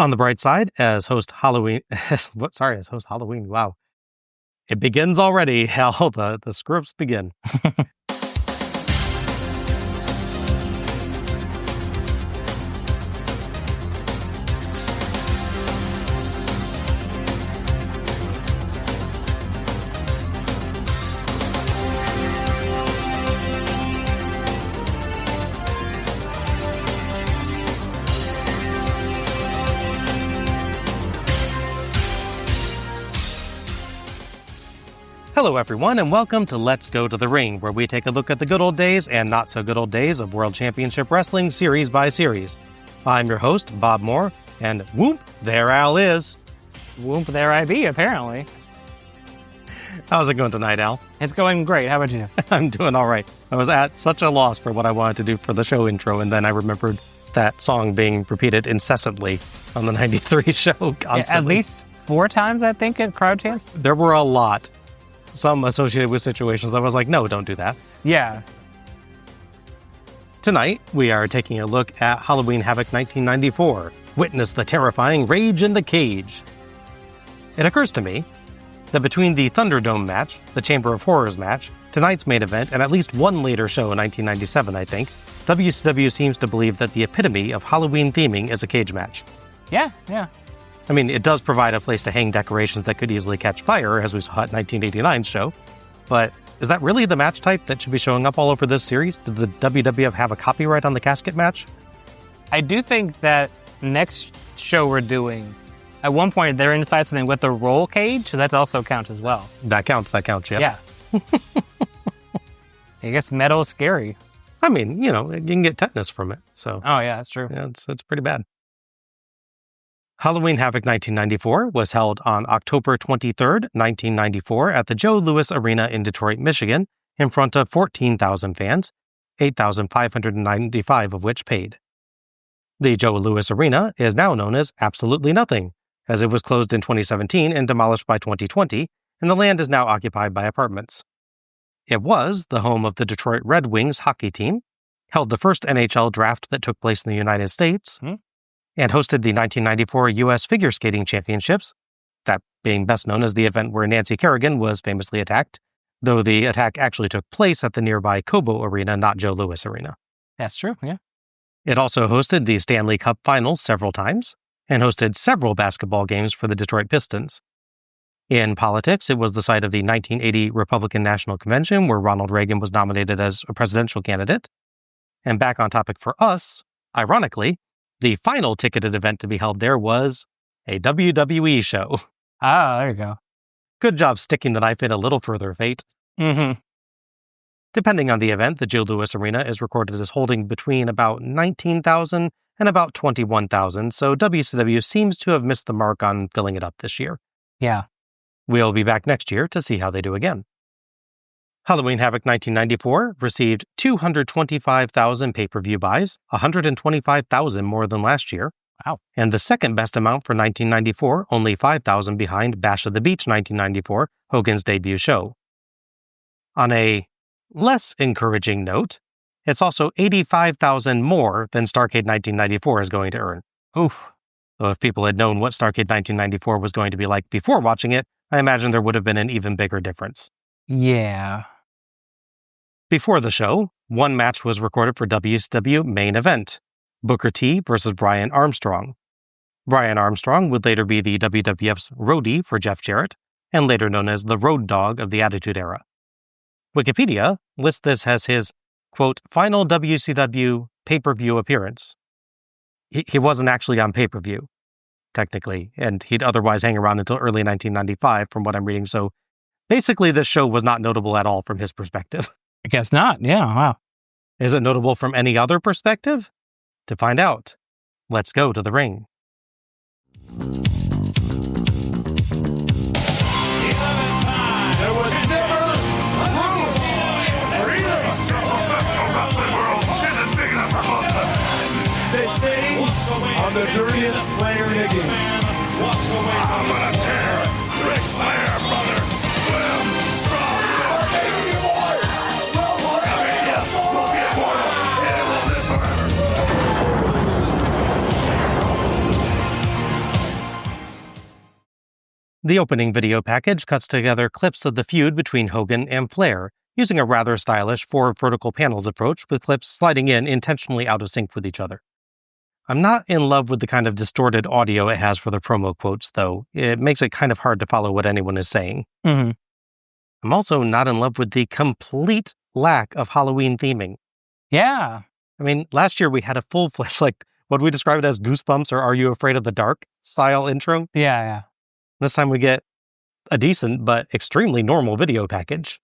On the bright side, as host Halloween, wow. It begins already. Hell, the scripts begin. Hello, everyone, and welcome to Let's Go to the Ring, where we take a look at the good old days and not so good old days of World Championship Wrestling series by series. I'm your host, Bob Moore, and whoop, there Al is. Whoop, there I be, apparently. How's it going tonight, Al? It's going great. How about you? I'm doing all right. I was at such a loss for what I wanted to do for the show intro, and then I remembered that song being repeated incessantly on the 93 show constantly. Yeah, at least 4 times, I think, at Crowd Chance. There were a lot. Some associated with situations I was like, no, don't do that. Yeah. Tonight, we are taking a look at Halloween Havoc 1994. Witness the terrifying Rage in the Cage. It occurs to me that between the Thunderdome match, the Chamber of Horrors match, tonight's main event, and at least one later show in 1997, I think, WCW seems to believe that the epitome of Halloween theming is a cage match. Yeah. I mean, it does provide a place to hang decorations that could easily catch fire, as we saw at 1989's show. But is that really the match type that should be showing up all over this series? Did the WWF have a copyright on the casket match? I do think that next show we're doing, at one point they're inside something with a roll cage, so that also counts as well. That counts, yeah. Yeah. I guess metal is scary. I mean, you can get tetanus from it, so... Oh, yeah, that's true. Yeah, it's pretty bad. Halloween Havoc 1994 was held on October 23rd, 1994 at the Joe Louis Arena in Detroit, Michigan, in front of 14,000 fans, 8,595 of which paid. The Joe Louis Arena is now known as Absolutely Nothing, as it was closed in 2017 and demolished by 2020, and the land is now occupied by apartments. It was the home of the Detroit Red Wings hockey team, held the first NHL draft that took place in the United States, and hosted the 1994 U.S. Figure Skating Championships, that being best known as the event where Nancy Kerrigan was famously attacked, though the attack actually took place at the nearby Cobo Arena, not Joe Louis Arena. That's true, yeah. It also hosted the Stanley Cup Finals several times, and hosted several basketball games for the Detroit Pistons. In politics, it was the site of the 1980 Republican National Convention, where Ronald Reagan was nominated as a presidential candidate. And back on topic for us, ironically, the final ticketed event to be held there was a WWE show. Ah, there you go. Good job sticking the knife in a little further, Fate. Mm-hmm. Depending on the event, the Joe Louis Arena is recorded as holding between about 19,000 and about 21,000, so WCW seems to have missed the mark on filling it up this year. Yeah. We'll be back next year to see how they do again. Halloween Havoc 1994 received 225,000 pay-per-view buys, 125,000 more than last year. Wow. And the second best amount for 1994, only 5,000 behind Bash of the Beach 1994, Hogan's debut show. On a less encouraging note, it's also 85,000 more than Starrcade 1994 is going to earn. Oof. So if people had known what Starrcade 1994 was going to be like before watching it, I imagine there would have been an even bigger difference. Yeah. Before the show, one match was recorded for WCW main event, Booker T versus Brian Armstrong. Brian Armstrong would later be the WWF's roadie for Jeff Jarrett, and later known as the Road Dogg of the Attitude Era. Wikipedia lists this as his, quote, final WCW pay-per-view appearance. He wasn't actually on pay-per-view, technically, and he'd otherwise hang around until early 1995 from what I'm reading, so basically this show was not notable at all from his perspective. I guess not. Yeah, wow. Is it notable from any other perspective? To find out, let's go to the ring. There was never room for either. Professional wrestling world isn't big enough for both of us. They say I'm the dirtiest player in the game. I'm gonna tear Ric Flair, brother. Slim from we'll be immortal and we'll live forever. The opening video package cuts together clips of the feud between Hogan and Flair, using a rather stylish 4 vertical panels approach with clips sliding in intentionally out of sync with each other. I'm not in love with the kind of distorted audio it has for the promo quotes, though. It makes it kind of hard to follow what anyone is saying. Mm-hmm. I'm also not in love with the complete lack of Halloween theming. Yeah. I mean, last year we had a full-fledged, what we described as Goosebumps or Are You Afraid of the Dark style intro. Yeah. This time we get a decent but extremely normal video package.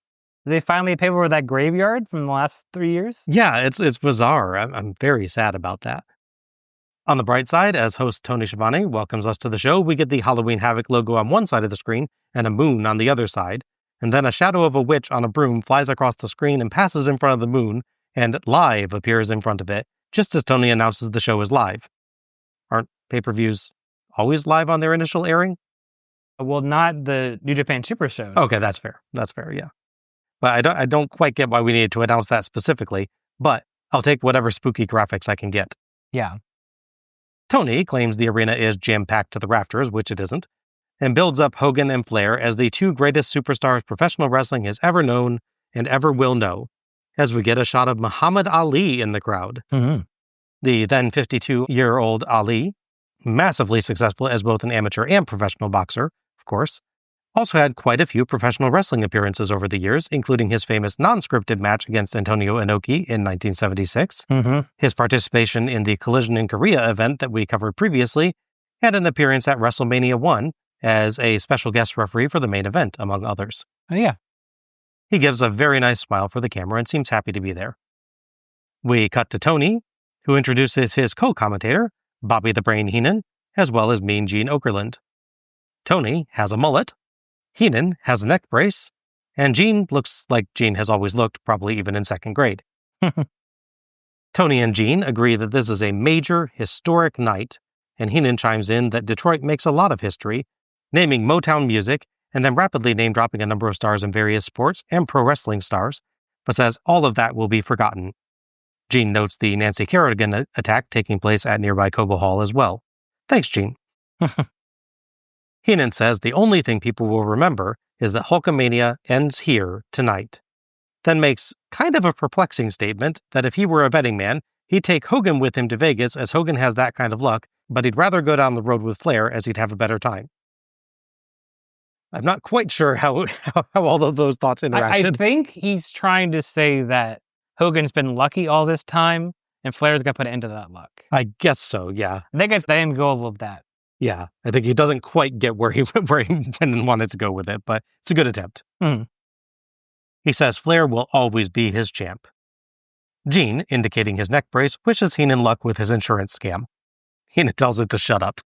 Did they finally pay for that graveyard from the last 3 years? Yeah, it's bizarre. I'm very sad about that. On the bright side, as host Tony Schiavone welcomes us to the show, we get the Halloween Havoc logo on one side of the screen and a moon on the other side, and then a shadow of a witch on a broom flies across the screen and passes in front of the moon, and live appears in front of it, just as Tony announces the show is live. Aren't pay-per-views always live on their initial airing? Well, not the New Japan Super shows. Okay, that's fair. That's fair, yeah. But I don't quite get why we needed to announce that specifically, but I'll take whatever spooky graphics I can get. Yeah. Tony claims the arena is jam-packed to the rafters, which it isn't, and builds up Hogan and Flair as the 2 greatest superstars professional wrestling has ever known and ever will know, as we get a shot of Muhammad Ali in the crowd. Mm-hmm. The then 52-year-old Ali, massively successful as both an amateur and professional boxer, of course, also had quite a few professional wrestling appearances over the years, including his famous non-scripted match against Antonio Inoki in 1976, his participation in the Collision in Korea event that we covered previously, and an appearance at WrestleMania 1 as a special guest referee for the main event, among others. Oh, yeah. He gives a very nice smile for the camera and seems happy to be there. We cut to Tony, who introduces his co-commentator, Bobby the Brain Heenan, as well as Mean Gene Okerlund. Tony has a mullet, Heenan has a neck brace, and Gene looks like Gene has always looked, probably even in 2nd grade. Tony and Gene agree that this is a major, historic night, and Heenan chimes in that Detroit makes a lot of history, naming Motown music, and then rapidly name-dropping a number of stars in various sports and pro wrestling stars, but says all of that will be forgotten. Gene notes the Nancy Kerrigan attack taking place at nearby Cobo Hall as well. Thanks, Gene. Heenan says the only thing people will remember is that Hulkamania ends here tonight, then makes kind of a perplexing statement that if he were a betting man, he'd take Hogan with him to Vegas as Hogan has that kind of luck, but he'd rather go down the road with Flair as he'd have a better time. I'm not quite sure how all of those thoughts interacted. I think he's trying to say that Hogan's been lucky all this time, and Flair's going to put an end to that luck. I guess so, yeah. I think it's the end goal of that. Yeah, I think he doesn't quite get where he went and wanted to go with it, but it's a good attempt. He says Flair will always be his champ. Gene, indicating his neck brace, wishes Heenan luck with his insurance scam. Heenan tells him to shut up.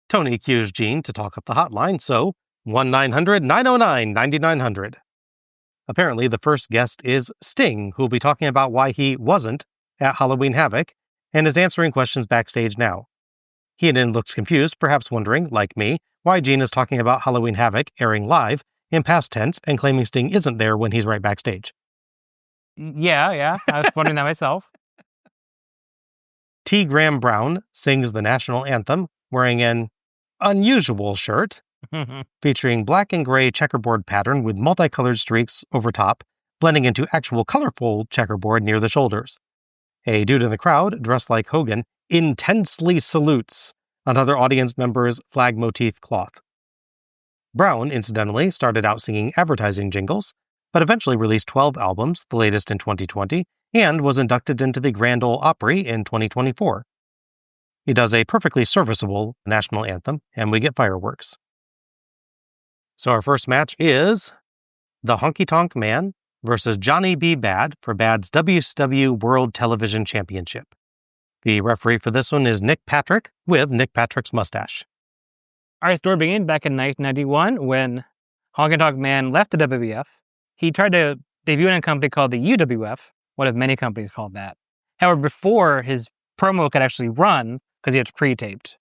Tony cues Gene to talk up the hotline, so 1-900-909-9900. Apparently, the first guest is Sting, who will be talking about why he wasn't at Halloween Havoc, and is answering questions backstage now. Heenan looks confused, perhaps wondering, like me, why Gene is talking about Halloween Havoc airing live in past tense and claiming Sting isn't there when he's right backstage. Yeah, I was wondering that myself. T. Graham Brown sings the national anthem wearing an unusual shirt featuring black and gray checkerboard pattern with multicolored streaks over top, blending into actual colorful checkerboard near the shoulders. A dude in the crowd, dressed like Hogan, intensely salutes another audience member's flag motif cloth. Brown, incidentally, started out singing advertising jingles, but eventually released 12 albums, the latest in 2020, and was inducted into the Grand Ole Opry in 2024. He does a perfectly serviceable national anthem, and we get fireworks. So our first match is the Honky Tonk Man versus Johnny B. Bad for Bad's WCW World Television Championship. The referee for this one is Nick Patrick, with Nick Patrick's mustache. Our story began back in 1991 when Honky Tonk Man left the WWF. He tried to debut in a company called the UWF, one of many companies called that. However, before his promo could actually run, because he had pre-taped,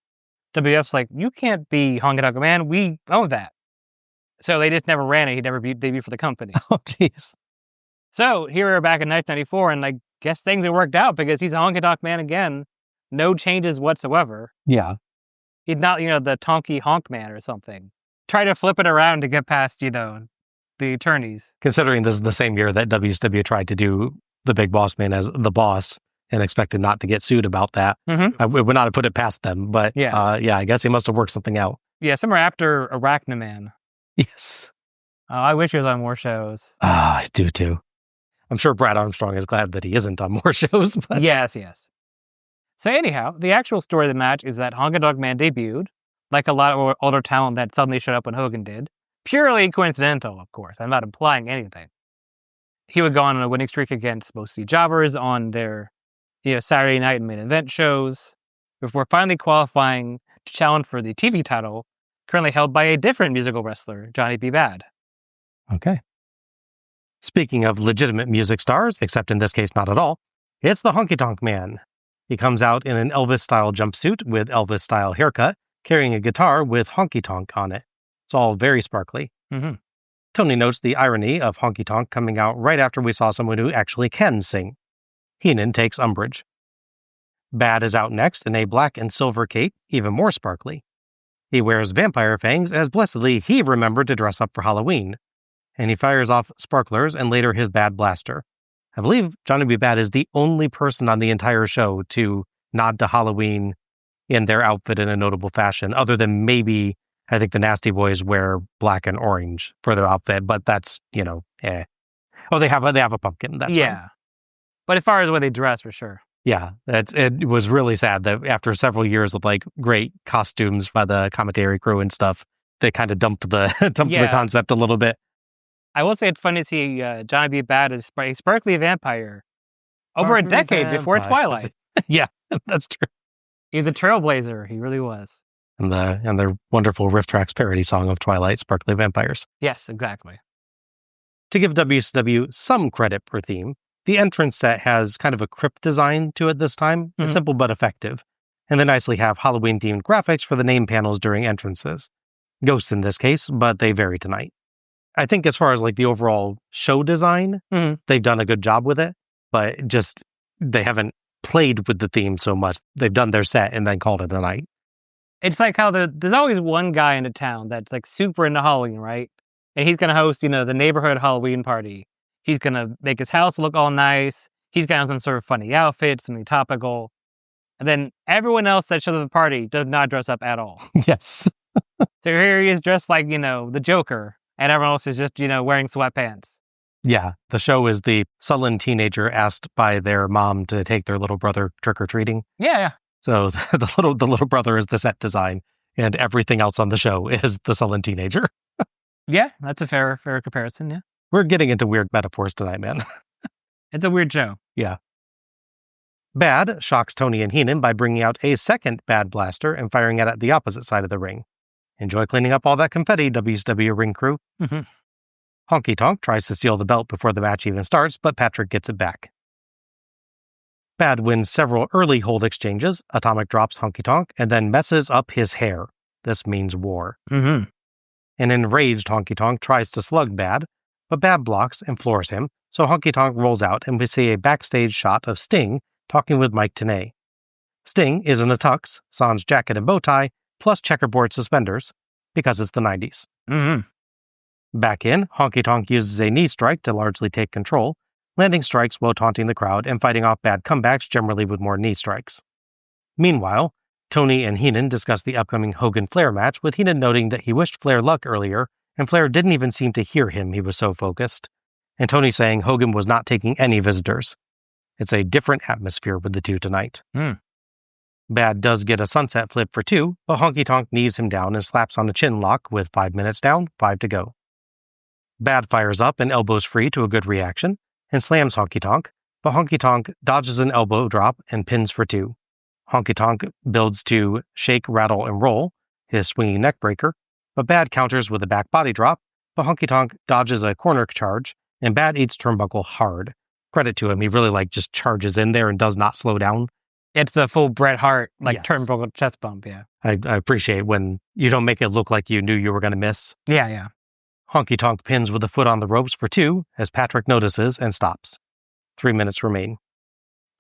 WWF's like, you can't be Honky Tonk Man, we own that. So they just never ran it, he never debuted for the company. Oh, jeez. So here we are back in 1994, and I guess things have worked out because he's a Honky Tonk Man again. No changes whatsoever. Yeah. He's not, the Tonky Honk Man or something. Try to flip it around to get past, the attorneys. Considering this is the same year that WCW tried to do the Big Boss Man as the boss and expected not to get sued about that. Mm-hmm. I would not have put it past them, but I guess he must have worked something out. Yeah, somewhere after Arachnaman. Yes. I wish he was on more shows. I do too. I'm sure Brad Armstrong is glad that he isn't on more shows. But... Yes. So anyhow, the actual story of the match is that Honky Tonk Man debuted, like a lot of older talent that suddenly showed up when Hogan did. Purely coincidental, of course. I'm not implying anything. He would go on a winning streak against mostly jobbers on their Saturday night and main event shows before finally qualifying to challenge for the TV title, currently held by a different musical wrestler, Johnny B. Bad. Okay. Speaking of legitimate music stars, except in this case not at all, it's the Honky Tonk Man. He comes out in an Elvis-style jumpsuit with Elvis-style haircut, carrying a guitar with Honky Tonk on it. It's all very sparkly. Mm-hmm. Tony notes the irony of Honky Tonk coming out right after we saw someone who actually can sing. Heenan takes umbrage. Bad is out next in a black and silver cape, even more sparkly. He wears vampire fangs as blessedly he remembered to dress up for Halloween. And he fires off sparklers and later his Bad Blaster. I believe Johnny B. Bad is the only person on the entire show to nod to Halloween in their outfit in a notable fashion, other than maybe, I think the Nasty Boys wear black and orange for their outfit, but that's, eh. Oh, they have a pumpkin. That's fine. But as far as the way they dress, for sure. Yeah, it was really sad that after several years of great costumes by the commentary crew and stuff, they kind of dumped the concept a little bit. I will say it's funny to see Johnny B. Bad as a sparkly vampire over a decade before Twilight. Yeah, that's true. He was a trailblazer. He really was. And their wonderful Riff Tracks parody song of Twilight, Sparkly Vampires. Yes, exactly. To give WCW some credit for theme, the entrance set has kind of a crypt design to it this time, simple but effective. And they nicely have Halloween-themed graphics for the name panels during entrances. Ghosts in this case, but they vary tonight. I think as far as the overall show design, they've done a good job with it, but just they haven't played with the theme so much. They've done their set and then called it a night. It's like how there's always one guy in a town that's super into Halloween, right? And he's going to host, the neighborhood Halloween party. He's going to make his house look all nice. He's going to have some sort of funny outfit, something topical. And then everyone else that shows up at the party does not dress up at all. Yes. So here he is dressed like, the Joker. And everyone else is just, wearing sweatpants. Yeah, the show is the sullen teenager asked by their mom to take their little brother trick-or-treating. Yeah. So the little brother is the set design, and everything else on the show is the sullen teenager. Yeah, that's a fair comparison, yeah. We're getting into weird metaphors tonight, man. It's a weird show. Yeah. Bad shocks Tony and Heenan by bringing out a second Bad Blaster and firing it at the opposite side of the ring. Enjoy cleaning up all that confetti, WCW ring crew. Mm-hmm. Honky Tonk tries to steal the belt before the match even starts, but Patrick gets it back. Bad wins several early hold exchanges, Atomic drops Honky Tonk, and then messes up his hair. This means war. Mm-hmm. An enraged Honky Tonk tries to slug Bad, but Bad blocks and floors him, so Honky Tonk rolls out and we see a backstage shot of Sting talking with Mike Tenay. Sting is in a tux, sans jacket and bow tie, plus checkerboard suspenders, because it's the 90s. Mm-hmm. Back in, Honky Tonk uses a knee strike to largely take control, landing strikes while taunting the crowd and fighting off bad comebacks, generally with more knee strikes. Meanwhile, Tony and Heenan discuss the upcoming Hogan-Flair match, with Heenan noting that he wished Flair luck earlier, and Flair didn't even seem to hear him, he was so focused. And Tony saying Hogan was not taking any visitors. It's a different atmosphere with the two tonight. Bad does get a sunset flip for 2, but Honky Tonk knees him down and slaps on a chin lock with 5 minutes down, 5 to go. Bad fires up and elbows free to a good reaction and slams Honky Tonk, but Honky Tonk dodges an elbow drop and pins for 2. Honky Tonk builds to shake, rattle, and roll, his swinging neck breaker, but Bad counters with a back body drop, but Honky Tonk dodges a corner charge, and Bad eats turnbuckle hard. Credit to him, he really just charges in there and does not slow down. It's the full Bret Hart, Yes. turnbuckle chest bump, yeah. I appreciate when you don't make it look like you knew you were going to miss. Yeah. Honky Tonk pins with a foot on the ropes for 2 as Patrick notices and stops. 3 minutes remain.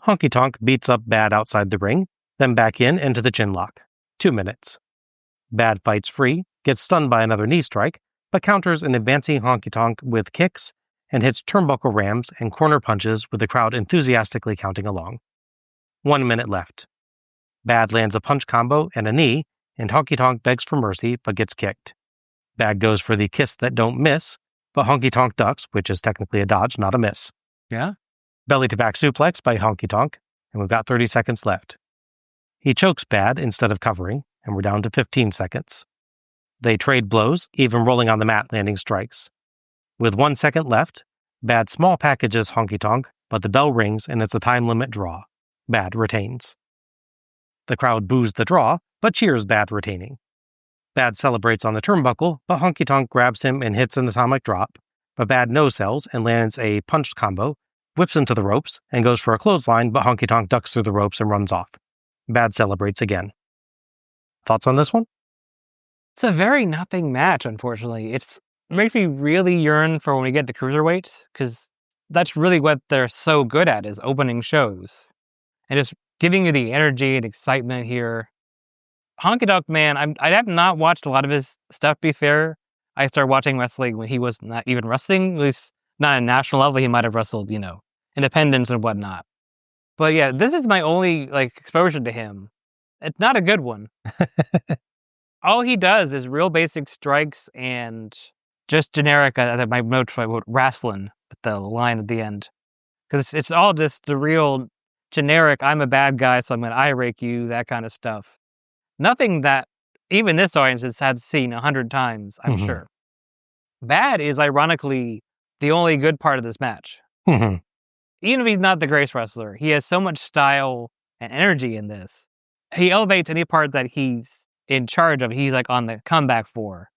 Honky Tonk beats up Bad outside the ring, then back in into the chin lock. 2 minutes. Bad fights free, gets stunned by another knee strike, but counters an advancing Honky Tonk with kicks and hits turnbuckle rams and corner punches with the crowd enthusiastically counting along. 1 minute left. Bad lands a punch combo and a knee, and Honky Tonk begs for mercy but gets kicked. Bad goes for the kiss that don't miss, but Honky Tonk ducks, which is technically a dodge, not a miss. Yeah. Belly to back suplex by Honky Tonk, and we've got 30 seconds left. He chokes Bad instead of covering, and we're down to 15 seconds. They trade blows, even rolling on the mat, landing strikes. With 1 second left, Bad small packages Honky Tonk, but the bell rings and it's a time limit draw. Bad retains. The crowd boos the draw, but cheers Bad retaining. Bad celebrates on the turnbuckle, but Honky Tonk grabs him and hits an atomic drop, but Bad no-sells and lands a punch combo, whips into the ropes, and goes for a clothesline, but Honky Tonk ducks through the ropes and runs off. Bad celebrates again. Thoughts on this one? It's a very nothing match, unfortunately. It makes me really yearn for when we get to cruiserweights, because that's really what they're so good at, is opening shows. And just giving you the energy and excitement here. Honky Tonk Man, I have not watched a lot of his stuff, to be fair. I started watching wrestling when he was not even wrestling, at least not at a national level. He might have wrestled, independents and whatnot. But yeah, this is my only exposure to him. It's not a good one. All he does is real basic strikes and just generic, my note for wrestling with the line at the end. Because it's all just the real generic, I'm a bad guy, so I'm going to eye rake you, that kind of stuff. Nothing that even this audience has had seen 100 times, I'm sure. Bad is ironically the only good part of this match. Even if he's not the greatest wrestler, he has so much style and energy in this. He elevates any part that he's in charge of, he's on the comeback for.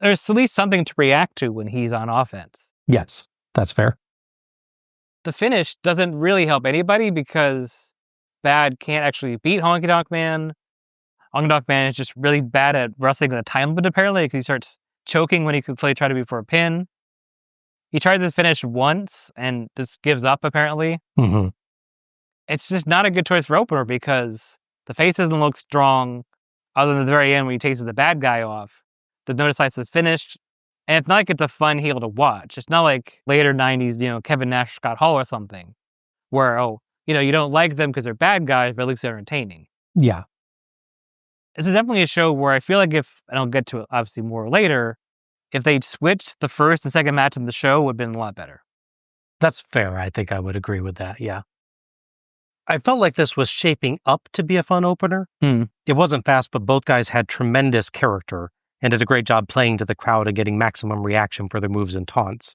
There's at least something to react to when he's on offense. Yes, that's fair. The finish doesn't really help anybody because Bad can't actually beat Honky Tonk Man. Honky Tonk Man is just really bad at wrestling the time limit, apparently, because he starts choking when he could try to be for a pin. He tries his finish once and just gives up, apparently. It's just not a good choice for opener because the face doesn't look strong, other than the very end when he takes the bad guy off. There's no decisive finish, and it's not like it's a fun heel to watch. It's not like later 90s, Kevin Nash, Scott Hall or something, where, you don't like them because they're bad guys, but at least they're entertaining. Yeah. This is definitely a show where I feel like and I'll get to it obviously more later, if they'd switched the first and second match of the show, would have been a lot better. That's fair. I think I would agree with that, yeah. I felt like this was shaping up to be a fun opener. It wasn't fast, but both guys had tremendous character and did a great job playing to the crowd and getting maximum reaction for their moves and taunts.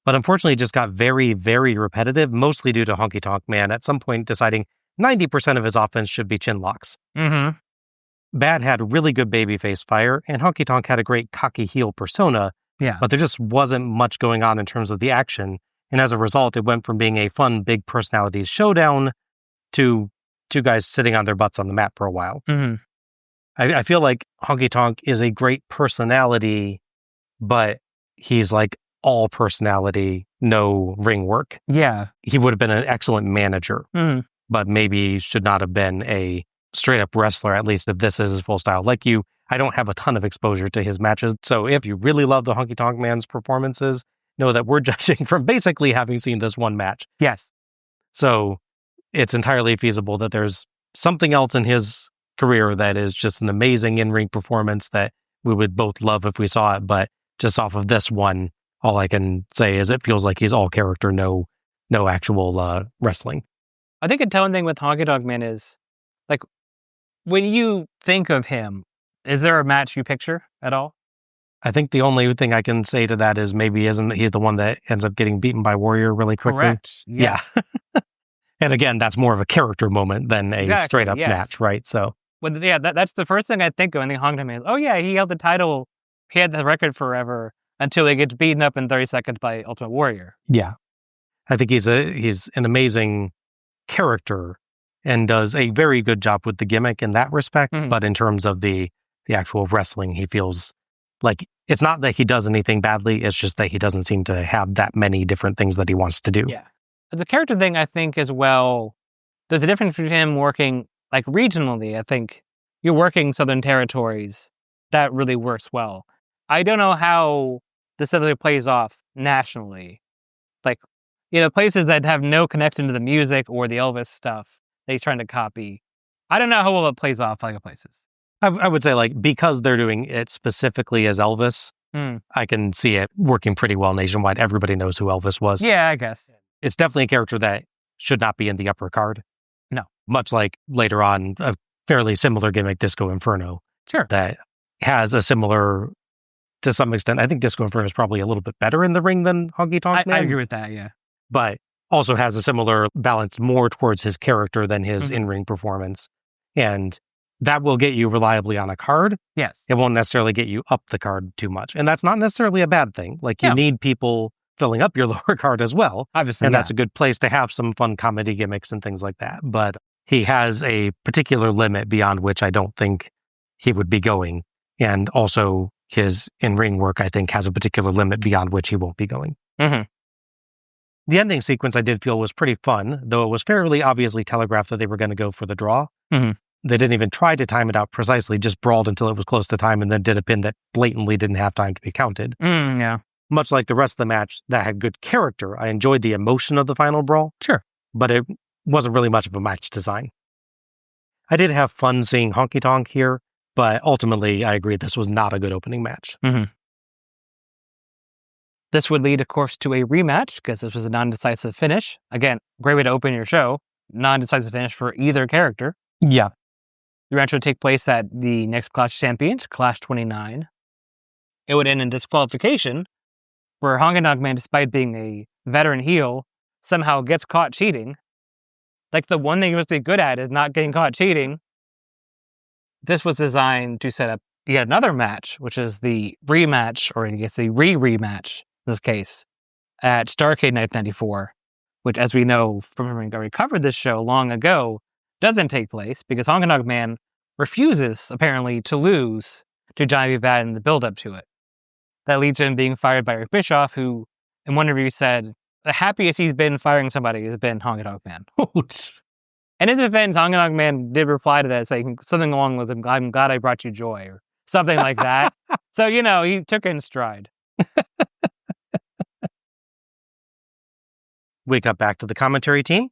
But unfortunately, it just got very, very repetitive, mostly due to Honky Tonk Man at some point deciding 90% of his offense should be chin locks. Bad had really good babyface fire, and Honky Tonk had a great cocky heel persona, but there just wasn't much going on in terms of the action, and as a result, it went from being a fun, big personalities showdown to two guys sitting on their butts on the mat for a while. I feel like Honky Tonk is a great personality, but he's all personality, no ring work. Yeah. He would have been an excellent manager, but maybe should not have been a straight up wrestler, at least if this is his full style. Like you, I don't have a ton of exposure to his matches. So if you really love the Honky Tonk Man's performances, know that we're judging from basically having seen this one match. Yes. So it's entirely feasible that there's something else in his career that is just an amazing in-ring performance that we would both love if we saw it. But just off of this one, all I can say is it feels like he's all character, no actual wrestling. I think a telling thing with Honky Tonk Man is, when you think of him, is there a match you picture at all? I think the only thing I can say to that is maybe isn't he's the one that ends up getting beaten by Warrior really quickly. Correct. Yeah. And again, that's more of a character moment than a straight up match, right? So, that's the first thing I think of when the Honky Tonk Man. Oh yeah, he held the title, he had the record forever until he gets beaten up in 30 seconds by Ultimate Warrior. Yeah, I think he's an amazing character and does a very good job with the gimmick in that respect. But in terms of the actual wrestling, he feels like it's not that he does anything badly. It's just that he doesn't seem to have that many different things that he wants to do. Yeah. The character thing, I think, as well, there's a difference between him working regionally. I think you're working Southern Territories that really works well. I don't know how this other plays off nationally. Like, places that have no connection to the music or the Elvis stuff that he's trying to copy. I don't know how well it plays off other places. I would say, like, because they're doing it specifically as Elvis, I can see it working pretty well nationwide. Everybody knows who Elvis was. Yeah, I guess. It's definitely a character that should not be in the upper card. No. Much like later on, a fairly similar gimmick, Disco Inferno. Sure. That has a similar, to some extent, I think Disco Inferno is probably a little bit better in the ring than Honky Tonk Man. I agree with that, yeah. But also has a similar balance more towards his character than his in-ring performance. And that will get you reliably on a card. Yes. It won't necessarily get you up the card too much. And that's not necessarily a bad thing. Like, you need people filling up your lower card as well. Obviously, and that's a good place to have some fun comedy gimmicks and things like that. But he has a particular limit beyond which I don't think he would be going. And also his in-ring work, I think, has a particular limit beyond which he won't be going. Mm-hmm. The ending sequence I did feel was pretty fun, though it was fairly obviously telegraphed that they were going to go for the draw. Mm-hmm. They didn't even try to time it out precisely, just brawled until it was close to time and then did a pin that blatantly didn't have time to be counted. Yeah. Much like the rest of the match that had good character, I enjoyed the emotion of the final brawl. Sure. But it wasn't really much of a match design. I did have fun seeing Honky Tonk here, but ultimately I agree this was not a good opening match. Mm-hmm. This would lead, of course, to a rematch because this was a non-decisive finish. Again, great way to open your show. Non-decisive finish for either character. Yeah. The match would take place at the next Clash Champions, Clash 29. It would end in disqualification, where Honky Tonk Man, despite being a veteran heel, somehow gets caught cheating. Like, the one thing he must be good at is not getting caught cheating. This was designed to set up yet another match, which is the rematch, or I guess the rematch in this case, at Starrcade 1994, which, as we know from having already covered this show long ago, doesn't take place because Honky Tonk Man refuses, apparently, to lose to Johnny B. Bad in the build-up to it. That leads to him being fired by Eric Bischoff, who, in one review, said the happiest he's been firing somebody has been Honky Tonk Man. And in his defense, Honky Tonk Man did reply to that, saying something along with, I'm glad I brought you joy, or something like that. So, he took it in stride. We got back to the commentary team,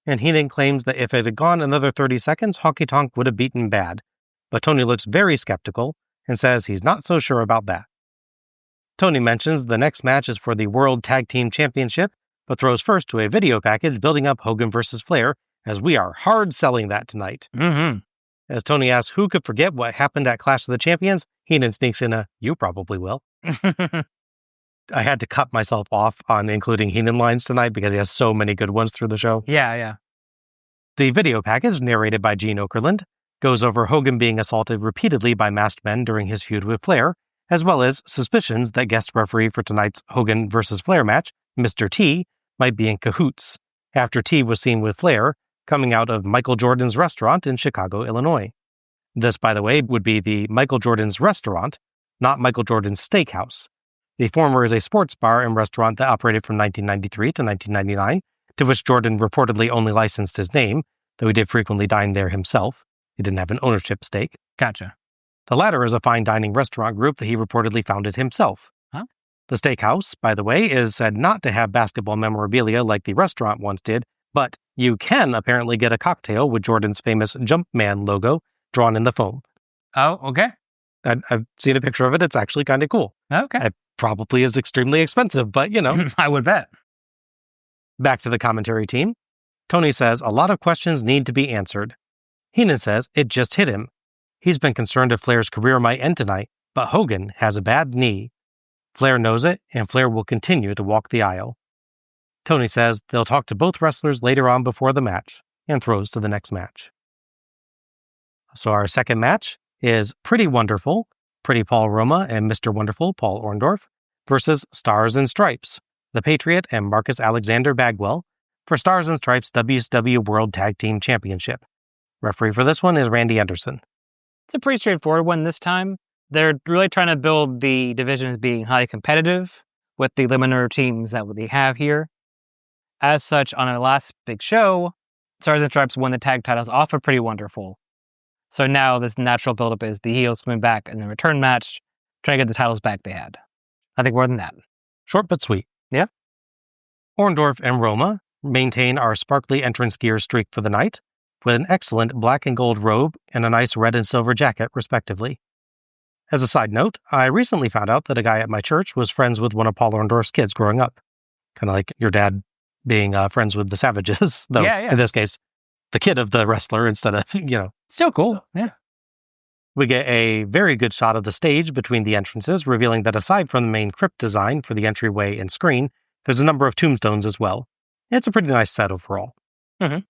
and Heenan claims that if it had gone another 30 seconds, Honky Tonk would have beaten Bad. But Tony looks very skeptical and says he's not so sure about that. Tony mentions the next match is for the World Tag Team Championship, but throws first to a video package building up Hogan versus Flair, as we are hard selling that tonight. Mm-hmm. As Tony asks who could forget what happened at Clash of the Champions, Heenan sneaks in you probably will. I had to cut myself off on including Heenan lines tonight because he has so many good ones through the show. Yeah. The video package, narrated by Gene Okerlund, goes over Hogan being assaulted repeatedly by masked men during his feud with Flair, as well as suspicions that guest referee for tonight's Hogan versus Flair match, Mr. T, might be in cahoots, after T was seen with Flair coming out of Michael Jordan's restaurant in Chicago, Illinois. This, by the way, would be the Michael Jordan's restaurant, not Michael Jordan's steakhouse. The former is a sports bar and restaurant that operated from 1993 to 1999, to which Jordan reportedly only licensed his name, though he did frequently dine there himself. He didn't have an ownership stake. Gotcha. The latter is a fine dining restaurant group that he reportedly founded himself. Huh? The steakhouse, by the way, is said not to have basketball memorabilia like the restaurant once did, but you can apparently get a cocktail with Jordan's famous Jumpman logo drawn in the foam. Oh, okay. I've seen a picture of it. It's actually kind of cool. Okay. It probably is extremely expensive, but I would bet. Back to the commentary team. Tony says a lot of questions need to be answered. Heenan says it just hit him. He's been concerned if Flair's career might end tonight, but Hogan has a bad knee. Flair knows it, and Flair will continue to walk the aisle. Tony says they'll talk to both wrestlers later on before the match, and throws to the next match. So our second match is Pretty Wonderful, Pretty Paul Roma and Mr. Wonderful Paul Orndorff, versus Stars and Stripes, The Patriot and Marcus Alexander Bagwell, for Stars and Stripes WCW World Tag Team Championship. Referee for this one is Randy Anderson. It's a pretty straightforward one this time. They're really trying to build the division as being highly competitive with the eliminator teams that they have here. As such, on our last big show, Stars and Stripes won the tag titles off of Pretty Wonderful. So now this natural buildup is the heels coming back in the return match, trying to get the titles back they had. Nothing more than that. Short but sweet. Yeah. Orndorff and Roma maintain our sparkly entrance gear streak for the night, with an excellent black and gold robe and a nice red and silver jacket, respectively. As a side note, I recently found out that a guy at my church was friends with one of Paul Orndorff's kids growing up. Kind of like your dad being friends with the Savages, though in this case, the kid of the wrestler instead of, Still cool, yeah. We get a very good shot of the stage between the entrances, revealing that aside from the main crypt design for the entryway and screen, there's a number of tombstones as well. It's a pretty nice set overall. Mm-hmm.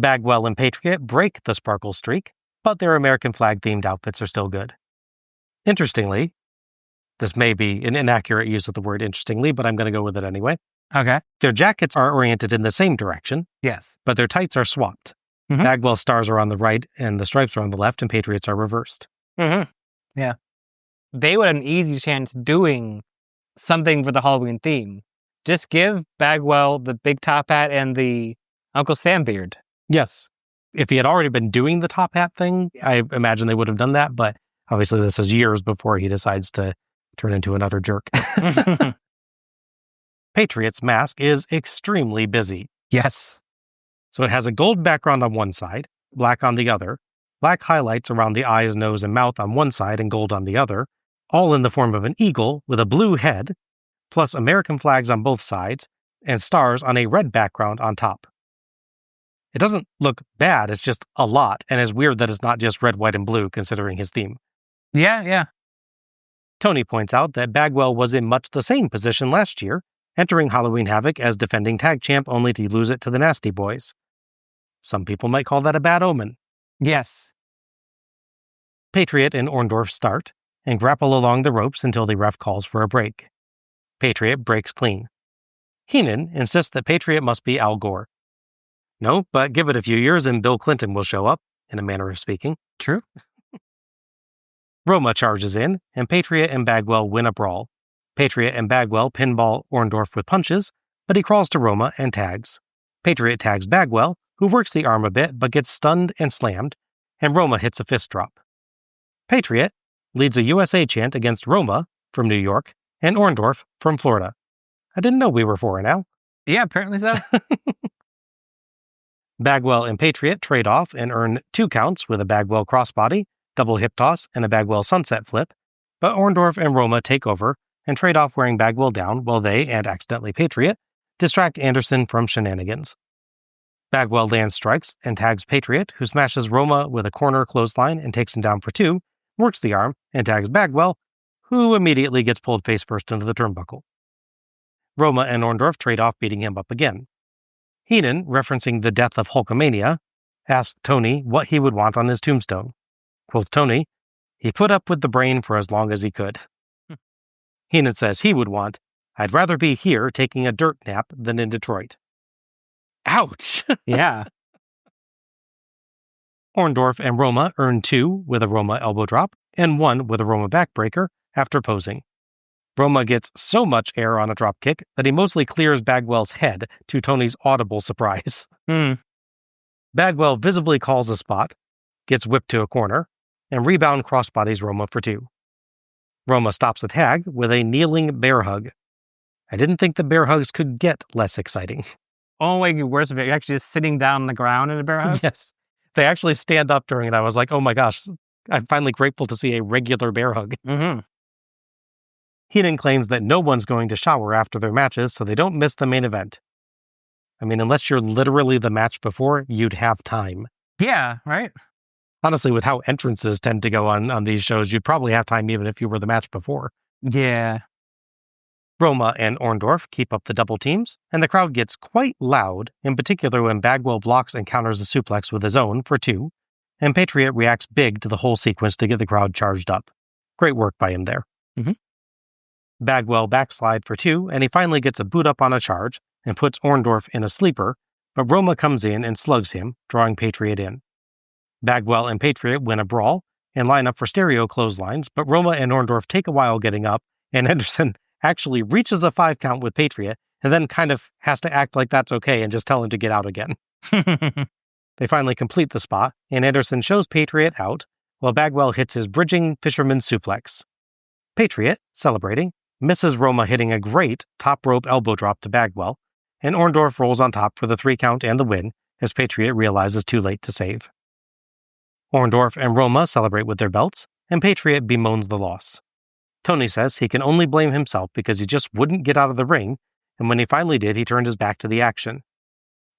Bagwell and Patriot break the sparkle streak, but their American flag-themed outfits are still good. Interestingly, this may be an inaccurate use of the word interestingly, but I'm going to go with it anyway. Okay. Their jackets are oriented in the same direction, Yes. but their tights are swapped. Mm-hmm. Bagwell's stars are on the right and the stripes are on the left, and Patriot's are reversed. Mm-hmm. Yeah. They would have an easy chance doing something for the Halloween theme. Just give Bagwell the big top hat and the Uncle Sam beard. Yes. If he had already been doing the top hat thing, I imagine they would have done that, but obviously this is years before he decides to turn into another jerk. Patriot's mask is extremely busy. Yes. So it has a gold background on one side, black on the other, black highlights around the eyes, nose, and mouth on one side and gold on the other, all in the form of an eagle with a blue head, plus American flags on both sides, and stars on a red background on top. It doesn't look bad, it's just a lot, and it's weird that it's not just red, white, and blue, considering his theme. Yeah. Tony points out that Bagwell was in much the same position last year, entering Halloween Havoc as defending tag champ only to lose it to the Nasty Boys. Some people might call that a bad omen. Yes. Patriot and Orndorff start, and grapple along the ropes until the ref calls for a break. Patriot breaks clean. Heenan insists that Patriot must be Al Gore. No, but give it a few years and Bill Clinton will show up, in a manner of speaking. True. Roma charges in, and Patriot and Bagwell win a brawl. Patriot and Bagwell pinball Orndorff with punches, but he crawls to Roma and tags. Patriot tags Bagwell, who works the arm a bit but gets stunned and slammed, and Roma hits a fist drop. Patriot leads a USA chant against Roma from New York and Orndorff from Florida. I didn't know we were foreign now. Yeah, apparently so. Bagwell and Patriot trade off and earn 2 counts with a Bagwell crossbody, double hip toss, and a Bagwell sunset flip, but Orndorff and Roma take over and trade off wearing Bagwell down while they, and accidentally Patriot, distract Anderson from shenanigans. Bagwell lands strikes and tags Patriot, who smashes Roma with a corner clothesline and takes him down for 2, works the arm, and tags Bagwell, who immediately gets pulled face first into the turnbuckle. Roma and Orndorff trade off beating him up again. Heenan, referencing the death of Hulkamania, asked Tony what he would want on his tombstone. Quoth Tony, "He put up with the brain for as long as he could." Heenan says he would want, "I'd rather be here taking a dirt nap than in Detroit." Ouch! Yeah. Orndorff and Roma earn 2 with a Roma elbow drop and 1 with a Roma backbreaker after posing. Roma gets so much air on a drop kick that he mostly clears Bagwell's head to Tony's audible surprise. Bagwell visibly calls a spot, gets whipped to a corner, and rebound crossbodies Roma for 2. Roma stops a tag with a kneeling bear hug. I didn't think the bear hugs could get less exciting. Only way worse if you're actually just sitting down on the ground in a bear hug. Yes. They actually stand up during it. I was like, oh my gosh, I'm finally grateful to see a regular bear hug. Mm-hmm. Heenan claims that no one's going to shower after their matches, so they don't miss the main event. I mean, unless you're literally the match before, you'd have time. Yeah, right? Honestly, with how entrances tend to go on these shows, you'd probably have time even if you were the match before. Yeah. Roma and Orndorff keep up the double teams, and the crowd gets quite loud, in particular when Bagwell blocks and counters a suplex with his own for 2, and Patriot reacts big to the whole sequence to get the crowd charged up. Great work by him there. Mm-hmm. Bagwell backslide for 2, and he finally gets a boot up on a charge and puts Orndorff in a sleeper, but Roma comes in and slugs him, drawing Patriot in. Bagwell and Patriot win a brawl and line up for stereo clotheslines, but Roma and Orndorff take a while getting up, and Anderson actually reaches a 5 count with Patriot, and then kind of has to act like that's okay and just tell him to get out again. They finally complete the spot, and Anderson shows Patriot out, while Bagwell hits his bridging fisherman suplex. Patriot, celebrating, misses Roma hitting a great top rope elbow drop to Bagwell, and Orndorff rolls on top for the 3 count and the win, as Patriot realizes too late to save. Orndorff and Roma celebrate with their belts, and Patriot bemoans the loss. Tony says he can only blame himself because he just wouldn't get out of the ring, and when he finally did, he turned his back to the action.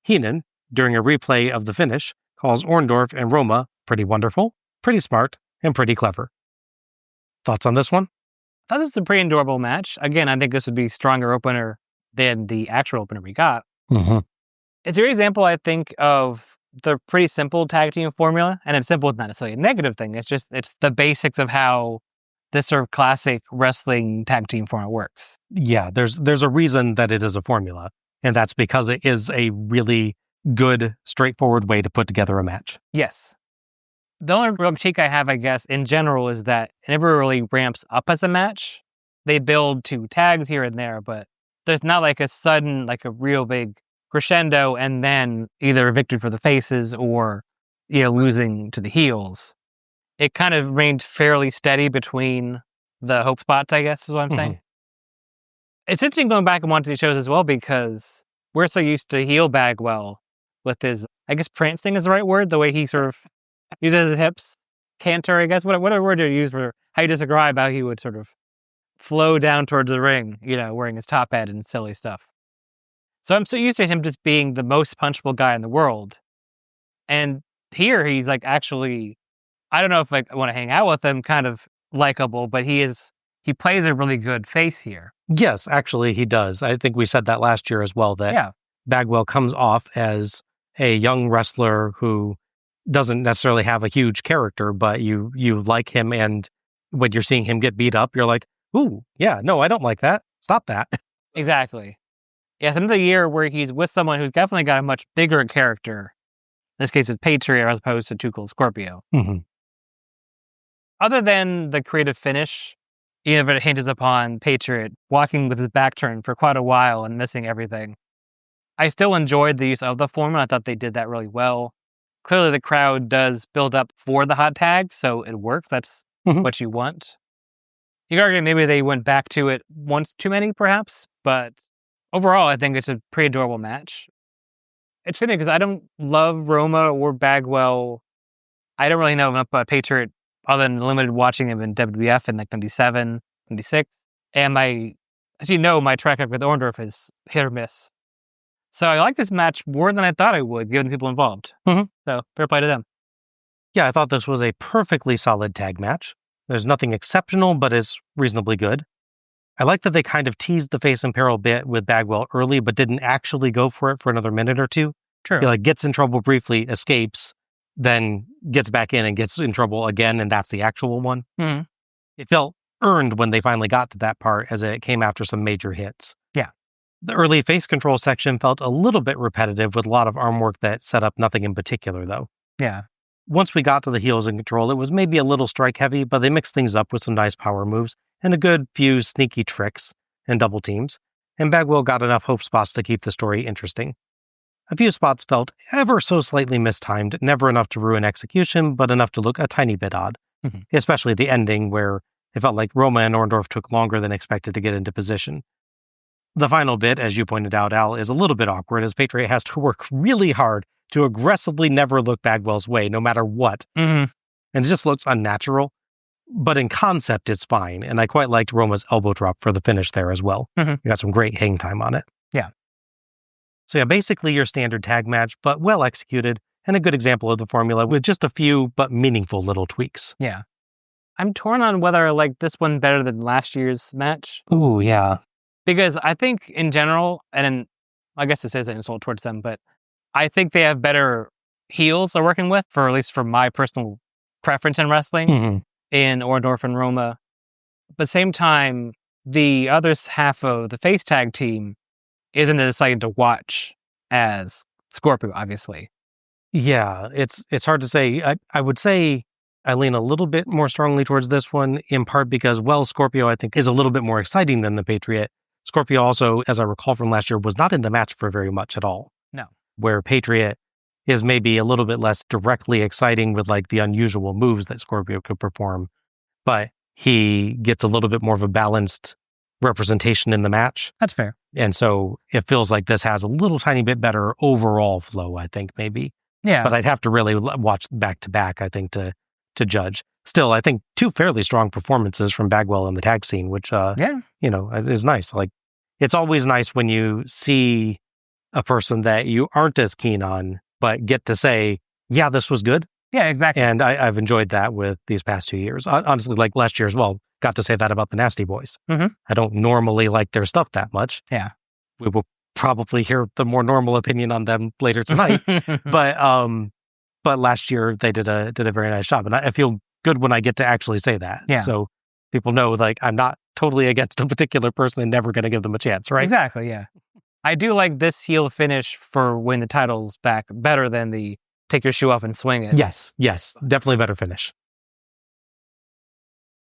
Heenan, during a replay of the finish, calls Orndorff and Roma pretty wonderful, pretty smart, and pretty clever. Thoughts on this one? I thought this was a pretty enjoyable match. Again, I think this would be a stronger opener than the actual opener we got. Mm-hmm. It's a great example, I think, of the pretty simple tag team formula. And it's simple, it's not necessarily a negative thing. It's the basics of how this sort of classic wrestling tag team format works. Yeah, there's a reason that it is a formula, and that's because it is a really good, straightforward way to put together a match. Yes. The only real critique I have, I guess, in general is that it never really ramps up as a match. They build 2 tags here and there, but there's not like a sudden, like a real big crescendo and then either a victory for the faces or, losing to the heels. It kind of remained fairly steady between the hope spots, I guess is what I'm saying. It's interesting going back and watching these shows as well because we're so used to heel Bagwell with his, I guess prancing is the right word, the way he sort of uses his hips, canter, I guess, whatever word you use for how you describe how he would sort of flow down towards the ring, wearing his top hat and silly stuff. So I'm so used to him just being the most punchable guy in the world. And here he's like actually, I don't know if I want to hang out with him, kind of likable, but he plays a really good face here. Yes, actually he does. I think we said that last year as well, that Bagwell comes off as a young wrestler who doesn't necessarily have a huge character, but you like him, and when you're seeing him get beat up, you're like, ooh, yeah, no, I don't like that. Stop that. Exactly. Yeah, it's another year where he's with someone who's definitely got a much bigger character. In this case, it's Patriot as opposed to Too Cold Scorpio. Mm-hmm. Other than the creative finish, even if it hinges upon Patriot walking with his back turned for quite a while and missing everything, I still enjoyed the use of the formula. I thought they did that really well. Clearly, the crowd does build up for the hot tag, so it works. That's what you want. You could argue maybe they went back to it once too many, perhaps, but overall, I think it's a pretty adorable match. It's funny because I don't love Roma or Bagwell. I don't really know enough about Patriot other than limited watching him in WWF in like 97, 96. And as you know, my track record with Orndorff is hit or miss. So I like this match more than I thought I would, given the people involved. So fair play to them. Yeah, I thought this was a perfectly solid tag match. There's nothing exceptional, but is reasonably good. I like that they kind of teased the face in peril bit with Bagwell early, but didn't actually go for it for another minute or two. True. He gets in trouble briefly, escapes, then gets back in and gets in trouble again, and that's the actual one. Mm-hmm. It felt earned when they finally got to that part, as it came after some major hits. Yeah. The early face control section felt a little bit repetitive with a lot of arm work that set up nothing in particular, though. Yeah. Once we got to the heels in control, it was maybe a little strike heavy, but they mixed things up with some nice power moves and a good few sneaky tricks and double teams, and Bagwell got enough hope spots to keep the story interesting. A few spots felt ever so slightly mistimed, never enough to ruin execution, but enough to look a tiny bit odd, especially the ending where it felt like Roma and Orndorff took longer than expected to get into position. The final bit, as you pointed out, Al, is a little bit awkward as Patriot has to work really hard to aggressively never look Bagwell's way, no matter what. And it just looks unnatural. But in concept, it's fine. And I quite liked Roma's elbow drop for the finish there as well. You got some great hang time on it. Yeah. So yeah, basically your standard tag match, but well executed and a good example of the formula with just a few but meaningful little tweaks. Yeah. I'm torn on whether I like this one better than last year's match. Ooh, yeah. Because I think in general, and I guess this is an insult towards them, but I think they have better heels they're working with, for at least for my personal preference in wrestling, in Orndorff and Roma. But at the same time, the other half of the face tag team isn't as exciting to watch as Scorpio, obviously. Yeah, it's hard to say. I would say I lean a little bit more strongly towards this one, in part because, well, Scorpio, I think, is a little bit more exciting than the Patriot. Scorpio also, as I recall from last year, was not in the match for very much at all. No. Where Patriot is maybe a little bit less directly exciting with like the unusual moves that Scorpio could perform, but he gets a little bit more of a balanced representation in the match. That's fair. And so it feels like this has a little tiny bit better overall flow, I think, maybe. Yeah. But I'd have to really watch back to back, I think, to judge. Still, I think 2 fairly strong performances from Bagwell in the tag scene, which, is nice. Like, it's always nice when you see a person that you aren't as keen on, but get to say, yeah, this was good. Yeah, exactly. And I've enjoyed that with these past 2 years. Honestly, like last year as well, got to say that about the Nasty Boys. Mm-hmm. I don't normally like their stuff that much. Yeah. We will probably hear the more normal opinion on them later tonight. But last year they did a very nice job. And I feel good when I get to actually say that. Yeah. So people know, like, I'm not totally against a particular person and never going to give them a chance, right? Exactly, yeah. I do like this heel finish for win the titles back better than the take your shoe off and swing it. Yes. Definitely better finish.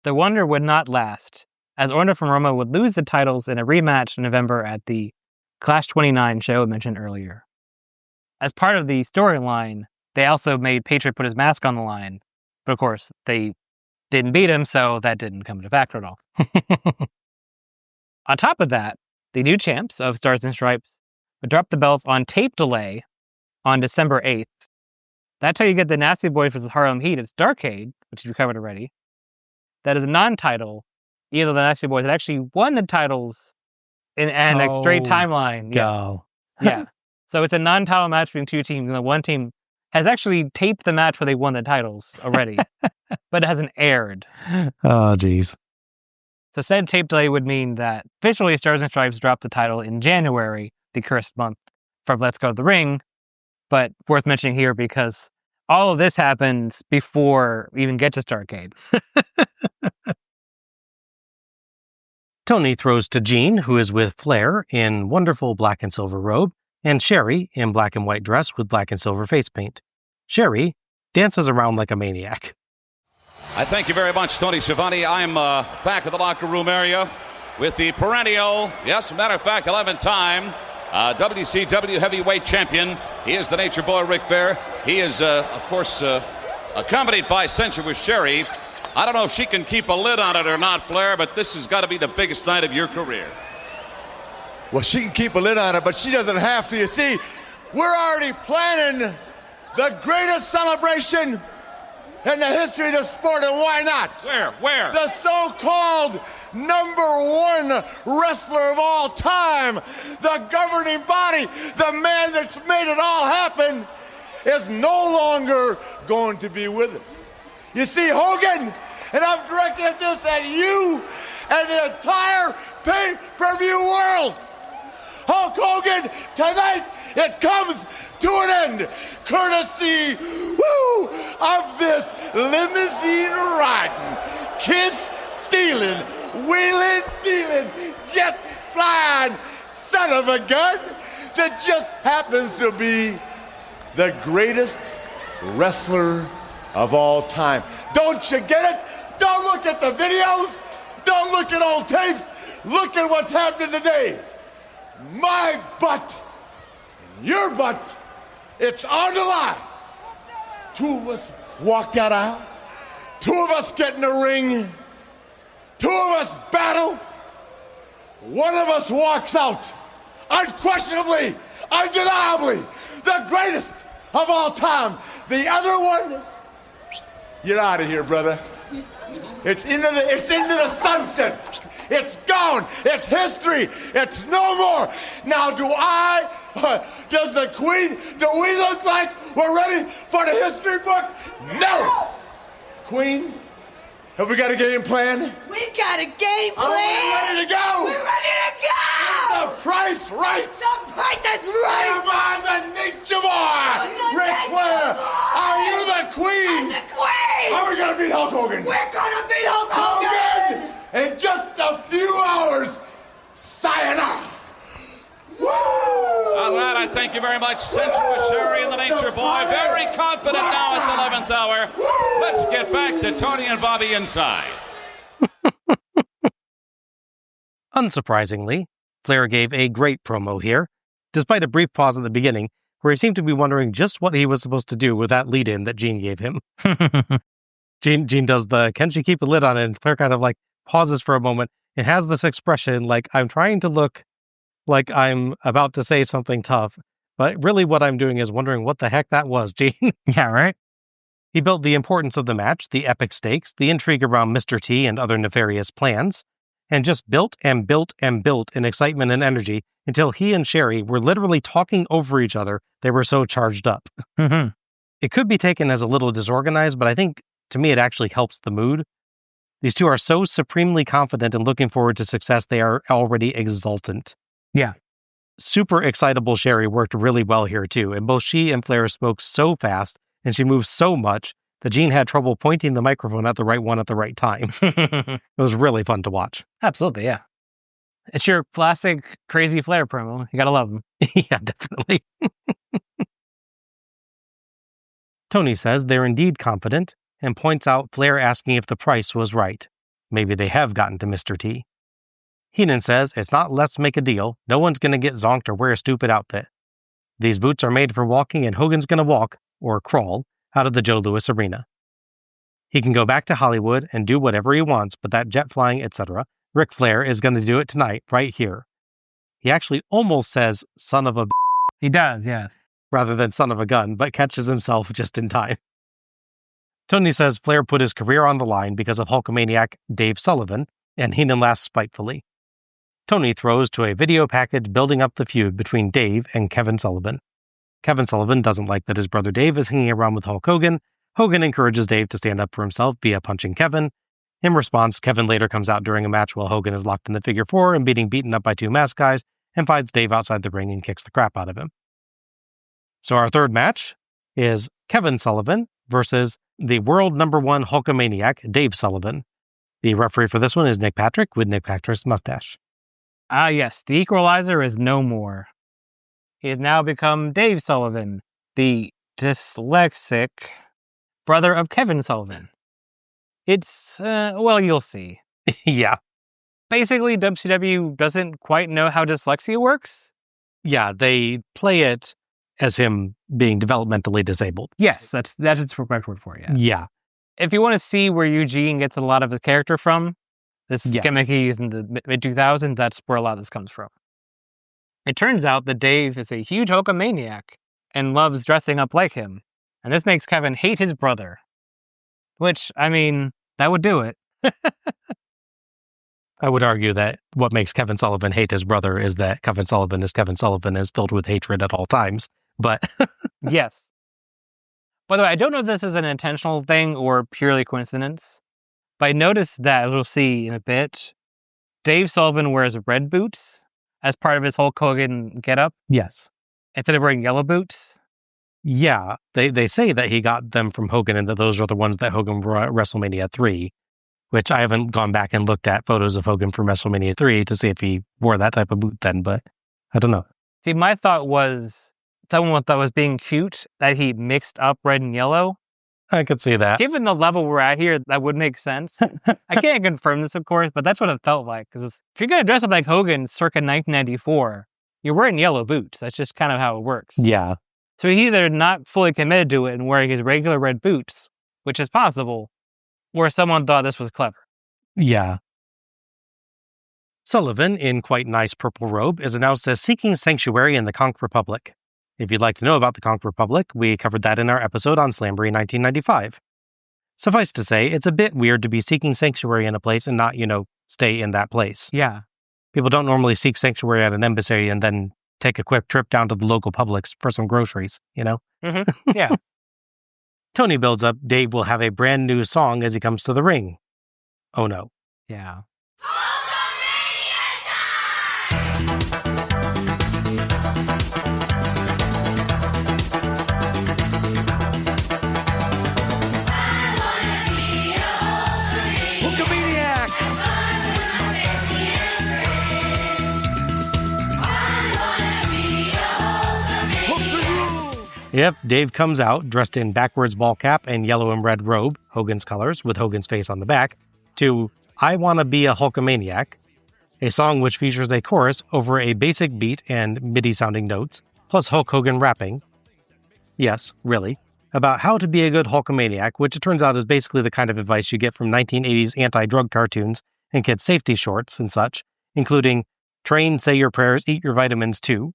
The wonder would not last, as Orndorff and Roma would lose the titles in a rematch in November at the Clash 29 show I mentioned earlier. As part of the storyline, they also made Patriot put his mask on the line, but of course, they didn't beat him, so that didn't come into factor at all. On top of that, the new champs of Stars and Stripes would drop the belts on tape delay on December 8th. That's how you get the Nasty Boys versus Harlem Heat. It's Darkade, which you've covered already. That is a non-title, even though the Nasty Boys had actually won the titles in a straight timeline. Yes. Yeah. So it's a non-title match between 2 teams, and the one team has actually taped the match where they won the titles already, but it hasn't aired. Oh, geez. So said tape delay would mean that officially Stars and Stripes dropped the title in January, the cursed month, from Let's Go to the Ring, but worth mentioning here because all of this happens before we even get to Starrcade. Tony throws to Gene, who is with Flair in wonderful black and silver robe, and Sherry in black and white dress with black and silver face paint. Sherry dances around like a maniac. I thank you very much, Tony Schiavone. I'm back at the locker room area with the perennial, yes, matter of fact, 11-time WCW heavyweight champion. He is the Nature Boy, Ric Flair. He is, of course, accompanied by sensuous Sherry. I don't know if she can keep a lid on it or not, Flair, but this has got to be the biggest night of your career. Well, she can keep a lid on it, but she doesn't have to. You see, we're already planning the greatest celebration in the history of the sport, and why not? Where? The so-called #1 wrestler of all time, the governing body, the man that's made it all happen, is no longer going to be with us. You see, Hogan, and I'm directing this at you and the entire pay-per-view world. Hulk Hogan, tonight it comes to an end, courtesy of this limousine-riding, kiss-stealing, wheeling-dealing, jet-flying son of a gun that just happens to be the greatest wrestler of all time. Don't you get it? Don't look at the videos. Don't look at old tapes. Look at what's happening today. My butt and your butt, it's on the line. 2 of us walk that aisle. 2 of us get in the ring. 2 of us battle. 1 of us walks out. Unquestionably, undeniably, the greatest of all time. The other one, you're out of here, brother. It's into the sunset. It's gone. It's history. It's no more. Now, does the Queen, do we look like we're ready for the history book? No. Queen, have we got a game plan? We got a game plan. Are we ready to go? We're ready to go. The price right. The price is right. Am I the Nature Boy? Ric Flair, are you the Queen? I'm the Queen. Are we gonna beat Hulk Hogan? We're gonna beat Hulk Hogan. In just a few hours, sayonara. Woo! All right, I thank you very much, sensuous Sherry and the Nature Boy. Very confident now at the 11th hour. Let's get back to Tony and Bobby inside. Unsurprisingly, Flair gave a great promo here, despite a brief pause at the beginning, where he seemed to be wondering just what he was supposed to do with that lead-in that Gene gave him. Gene does the, can she keep a lid on it? And Flair kind of like pauses for a moment and has this expression like, I'm trying to look like I'm about to say something tough, but really what I'm doing is wondering what the heck that was, Gene. Yeah, right? He built the importance of the match, the epic stakes, the intrigue around Mr. T and other nefarious plans, and just built and built and built in excitement and energy until he and Sherry were literally talking over each other. They were so charged up. Mm-hmm. It could be taken as a little disorganized, but I think, to me, it actually helps the mood. These two are so supremely confident and looking forward to success, they are already exultant. Yeah. Super excitable Sherry worked really well here, too, and both she and Flair spoke so fast, and she moved so much that Gene had trouble pointing the microphone at the right one at the right time. It was really fun to watch. Absolutely, yeah. It's your classic crazy Flair promo. You gotta love him. Yeah, definitely. Tony says they're indeed confident and points out Flair asking if the price was right. Maybe they have gotten to Mr. T. Heenan says it's not let's make a deal. No one's going to get zonked or wear a stupid outfit. These boots are made for walking and Hogan's going to walk, or crawl, out of the Joe Louis arena. He can go back to Hollywood and do whatever he wants, but that jet flying, etc., Ric Flair is going to do it tonight, right here. He actually almost says son of a He does, yes. rather than son of a gun, but catches himself just in time. Tony says Flair put his career on the line because of Hulkamaniac Dave Sullivan, and Heenan laughs spitefully. Tony throws to a video package building up the feud between Dave and Kevin Sullivan. Kevin Sullivan doesn't like that his brother Dave is hanging around with Hulk Hogan. Hogan encourages Dave to stand up for himself via punching Kevin. In response, Kevin later comes out during a match while Hogan is locked in the figure four and beaten up by two masked guys, and finds Dave outside the ring and kicks the crap out of him. So our third match is Kevin Sullivan versus the world number one Hulkamaniac, Dave Sullivan. The referee for this one is Nick Patrick with Nick Patrick's mustache. Ah, yes, the Equalizer is no more. He has now become Dave Sullivan, the dyslexic brother of Kevin Sullivan. It's, well, you'll see. Yeah. Basically, WCW doesn't quite know how dyslexia works. Yeah, they play it as him being developmentally disabled. Yes, that's its correct word for it. Yeah. Yeah. If you want to see where Eugene gets a lot of his character from, this gimmick he used in the mid-2000s, that's where a lot of this comes from. It turns out that Dave is a huge Hulkamaniac and loves dressing up like him. And this makes Kevin hate his brother. Which, I mean, that would do it. I would argue that what makes Kevin Sullivan hate his brother is that Kevin Sullivan is filled with hatred at all times. But Yes. By the way, I don't know if this is an intentional thing or purely coincidence, but I noticed that, as we'll see in a bit, Dave Sullivan wears red boots as part of his Hulk Hogan getup yes. instead of wearing yellow boots. Yeah, they say that he got them from Hogan and that those are the ones that Hogan wore at WrestleMania 3, which I haven't gone back and looked at photos of Hogan from WrestleMania 3 to see if he wore that type of boot then, but I don't know. See, my thought was someone thought was being cute that he mixed up red and yellow. I could see that. Given the level we're at here, that would make sense. I can't confirm this, of course, but that's what it felt like. Because if you're going to dress up like Hogan circa 1994, you're wearing yellow boots. That's just kind of how it works. Yeah. So he's either not fully committed to it and wearing his regular red boots, which is possible, or someone thought this was clever. Yeah. Sullivan, in quite nice purple robe, is announced as seeking sanctuary in the Conch Republic. If you'd like to know about the Conch Republic, we covered that in our episode on Slamboree 1995. Suffice to say, it's a bit weird to be seeking sanctuary in a place and not, stay in that place. Yeah. People don't normally seek sanctuary at an embassy and then take a quick trip down to the local Publix for some groceries, Mm-hmm. Yeah. Tony builds up Dave will have a brand new song as he comes to the ring. Oh no. Yeah. Hulkamaniac! Hooks the rule! Yep, Dave comes out dressed in backwards ball cap and yellow and red robe, Hogan's colors, with Hogan's face on the back, to I Wanna Be a Hulkamaniac, a song which features a chorus over a basic beat and MIDI-sounding notes, plus Hulk Hogan rapping, Yes, really. About how to be a good Hulkamaniac, which it turns out is basically the kind of advice you get from 1980s anti-drug cartoons and kids' safety shorts and such, including train, say your prayers, eat your vitamins too,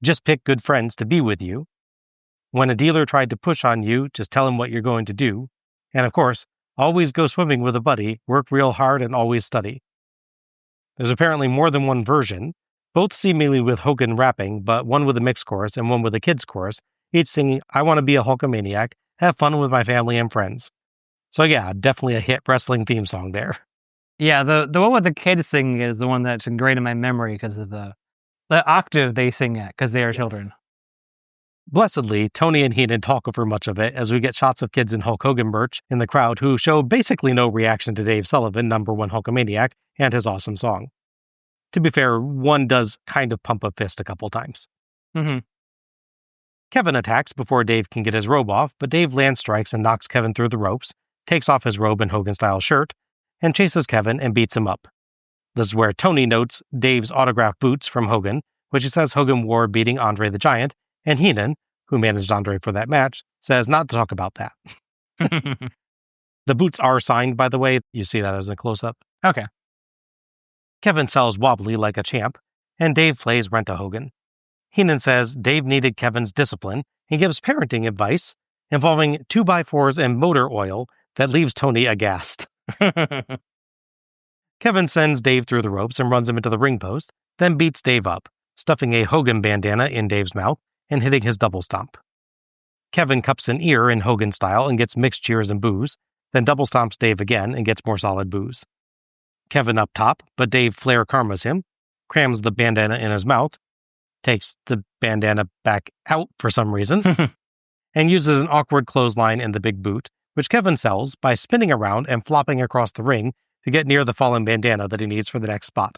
just pick good friends to be with you, when a dealer tried to push on you, just tell him what you're going to do, and of course, always go swimming with a buddy, work real hard, and always study. There's apparently more than one version, both seemingly with Hogan rapping, but one with a mixed chorus and one with a kids chorus, each singing, I want to be a Hulkamaniac, have fun with my family and friends. So yeah, definitely a hit wrestling theme song there. Yeah, the one with the kids singing is the one that's ingrained in my memory because of the octave they sing at, because they are children. Blessedly, Tony and Heenan talk over much of it as we get shots of kids in Hulk Hogan merch in the crowd who show basically no reaction to Dave Sullivan, #1 Hulkamaniac, and his awesome song. To be fair, one does kind of pump a fist a couple times. Mm-hmm. Kevin attacks before Dave can get his robe off, but Dave land strikes and knocks Kevin through the ropes, takes off his robe and Hogan-style shirt, and chases Kevin and beats him up. This is where Tony notes Dave's autographed boots from Hogan, which he says Hogan wore beating Andre the Giant, and Heenan, who managed Andre for that match, says not to talk about that. The boots are signed, by the way. You see that as a close-up. Okay. Kevin sells wobbly like a champ, and Dave plays Rent-A-Hogan. Heenan says Dave needed Kevin's discipline and gives parenting advice involving 2x4s and motor oil that leaves Tony aghast. Kevin sends Dave through the ropes and runs him into the ring post, then beats Dave up, stuffing a Hogan bandana in Dave's mouth and hitting his double stomp. Kevin cups an ear in Hogan style and gets mixed cheers and boos, then double stomps Dave again and gets more solid boos. Kevin up top, but Dave Flair karmas him, crams the bandana in his mouth, takes the bandana back out for some reason, and uses an awkward clothesline in the big boot, which Kevin sells by spinning around and flopping across the ring to get near the fallen bandana that he needs for the next spot.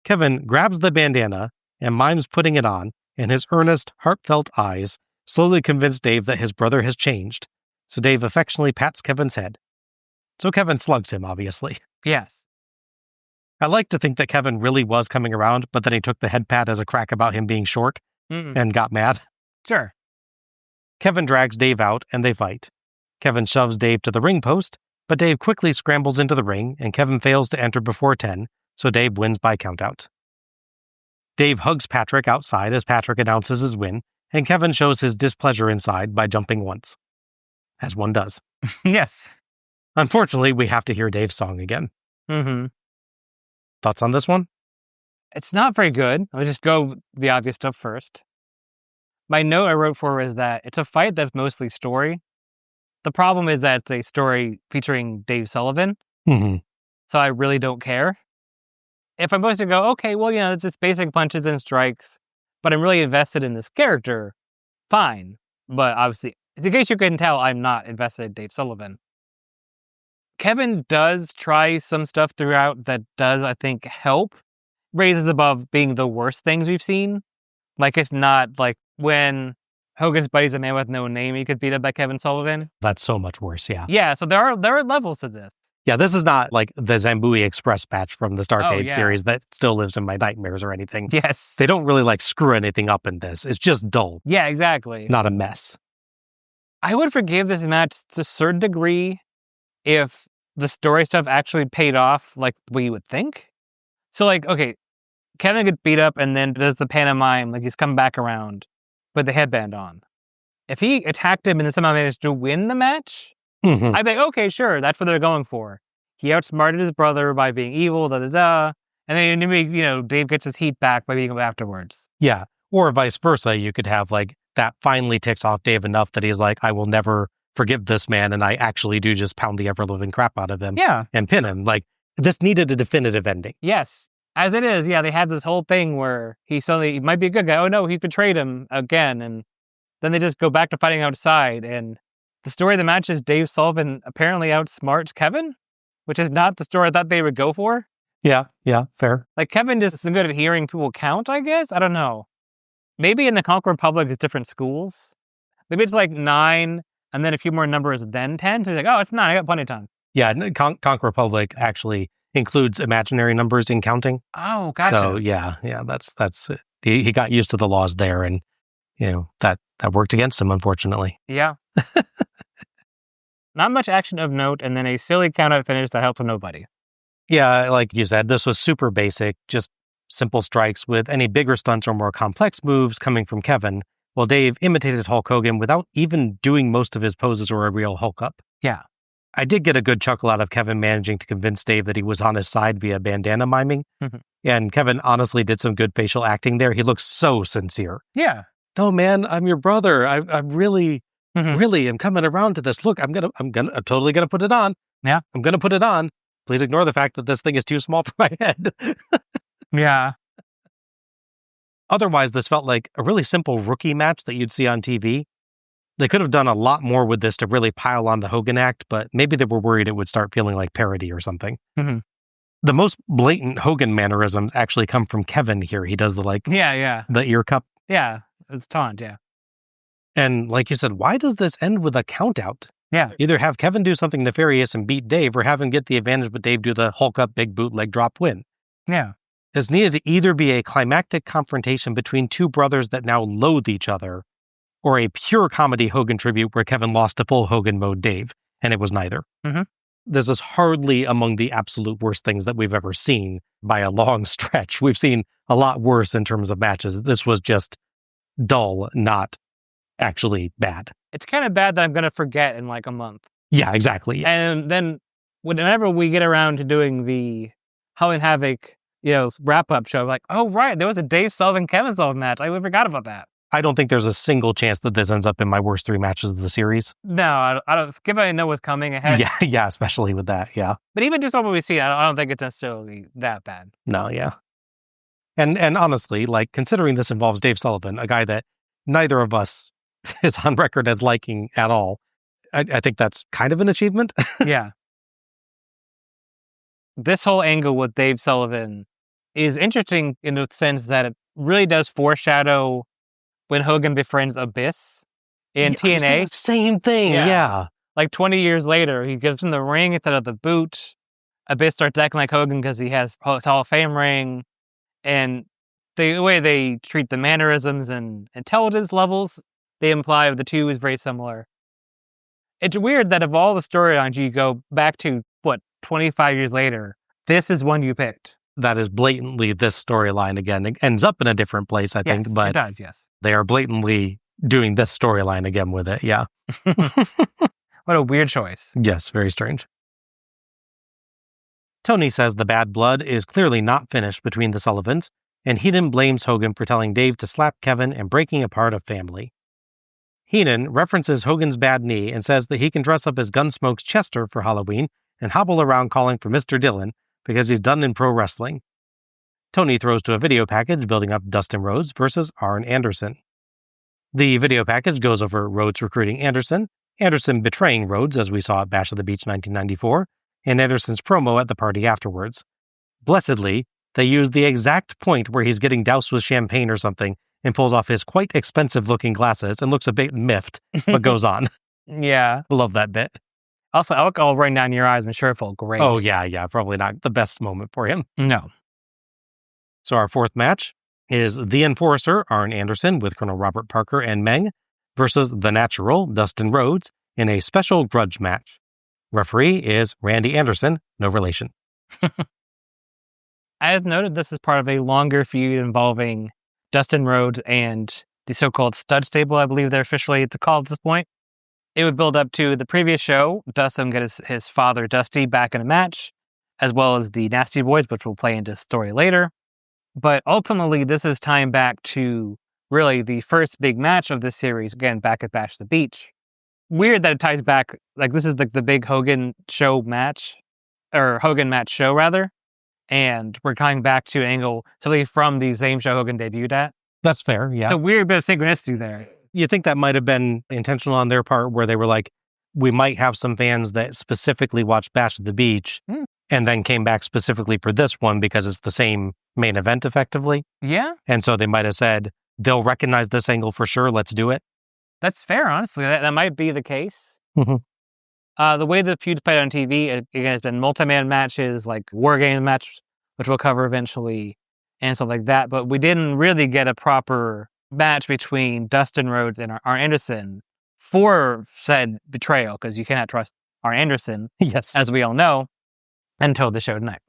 Kevin grabs the bandana and mimes putting it on, and his earnest, heartfelt eyes slowly convince Dave that his brother has changed, so Dave affectionately pats Kevin's head. So Kevin slugs him, obviously. Yes. I like to think that Kevin really was coming around, but then he took the head pat as a crack about him being short and got mad. Sure. Kevin drags Dave out, and they fight. Kevin shoves Dave to the ring post, but Dave quickly scrambles into the ring, and Kevin fails to enter before 10, so Dave wins by countout. Dave hugs Patrick outside as Patrick announces his win, and Kevin shows his displeasure inside by jumping once. As one does. Yes. Unfortunately, we have to hear Dave's song again. Mm-hmm. Thoughts on this one? It's not very good. I'll just go the obvious stuff first. My note I wrote for is that it's a fight that's mostly story. The problem is that it's a story featuring Dave Sullivan, so I really don't care. If I'm supposed to go, okay, well, it's just basic punches and strikes, but I'm really invested in this character, fine. But obviously, in case you can tell, I'm not invested in Dave Sullivan. Kevin does try some stuff throughout that does, I think, help. Raises above being the worst things we've seen. Like, it's not like when Hogan's buddy's a man with no name, he could beat up by Kevin Sullivan. That's so much worse, yeah. Yeah, so there are levels to this. Yeah, this is not like the Zambui Express match from the Starcade series that still lives in my nightmares or anything. Yes. They don't really screw anything up in this. It's just dull. Yeah, exactly. Not a mess. I would forgive this match to a certain degree if the story stuff actually paid off like what you would think. So okay, Kevin gets beat up and then does the pantomime, he's come back around with the headband on. If he attacked him and then somehow managed to win the match, I'd be like, okay, sure, that's what they're going for. He outsmarted his brother by being evil, and then maybe, Dave gets his heat back by beating him afterwards. Yeah, or vice versa. You could have that finally ticks off Dave enough that he's like, I will never forgive this man, and I actually do just pound the ever-living crap out of him and pin him. This needed a definitive ending. Yes. As it is, they had this whole thing where he might be a good guy. Oh no, he betrayed him again. And then they just go back to fighting outside. And the story of the match is Dave Sullivan apparently outsmarts Kevin, which is not the story I thought they would go for. Yeah, fair. Kevin just isn't good at hearing people count, I guess. I don't know. Maybe in the Conquer Republic, it's different schools. Maybe it's 9, and then a few more numbers, then 10. So he's like, oh, it's 9. I got plenty of time. Yeah, Conquer Republic actually includes imaginary numbers in counting. Oh, gotcha. So yeah, that's it. He got used to the laws there, and that worked against him, unfortunately. Yeah. Not much action of note, and then a silly count-out finish that helped nobody. Yeah, like you said, this was super basic, just simple strikes with any bigger stunts or more complex moves coming from Kevin, while Dave imitated Hulk Hogan without even doing most of his poses or a real Hulk up. Yeah. I did get a good chuckle out of Kevin managing to convince Dave that he was on his side via bandana miming. Mhm. And Kevin honestly did some good facial acting there. He looked so sincere. Yeah. No, man, I'm your brother. I'm really am coming around to this. Look, I'm totally gonna put it on. Yeah. I'm gonna put it on. Please ignore the fact that this thing is too small for my head. Yeah. Otherwise, this felt like a really simple rookie match that you'd see on TV. They could have done a lot more with this to really pile on the Hogan act, but maybe they were worried it would start feeling like parody or something. Mhm. The most blatant Hogan mannerisms actually come from Kevin here. He does the Yeah. the ear cup. Yeah. It's taunt, yeah. And like you said, why does this end with a count out? Yeah. Either have Kevin do something nefarious and beat Dave, or have him get the advantage but Dave do the Hulk up big boot leg drop win. Yeah. This needed to either be a climactic confrontation between two brothers that now loathe each other, or a pure comedy Hogan tribute where Kevin lost to full Hogan mode Dave, and it was neither. Mhm. This is hardly among the absolute worst things that we've ever seen by a long stretch. We've seen a lot worse in terms of matches. This was just dull, not actually bad. It's kind of bad that I'm going to forget in like a month. Yeah, exactly. And then whenever we get around to doing the Halloween Havoc, wrap-up show, like, oh, right, there was a Dave Sullivan, Kevin Sullivan match. I forgot about that. I don't think there's a single chance that this ends up in my worst 3 matches of the series. No, I don't. Given I know what's coming ahead. Yeah, especially with that, yeah. But even just what we've seen, I don't think it's necessarily that bad. No, yeah. And honestly, considering this involves Dave Sullivan, a guy that neither of us is on record as liking at all, I think that's kind of an achievement. Yeah. This whole angle with Dave Sullivan is interesting in the sense that it really does foreshadow when Hogan befriends Abyss in TNA. Same thing, yeah. Like 20 years later, he gives him the ring instead of the boot. Abyss starts acting like Hogan because he has his Hall of Fame ring. And the way they treat the mannerisms and intelligence levels they imply of the two is very similar. It's weird that of all the storylines you go back to, 25 years later, this is one you picked. That is blatantly this storyline again. It ends up in a different place, I think, but it does, yes. They are blatantly doing this storyline again with it, yeah. What a weird choice. Yes, very strange. Tony says the bad blood is clearly not finished between the Sullivans, and Heenan blames Hogan for telling Dave to slap Kevin and breaking apart a family. Heenan references Hogan's bad knee and says that he can dress up as Gunsmoke's Chester for Halloween and hobble around calling for Mr. Dillon because he's done in pro wrestling. Tony throws to a video package building up Dustin Rhodes versus Arn Anderson. The video package goes over Rhodes recruiting Anderson, Anderson betraying Rhodes as we saw at Bash of the Beach 1994, and Anderson's promo at the party afterwards. Blessedly, they use the exact point where he's getting doused with champagne or something and pulls off his quite expensive-looking glasses and looks a bit miffed, but goes on. Yeah. Love that bit. Also, alcohol running down your eyes, I'm sure it felt great. Oh, yeah, probably not the best moment for him. No. So our fourth match is The Enforcer, Arn Anderson, with Colonel Robert Parker and Meng, versus The Natural, Dustin Rhodes, in a special grudge match. Referee is Randy Anderson, no relation. As noted, this is part of a longer feud involving Dustin Rhodes and the so-called stud stable, I believe they're officially called at this point. It would build up to the previous show. Dustin get his father, Dusty, back in a match, as well as the Nasty Boys, which we'll play into the story later. But ultimately, this is tying back to really the first big match of this series, again, back at Bash the Beach. Weird that it ties back, this is the big Hogan show match, or Hogan match show, rather. And we're tying back to an angle, something from the same show Hogan debuted at. That's fair, yeah. It's a weird bit of synchronicity there. You think that might have been intentional on their part, where they were like, we might have some fans that specifically watched Bash at the Beach and then came back specifically for this one because it's the same main event effectively. Yeah. And so they might have said, they'll recognize this angle for sure, let's do it. That's fair, honestly. That might be the case. Mm-hmm. The way the feud's played on TV, again, has been multi-man matches, like War Games match, which we'll cover eventually, and stuff like that. But we didn't really get a proper match between Dustin Rhodes and Arn Anderson for said betrayal, because you cannot trust Arn Anderson, Yes. as we all know, until the show tonight.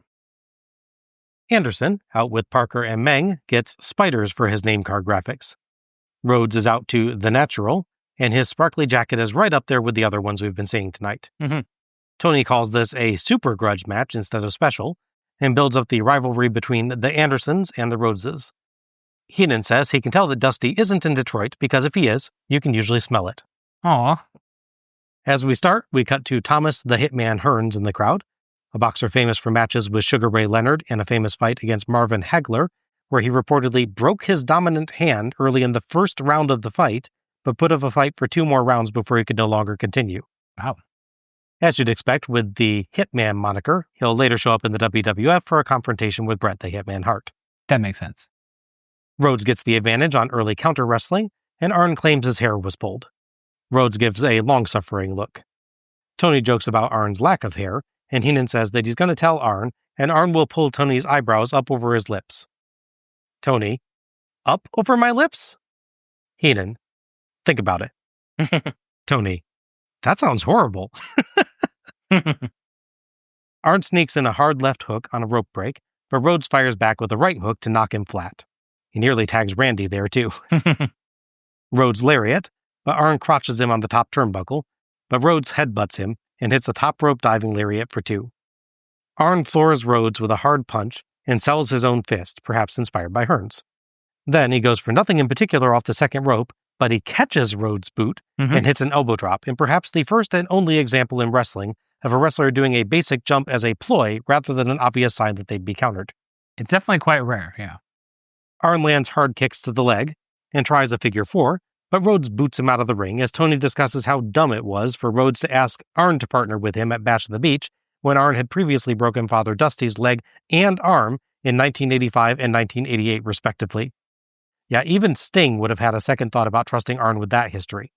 Anderson, out with Parker and Meng, gets spiders for his name card graphics. Rhodes is out to The Natural, and his sparkly jacket is right up there with the other ones we've been seeing tonight. Mm-hmm. Tony calls this a super grudge match instead of special, and builds up the rivalry between the Andersons and the Rhodeses. Heenan says he can tell that Dusty isn't in Detroit because if he is, you can usually smell it. Aw. As we start, we cut to Thomas the Hitman Hearns in the crowd, a boxer famous for matches with Sugar Ray Leonard and a famous fight against Marvin Hagler, where he reportedly broke his dominant hand early in the first round of the fight, but put up a fight for 2 more rounds before he could no longer continue. Wow. As you'd expect with the Hitman moniker, he'll later show up in the WWF for a confrontation with Bret the Hitman Hart. That makes sense. Rhodes gets the advantage on early counter wrestling, and Arn claims his hair was pulled. Rhodes gives a long-suffering look. Tony jokes about Arn's lack of hair, and Heenan says that he's going to tell Arn, and Arn will pull Tony's eyebrows up over his lips. Tony, up over my lips? Heenan, think about it. Tony, that sounds horrible. Arn sneaks in a hard left hook on a rope break, but Rhodes fires back with a right hook to knock him flat. He nearly tags Randy there, too. Rhodes lariat, but Arn crotches him on the top turnbuckle, but Rhodes headbutts him and hits a top rope diving lariat for 2. Arn floors Rhodes with a hard punch and sells his own fist, perhaps inspired by Hearns. Then he goes for nothing in particular off the second rope, but he catches Rhodes' boot and hits an elbow drop, in perhaps the first and only example in wrestling of a wrestler doing a basic jump as a ploy rather than an obvious sign that they'd be countered. It's definitely quite rare, yeah. Arn lands hard kicks to the leg and tries a figure 4, but Rhodes boots him out of the ring as Tony discusses how dumb it was for Rhodes to ask Arn to partner with him at Bash of the Beach when Arn had previously broken Father Dusty's leg and arm in 1985 and 1988, respectively. Yeah, even Sting would have had a second thought about trusting Arn with that history.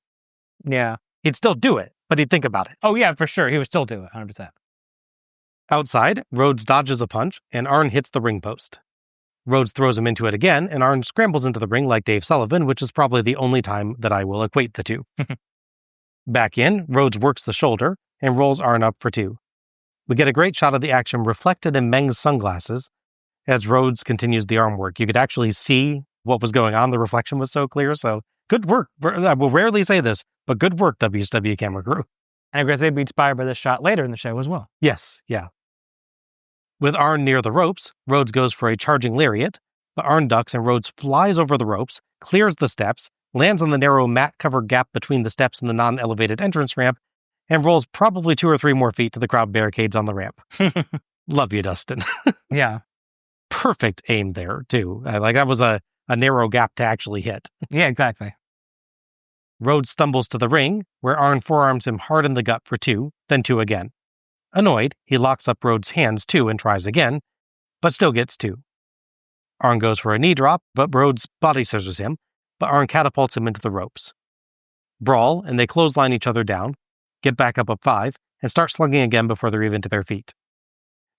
Yeah. He'd still do it, but he'd think about it. Oh, yeah, for sure. He would still do it, 100%. Outside, Rhodes dodges a punch, and Arn hits the ring post. Rhodes throws him into it again, and Arn scrambles into the ring like Dave Sullivan, which is probably the only time that I will equate the two. Back in, Rhodes works the shoulder and rolls Arn up for 2. We get a great shot of the action reflected in Meng's sunglasses as Rhodes continues the arm work. You could actually see what was going on. The reflection was so clear, so good work. I will rarely say this, but good work, WCW camera crew. And I guess they'd be inspired by this shot later in the show as well. Yes, yeah. With Arn near the ropes, Rhodes goes for a charging lariat, but Arn ducks and Rhodes flies over the ropes, clears the steps, lands on the narrow mat-covered gap between the steps and the non-elevated entrance ramp, and rolls probably 2 or 3 more feet to the crowd barricades on the ramp. Love you, Dustin. Yeah. Perfect aim there, too. Like, that was a narrow gap to actually hit. Yeah, exactly. Rhodes stumbles to the ring, where Arn forearms him hard in the gut for 2, then 2 again. Annoyed, he locks up Rhodes' hands 2 and tries again, but still gets 2. Arn goes for a knee drop, but Rhodes body scissors him, but Arn catapults him into the ropes. Brawl, and they clothesline each other down, get back up 5, and start slugging again before they're even to their feet.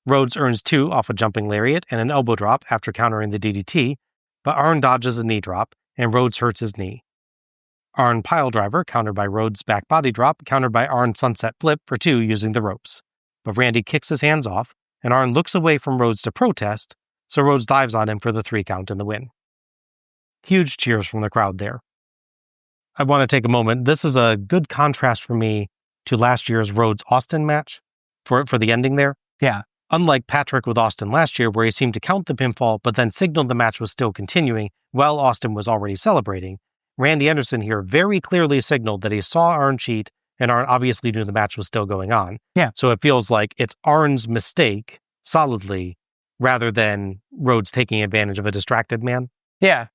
Rhodes earns 2 off a jumping lariat and an elbow drop after countering the DDT, but Arn dodges a knee drop, and Rhodes hurts his knee. Arn piledriver, countered by Rhodes' back body drop, countered by Arn sunset flip for 2 using the ropes. But Randy kicks his hands off, and Arn looks away from Rhodes to protest, so Rhodes dives on him for the 3 count and the win. Huge cheers from the crowd there. I want to take a moment. This is a good contrast for me to last year's Rhodes-Austin match for the ending there. Yeah. Unlike Patrick with Austin last year, where he seemed to count the pinfall, but then signaled the match was still continuing while Austin was already celebrating, Randy Anderson here very clearly signaled that he saw Arn cheat, and Arn obviously knew the match was still going on. Yeah. So it feels like it's Arn's mistake, solidly, rather than Rhodes taking advantage of a distracted man. Yeah.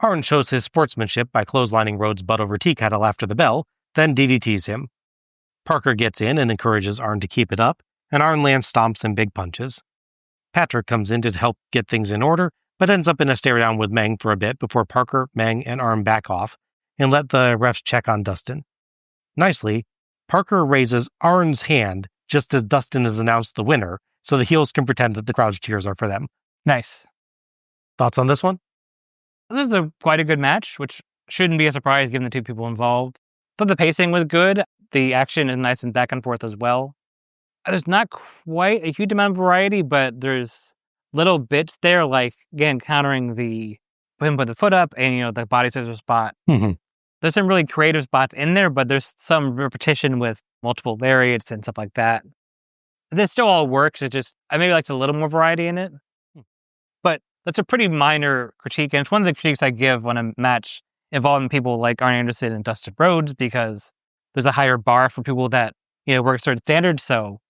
Arn shows his sportsmanship by clotheslining Rhodes' butt over tea kettle after the bell, then DDTs him. Parker gets in and encourages Arn to keep it up, and Arn lands stomps and big punches. Patrick comes in to help get things in order, but ends up in a stare down with Meng for a bit before Parker, Meng, and Arn back off and let the refs check on Dustin. Nicely, Parker raises Arn's hand just as Dustin is announced the winner, so the heels can pretend that the crowd's cheers are for them. Nice. Thoughts on this one? This is quite a good match, which shouldn't be a surprise given the two people involved. But the pacing was good. The action is nice and back and forth as well. There's not quite a huge amount of variety, but there's little bits there, like, again, countering the him put the foot up and, the body scissor spot. Mm-hmm. There's some really creative spots in there, but there's some repetition with multiple lariats and stuff like that. This still all works. It's just, I maybe liked a little more variety in it. But that's a pretty minor critique, and it's one of the critiques I give on a match involving people like Arn Anderson and Dustin Rhodes, because there's a higher bar for people that, work certain standards, so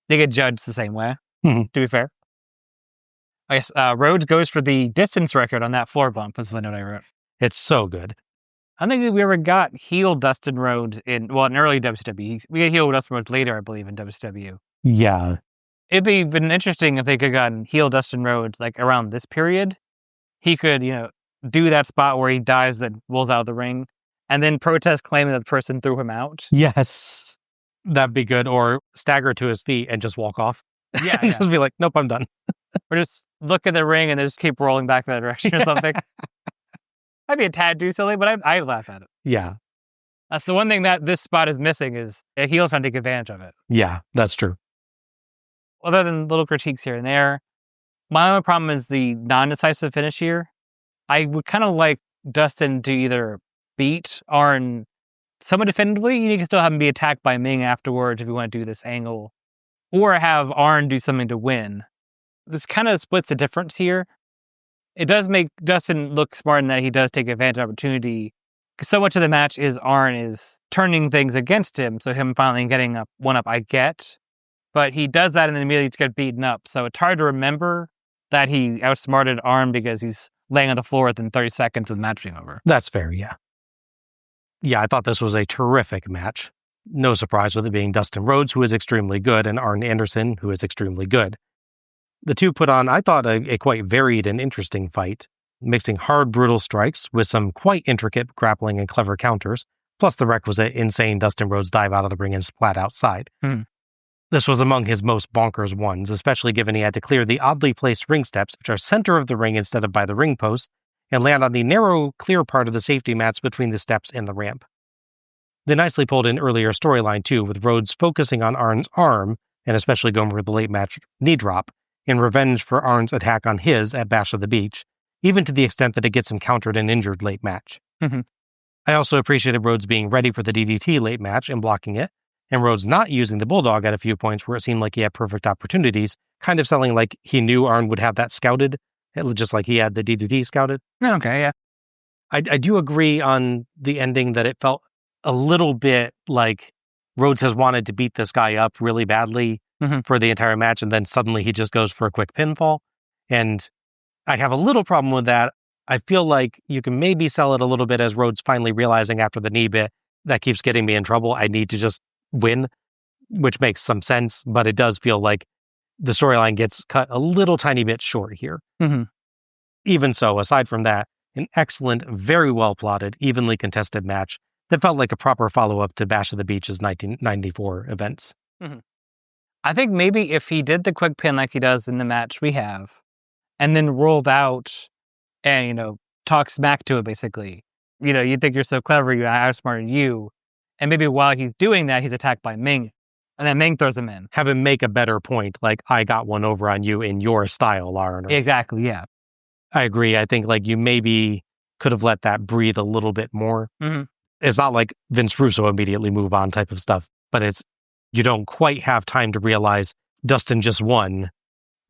they get judged the same way, to be fair. I guess Rhodes goes for the distance record on that floor bump, is the note I wrote. It's so good. I don't think we ever got heel Dustin Rhodes in early WCW. We got heel Dustin Rhodes later, I believe, in WCW. Yeah. It'd been interesting if they could have gotten heel Dustin Rhodes like around this period. He could, do that spot where he dives and rolls out of the ring, and then protest claiming that the person threw him out. Yes. That'd be good. Or stagger to his feet and just walk off. Yeah, And just be like, nope, I'm done. Or just look at the ring and then just keep rolling back that direction or something. Might be a tad too silly, but I'd laugh at it. Yeah. That's the one thing that this spot is missing, is a heel trying to take advantage of it. Yeah, that's true. Other than little critiques here and there, my only problem is the non-decisive finish here. I would kind of like Dustin to either beat Arn somewhat definitively, you can still have him be attacked by Ming afterwards if you want to do this angle, or have Arn do something to win. This kind of splits the difference here. It does make Dustin look smart in that he does take advantage of opportunity, because so much of the match is Arn is turning things against him, so him finally getting one up, I get. But he does that and then immediately just get beaten up. So it's hard to remember that he outsmarted Arn because he's laying on the floor within 30 seconds of the match being over. That's fair, yeah. Yeah, I thought this was a terrific match. No surprise with it being Dustin Rhodes, who is extremely good, and Arn Anderson, who is extremely good. The two put on, I thought, a quite varied and interesting fight, mixing hard, brutal strikes with some quite intricate grappling and clever counters, plus the requisite insane Dustin Rhodes dive out of the ring and splat outside. This was among his most bonkers ones, especially given he had to clear the oddly placed ring steps, which are center of the ring instead of by the ring post, and land on the narrow, clear part of the safety mats between the steps and the ramp. They nicely pulled in earlier storyline, too, with Rhodes focusing on Arn's arm, and especially going for the late match knee drop, in revenge for Arn's attack on his at Bash of the Beach, even to the extent that it gets him countered and injured late match. I also appreciated Rhodes being ready for the DDT late match and blocking it, and Rhodes not using the Bulldog at a few points where it seemed like he had perfect opportunities, kind of selling like he knew Arn would have that scouted, just like he had the DDT scouted. Okay, yeah. I do agree on the ending that it felt a little bit like Rhodes has wanted to beat this guy up really badly for the entire match, and then suddenly he just goes for a quick pinfall. And I have a little problem with that. I feel like you can maybe sell it a little bit as Rhodes finally realizing after the knee bit, that keeps getting me in trouble. I need to just win, which makes some sense, but it does feel like the storyline gets cut a little tiny bit short here. Even so, aside from that, an excellent, very well plotted, evenly contested match that felt like a proper follow-up to Bash of the Beach's 1994 events. I think maybe if he did the quick pin like he does in the match we have, and then rolled out and, talk smack to it, basically. You think you're so clever, I outsmarted you. And maybe while he's doing that, he's attacked by Ming. And then Ming throws him in. Have him make a better point, like, I got one over on you in your style, Arn. Exactly, yeah. I agree. I think, you maybe could have let that breathe a little bit more. It's not like Vince Russo immediately move on type of stuff, but you don't quite have time to realize Dustin just won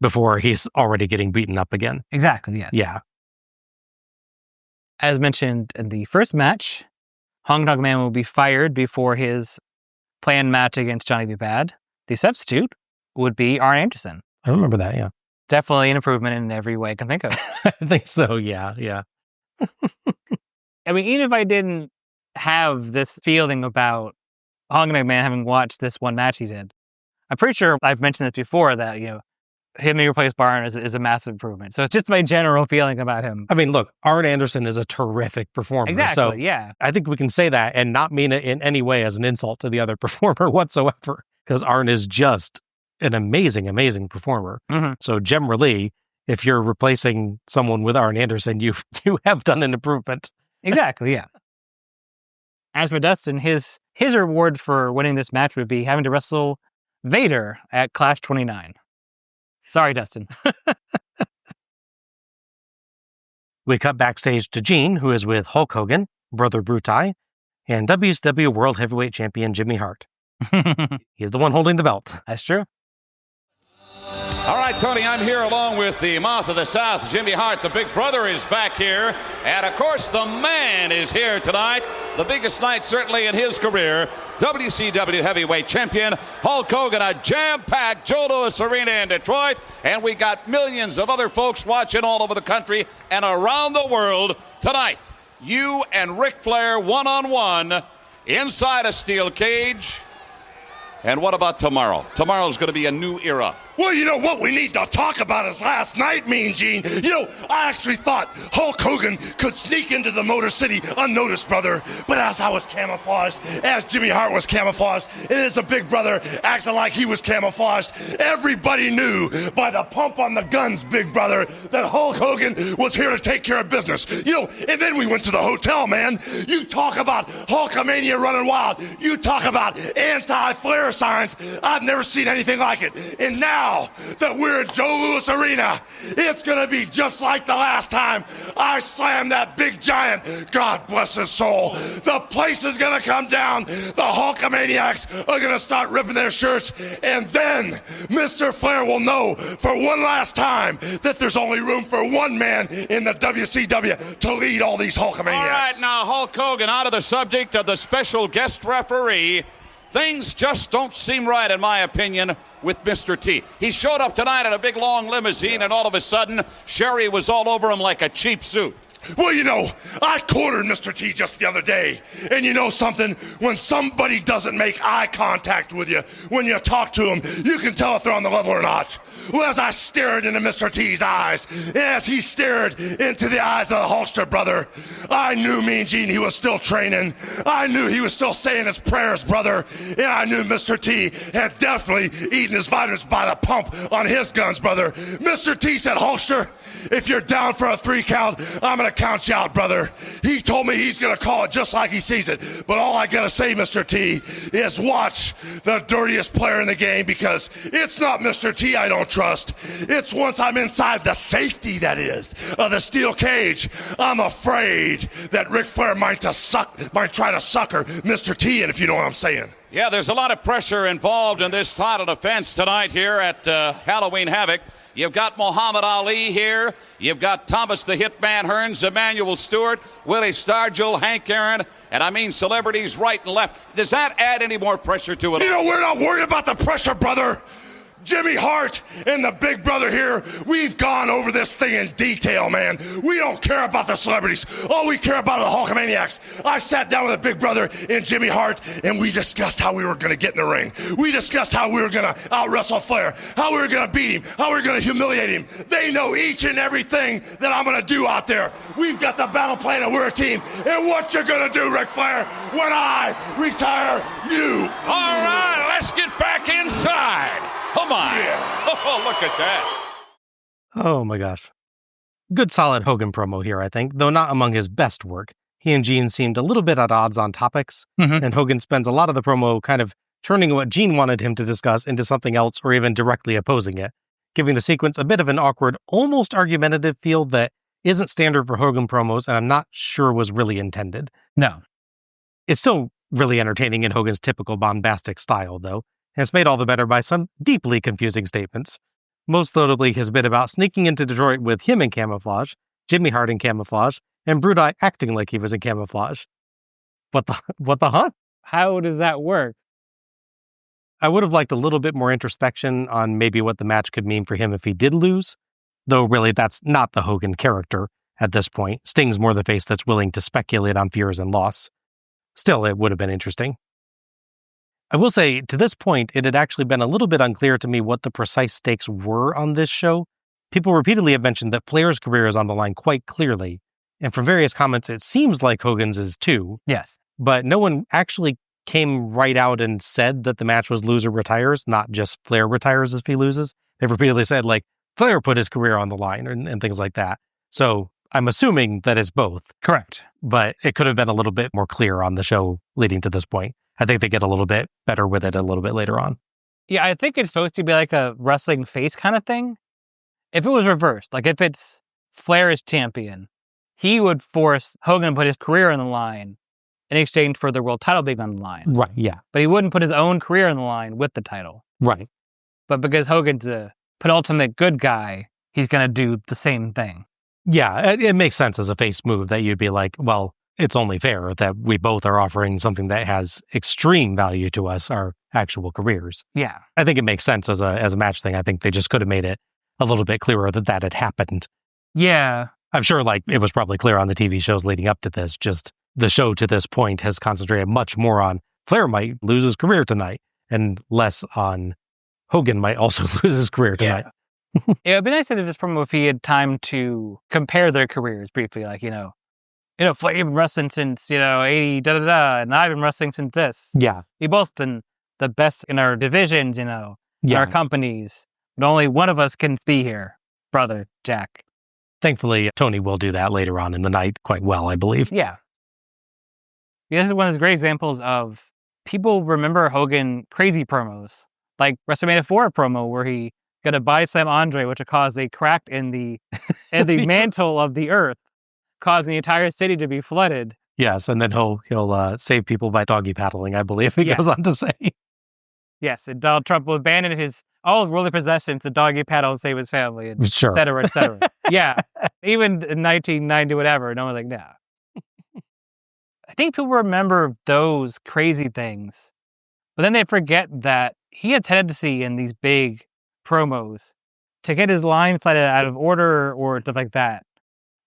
before he's already getting beaten up again. Exactly, yes. Yeah. As mentioned in the first match, Hong Kong Man will be fired before his planned match against Johnny B. Bad. The substitute would be Arn Anderson. I remember that, yeah. Definitely an improvement in every way I can think of. I think so, yeah. I mean, even if I didn't have this feeling about Hong Kong Man having watched this one match he did, I'm pretty sure I've mentioned this before that, him being replaced by Arn is a massive improvement. So it's just my general feeling about him. I mean, look, Arn Anderson is a terrific performer. Exactly, so yeah. I think we can say that and not mean it in any way as an insult to the other performer whatsoever, because Arn is just an amazing, amazing performer. So generally, if you're replacing someone with Arn Anderson, you have done an improvement. Exactly, yeah. As for Dustin, his reward for winning this match would be having to wrestle Vader at Clash 29. Sorry, Dustin. We cut backstage to Gene, who is with Hulk Hogan, Brother Bruti, and WCW World Heavyweight Champion Jimmy Hart. He's the one holding the belt. That's true. All right, Tony, I'm here along with the mouth of the South, Jimmy Hart. The big brother is back here. And, of course, the man is here tonight. The biggest night, certainly, in his career. WCW Heavyweight Champion Hulk Hogan, a jam-packed Joe Louis Arena in Detroit. And we got millions of other folks watching all over the country and around the world tonight. You and Ric Flair one-on-one inside a steel cage. And what about tomorrow? Tomorrow's going to be a new era. Well, you know what we need to talk about is last night, Mean Gene. You know, I actually thought Hulk Hogan could sneak into the Motor City unnoticed, brother. But as I was camouflaged, as Jimmy Hart was camouflaged, and as a big brother acting like he was camouflaged, everybody knew by the pump on the guns, big brother, that Hulk Hogan was here to take care of business. You know, and then we went to the hotel, man. You talk about Hulkamania running wild. You talk about anti-Flair signs. I've never seen anything like it. And now that we're in Joe Louis Arena, it's going to be just like the last time I slammed that big giant. God bless his soul. The place is going to come down. The Hulkamaniacs are going to start ripping their shirts. And then Mr. Flair will know for one last time that there's only room for one man in the WCW to lead all these Hulkamaniacs. All right, now Hulk Hogan, out of the subject of the special guest referee. Things just don't seem right, in my opinion, with Mr. T. He showed up tonight in a big, long limousine, and all of a sudden, Sherry was all over him like a cheap suit. Well, you know, I cornered Mr. T just the other day. And you know something? When somebody doesn't make eye contact with you, when you talk to them, you can tell if they're on the level or not. Well, as I stared into Mr. T's eyes, and as he stared into the eyes of the Hulkster brother, I knew Mean Gene, he was still training. I knew he was still saying his prayers, brother. And I knew Mr. T had definitely eaten his vitamins by the pump on his guns, brother. Mr. T said, Hulkster, if you're down for a 3 count, I'm going to count you out, brother. He told me he's going to call it just like he sees it. But all I got to say, Mr. T, is watch the dirtiest player in the game, because it's not Mr. T I don't trust. It's once I'm inside the safety, that is, of the steel cage, I'm afraid that Ric Flair might try to sucker Mr. T in, if you know what I'm saying. Yeah, there's a lot of pressure involved in this title defense tonight here at Halloween Havoc. You've got Muhammad Ali here. You've got Thomas the Hitman Hearns, Emmanuel Stewart, Willie Stargell, Hank Aaron, and I mean celebrities right and left. Does that add any more pressure to it? You know, we're not worried about the pressure, brother. Jimmy Hart and the big brother here, we've gone over this thing in detail, man. We don't care about the celebrities. All we care about are the Hulkamaniacs. I sat down with the big brother and Jimmy Hart, and we discussed how we were going to get in the ring. We discussed how we were going to out-wrestle Flair, how we were going to beat him, how we were going to humiliate him. They know each and everything that I'm going to do out there. We've got the battle plan, and we're a team. And what you're going to do, Ric Flair, when I retire you. All right, let's get back inside. Come on. Yeah. Oh, look at that. Oh my gosh. Good solid Hogan promo here, I think, though not among his best work. He and Gene seemed a little bit at odds on topics, and Hogan spends a lot of the promo kind of turning what Gene wanted him to discuss into something else or even directly opposing it, giving the sequence a bit of an awkward, almost argumentative feel that isn't standard for Hogan promos and I'm not sure was really intended. No. It's still really entertaining in Hogan's typical bombastic style, though, and it's made all the better by some deeply confusing statements. Most notably his bit about sneaking into Detroit with him in camouflage, Jimmy Hart in camouflage, and Bruti acting like he was in camouflage. What the huh? How does that work? I would have liked a little bit more introspection on maybe what the match could mean for him if he did lose, though really that's not the Hogan character at this point. Sting's more the face that's willing to speculate on fears and loss. Still, it would have been interesting. I will say, to this point, it had actually been a little bit unclear to me what the precise stakes were on this show. People repeatedly have mentioned that Flair's career is on the line quite clearly, and from various comments, it seems like Hogan's is too. Yes. But no one actually came right out and said that the match was loser retires, not just Flair retires if he loses. They've repeatedly said, like, Flair put his career on the line and things like that. So I'm assuming that it's both, Correct. but it could have been a little bit more clear on the show leading to this point. I think they get a little bit better with it a little bit later on. Yeah, I think it's supposed to be like a wrestling face kind of thing. If it was reversed, like if it's Flair is champion, he would force Hogan to put his career on the line in exchange for the world title being on the line. Right, yeah. But he wouldn't put his own career on the line with the title. Right. But because Hogan's a penultimate good guy, he's going to do the same thing. Yeah, it makes sense as a face move that you'd be like, well, it's only fair that we both are offering something that has extreme value to us, our actual careers. Yeah. I think it makes sense as a match thing. I think they just could have made it a little bit clearer that had happened. Yeah. I'm sure it was probably clear on the TV shows leading up to this, just the show to this point has concentrated much more on Flair might lose his career tonight and less on Hogan might also lose his career tonight. Yeah. It would be nice if this promo if he had time to compare their careers briefly, like, Flair, you've been wrestling since, 80, and I've been wrestling since this. Yeah. We've both been the best in our divisions, in our companies, but only one of us can be here, brother Jack. Thankfully, Tony will do that later on in the night quite well, I believe. Yeah. This is one of those great examples of people remember Hogan crazy promos, like WrestleMania 4 promo where he got a body slam Andre, which caused a crack in the mantle of the earth, causing the entire city to be flooded. Yes, and then he'll save people by doggy paddling, I believe he goes on to say. Yes, and Donald Trump will abandon all his worldly possessions to doggy paddle and save his family, and sure. et cetera, et cetera. Yeah, even in 1990, whatever, no one's like, nah. I think people remember those crazy things, but then they forget that he had tendency in these big promos to get his line slightly out of order or stuff like that.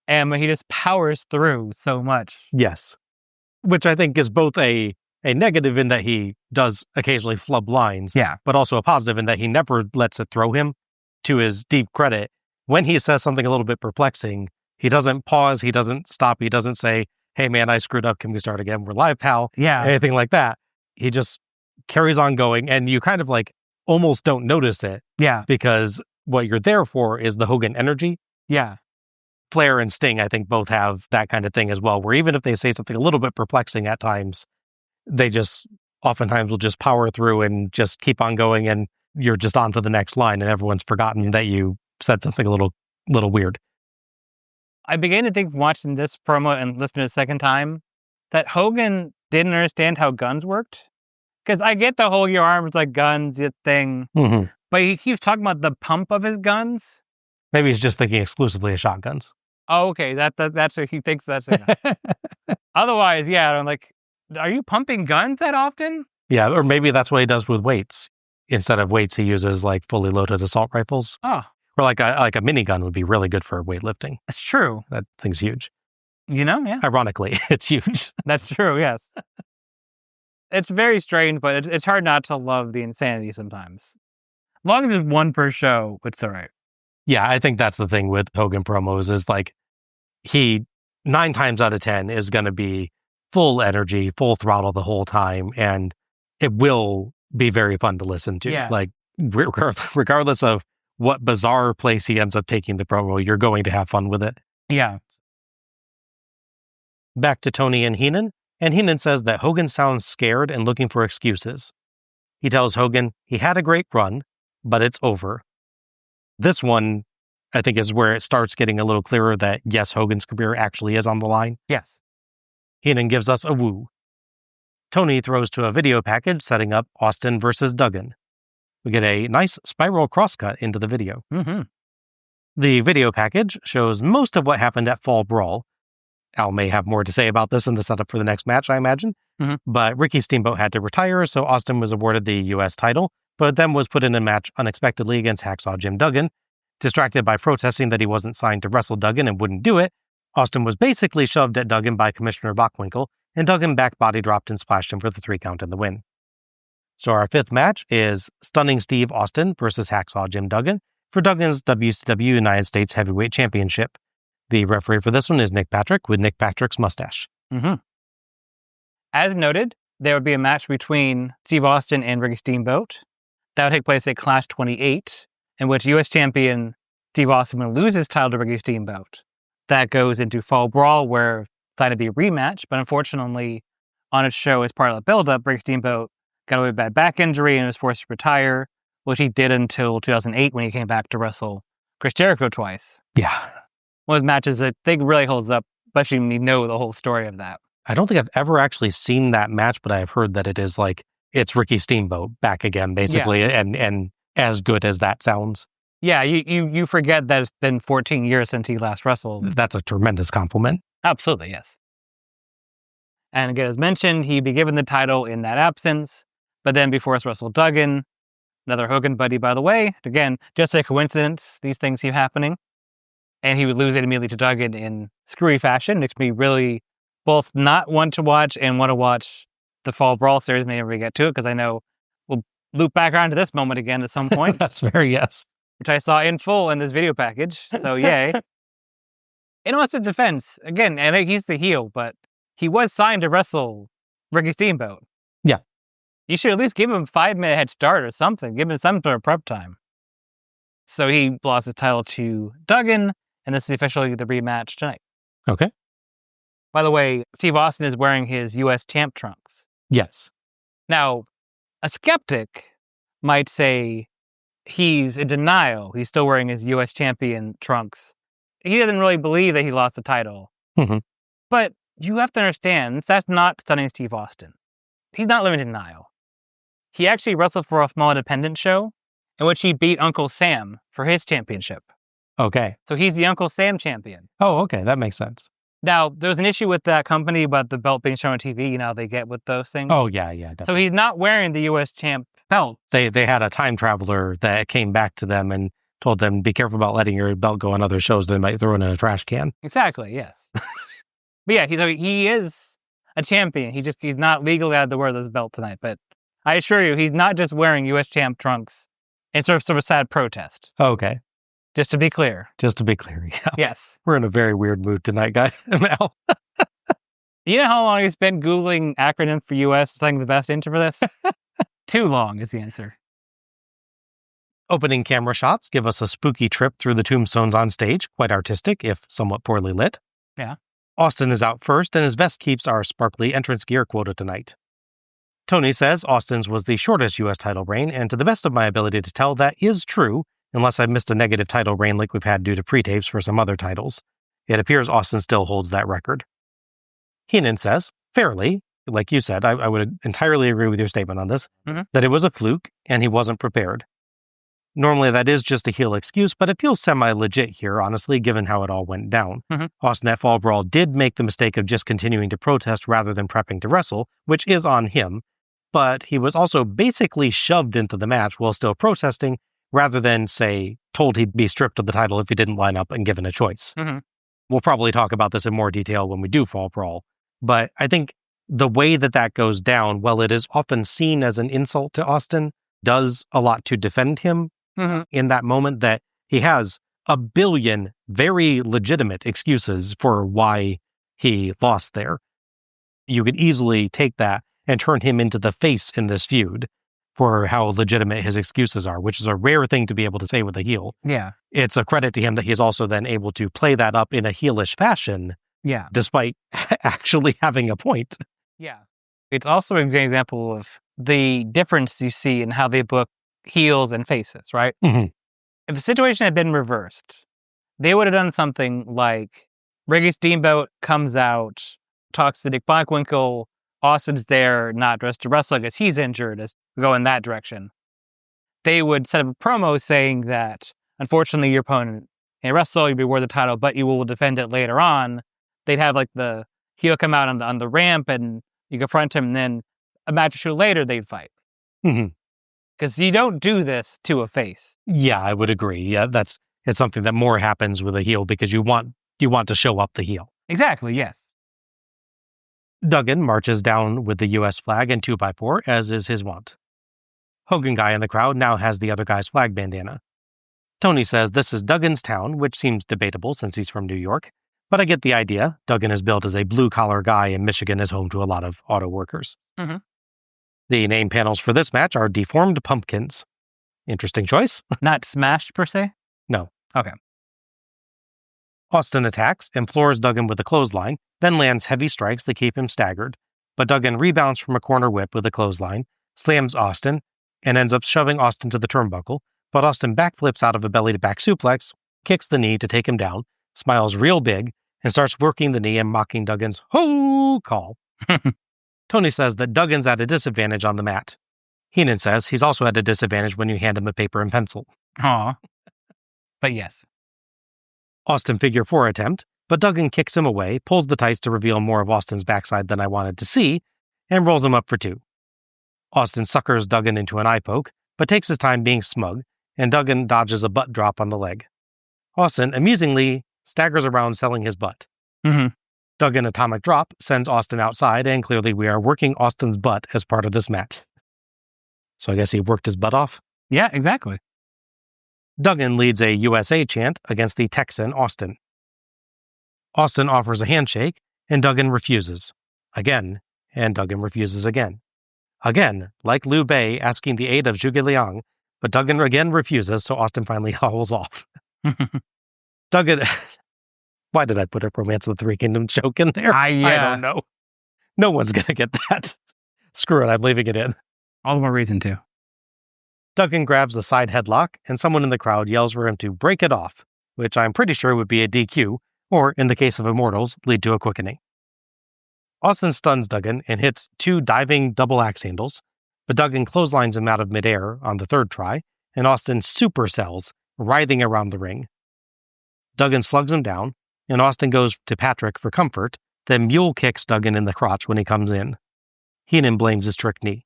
And he just powers through so much. Yes. Which I think is both a negative in that he does occasionally flub lines, but also a positive in that he never lets it throw him. To his deep credit, when he says something a little bit perplexing, he doesn't pause, he doesn't stop, he doesn't say, hey man, I screwed up, can we start again? We're live, pal. Yeah. Anything like that. He just carries on going, and you kind of almost don't notice it. Yeah. Because what you're there for is the Hogan energy. Yeah. Flair and Sting, I think, both have that kind of thing as well, where even if they say something a little bit perplexing at times, they just oftentimes will just power through and just keep on going, and you're just on to the next line, and everyone's forgotten that you said something a little weird. I began to think, watching this promo and listening to it a second time, that Hogan didn't understand how guns worked. Because I get the whole your arms like guns thing, but he keeps talking about the pump of his guns. Maybe he's just thinking exclusively of shotguns. Oh, okay. That's what he thinks that's enough. Otherwise, I'm like, are you pumping guns that often? Yeah, or maybe that's what he does with weights. Instead of weights, he uses fully loaded assault rifles. Oh. Or like a minigun would be really good for weightlifting. That's true. That thing's huge. Yeah. Ironically, it's huge. That's true, yes. It's very strange, but it's hard not to love the insanity sometimes. As long as it's one per show, it's all right. Yeah, I think that's the thing with Hogan promos is he 9 times out of 10 is going to be full energy, full throttle the whole time, and it will be very fun to listen to. Yeah. Regardless of what bizarre place he ends up taking the promo, you're going to have fun with it. Yeah. Back to Tony and Heenan says that Hogan sounds scared and looking for excuses. He tells Hogan he had a great run, but it's over. This one, I think, is where it starts getting a little clearer that, yes, Hogan's career actually is on the line. Yes. Heenan gives us a woo. Tony throws to a video package setting up Austin versus Duggan. We get a nice spiral crosscut into the video. Mm-hmm. The video package shows most of what happened at Fall Brawl. Al may have more to say about this in the setup for the next match, I imagine. Mm-hmm. But Ricky Steamboat had to retire, so Austin was awarded the U.S. title, but then was put in a match unexpectedly against Hacksaw Jim Duggan. Distracted by protesting that he wasn't signed to wrestle Duggan and wouldn't do it, Austin was basically shoved at Duggan by Commissioner Bockwinkel, and Duggan back body dropped and splashed him for the 3 count and the win. So our 5th match is Stunning Steve Austin versus Hacksaw Jim Duggan for Duggan's WCW United States Heavyweight Championship. The referee for this one is Nick Patrick with Nick Patrick's mustache. Mm-hmm. As noted, there would be a match between Steve Austin and Ricky Steamboat. That would take place at Clash 28, in which U.S. champion Steve Austin would lose his title to Ricky Steamboat. That goes into Fall Brawl, where it's going to be a rematch, but unfortunately, on its show as part of the build-up, Ricky Steamboat got a really bad back injury and was forced to retire, which he did until 2008 when he came back to wrestle Chris Jericho twice. Yeah. One of those matches that I think really holds up, especially when you know the whole story of that. I don't think I've ever actually seen that match, but I've heard that it is like, it's Ricky Steamboat back again, basically, and as good as that sounds. Yeah, you forget that it's been 14 years since he last wrestled. That's a tremendous compliment. Absolutely, yes. And again, as mentioned, he'd be given the title in that absence, but then before us wrestled Duggan, another Hogan buddy, by the way. Again, just a coincidence, these things keep happening. And he would lose it immediately to Duggan in screwy fashion. Makes me really both not want to watch and want to watch the Fall Brawl series whenever we get to it, because I know we'll loop back around to this moment again at some point. That's very yes. Which I saw in full in this video package, so yay. In Austin's defense, again, I know he's the heel, but he was signed to wrestle Ricky Steamboat. Yeah. You should at least give him a 5-minute head start or something. Give him some sort of prep time. So he lost his title to Duggan, and this is officially the rematch tonight. Okay. By the way, Steve Austin is wearing his U.S. champ trunks. Yes. Now, a skeptic might say he's in denial. He's still wearing his U.S. champion trunks. He doesn't really believe that he lost the title. Mm-hmm. But you have to understand, that's not stunning Steve Austin. He's not living in denial. He actually wrestled for a small independent show in which he beat Uncle Sam for his championship. Okay. So he's the Uncle Sam champion. Oh, okay. That makes sense. Now, there was an issue with that company about the belt being shown on TV. You know how they get with those things? Oh, yeah, definitely. So he's not wearing the U.S. champ belt. They had a time traveler that came back to them and told them, be careful about letting your belt go on other shows. They might throw it in a trash can. Exactly, yes. But yeah, he is a champion. He's not legally allowed to wear this belt tonight. But I assure you, he's not just wearing U.S. champ trunks in sort of sad protest. Okay. Just to be clear. Yeah. Yes. We're in a very weird mood tonight, guys. Mal. You know how long you spent Googling acronyms for U.S. finding the best answer for this? Too long is the answer. Opening camera shots give us a spooky trip through the tombstones on stage. Quite artistic, if somewhat poorly lit. Yeah. Austin is out first, and his vest keeps our sparkly entrance gear quota tonight. Tony says Austin's was the shortest U.S. title reign, and to the best of my ability to tell, that is true, unless I've missed a negative title reign like we've had due to pre-tapes for some other titles. It appears Austin still holds that record. Heenan says, fairly, like you said, I would entirely agree with your statement on this, that it was a fluke and he wasn't prepared. Normally that is just a heel excuse, but it feels semi-legit here, honestly, given how it all went down. Austin at Fall Brawl did make the mistake of just continuing to protest rather than prepping to wrestle, which is on him, but he was also basically shoved into the match while still protesting, rather than, say, told he'd be stripped of the title if he didn't line up and given a choice. We'll probably talk about this in more detail when we do Fall Brawl, but I think the way that goes down, while it is often seen as an insult to Austin, does a lot to defend him in that moment, that he has a billion very legitimate excuses for why he lost there. You could easily take that and turn him into the face in this feud for how legitimate his excuses are, which is a rare thing to be able to say with a heel. Yeah. It's a credit to him that he's also then able to play that up in a heelish fashion, despite actually having a point. Yeah. It's also an example of the difference you see in how they book heels and faces, right? If the situation had been reversed, they would have done something like Ricky Steamboat comes out, talks to Dick Bockwinkel, Austin's there, not dressed to wrestle because he's injured, as go in that direction. They would set up a promo saying that, unfortunately, your opponent can't wrestle, you'll be worth the title, but you will defend it later on. They'd have like the heel come out on the ramp and you confront him, and then a match or two later, they'd fight. Because you don't do this to a face. Yeah, I would agree. Yeah, it's something that more happens with a heel because you want to show up the heel. Exactly, yes. Duggan marches down with the U.S. flag and 2x4, as is his wont. Hogan guy in the crowd now has the other guy's flag bandana. Tony says this is Duggan's town, which seems debatable since he's from New York, but I get the idea. Duggan is built as a blue-collar guy, and Michigan is home to a lot of auto workers. The name panels for this match are deformed pumpkins. Interesting choice. Not smashed, per se? No. Okay. Austin attacks and floors Duggan with a clothesline, then lands heavy strikes that keep him staggered. But Duggan rebounds from a corner whip with a clothesline, slams Austin, and ends up shoving Austin to the turnbuckle. But Austin backflips out of a belly-to-back suplex, kicks the knee to take him down, smiles real big, and starts working the knee and mocking Duggan's "Ho!" call. Tony says that Duggan's at a disadvantage on the mat. Heenan says he's also at a disadvantage when you hand him a paper and pencil. Aw. But yes. Austin figure 4 attempt, but Duggan kicks him away, pulls the tights to reveal more of Austin's backside than I wanted to see, and rolls him up for 2. Austin suckers Duggan into an eye poke, but takes his time being smug, and Duggan dodges a butt drop on the leg. Austin, amusingly, staggers around selling his butt. Mm-hmm. Duggan atomic drop sends Austin outside, and clearly we are working Austin's butt as part of this match. So I guess he worked his butt off? Yeah, exactly. Duggan leads a USA chant against the Texan Austin. Austin offers a handshake, and Duggan refuses. Again, and Duggan refuses again. Again, like Liu Bei asking the aid of Zhuge Liang, but Duggan again refuses, so Austin finally howls off. Duggan... Why did I put a Romance of the Three Kingdoms joke in there? I don't know. No one's going to get that. Screw it, I'm leaving it in. All the more reason to. Duggan grabs a side headlock, and someone in the crowd yells for him to break it off, which I'm pretty sure would be a DQ, or, in the case of Immortals, lead to a quickening. Austin stuns Duggan and hits 2 diving double axe handles, but Duggan clotheslines him out of midair on the 3rd try, and Austin supercells, writhing around the ring. Duggan slugs him down, and Austin goes to Patrick for comfort, then mule kicks Duggan in the crotch when he comes in. Heenan blames his trick knee.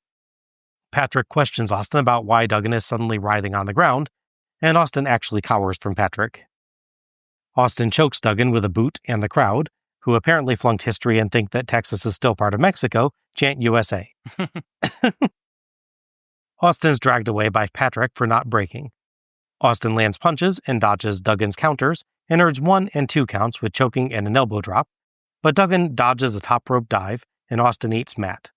Patrick questions Austin about why Duggan is suddenly writhing on the ground, and Austin actually cowers from Patrick. Austin chokes Duggan with a boot, and the crowd, who apparently flunked history and think that Texas is still part of Mexico, chant USA. Austin's dragged away by Patrick for not breaking. Austin lands punches and dodges Duggan's counters, and earns 1 and 2 counts with choking and an elbow drop, but Duggan dodges a top rope dive, and Austin eats mat.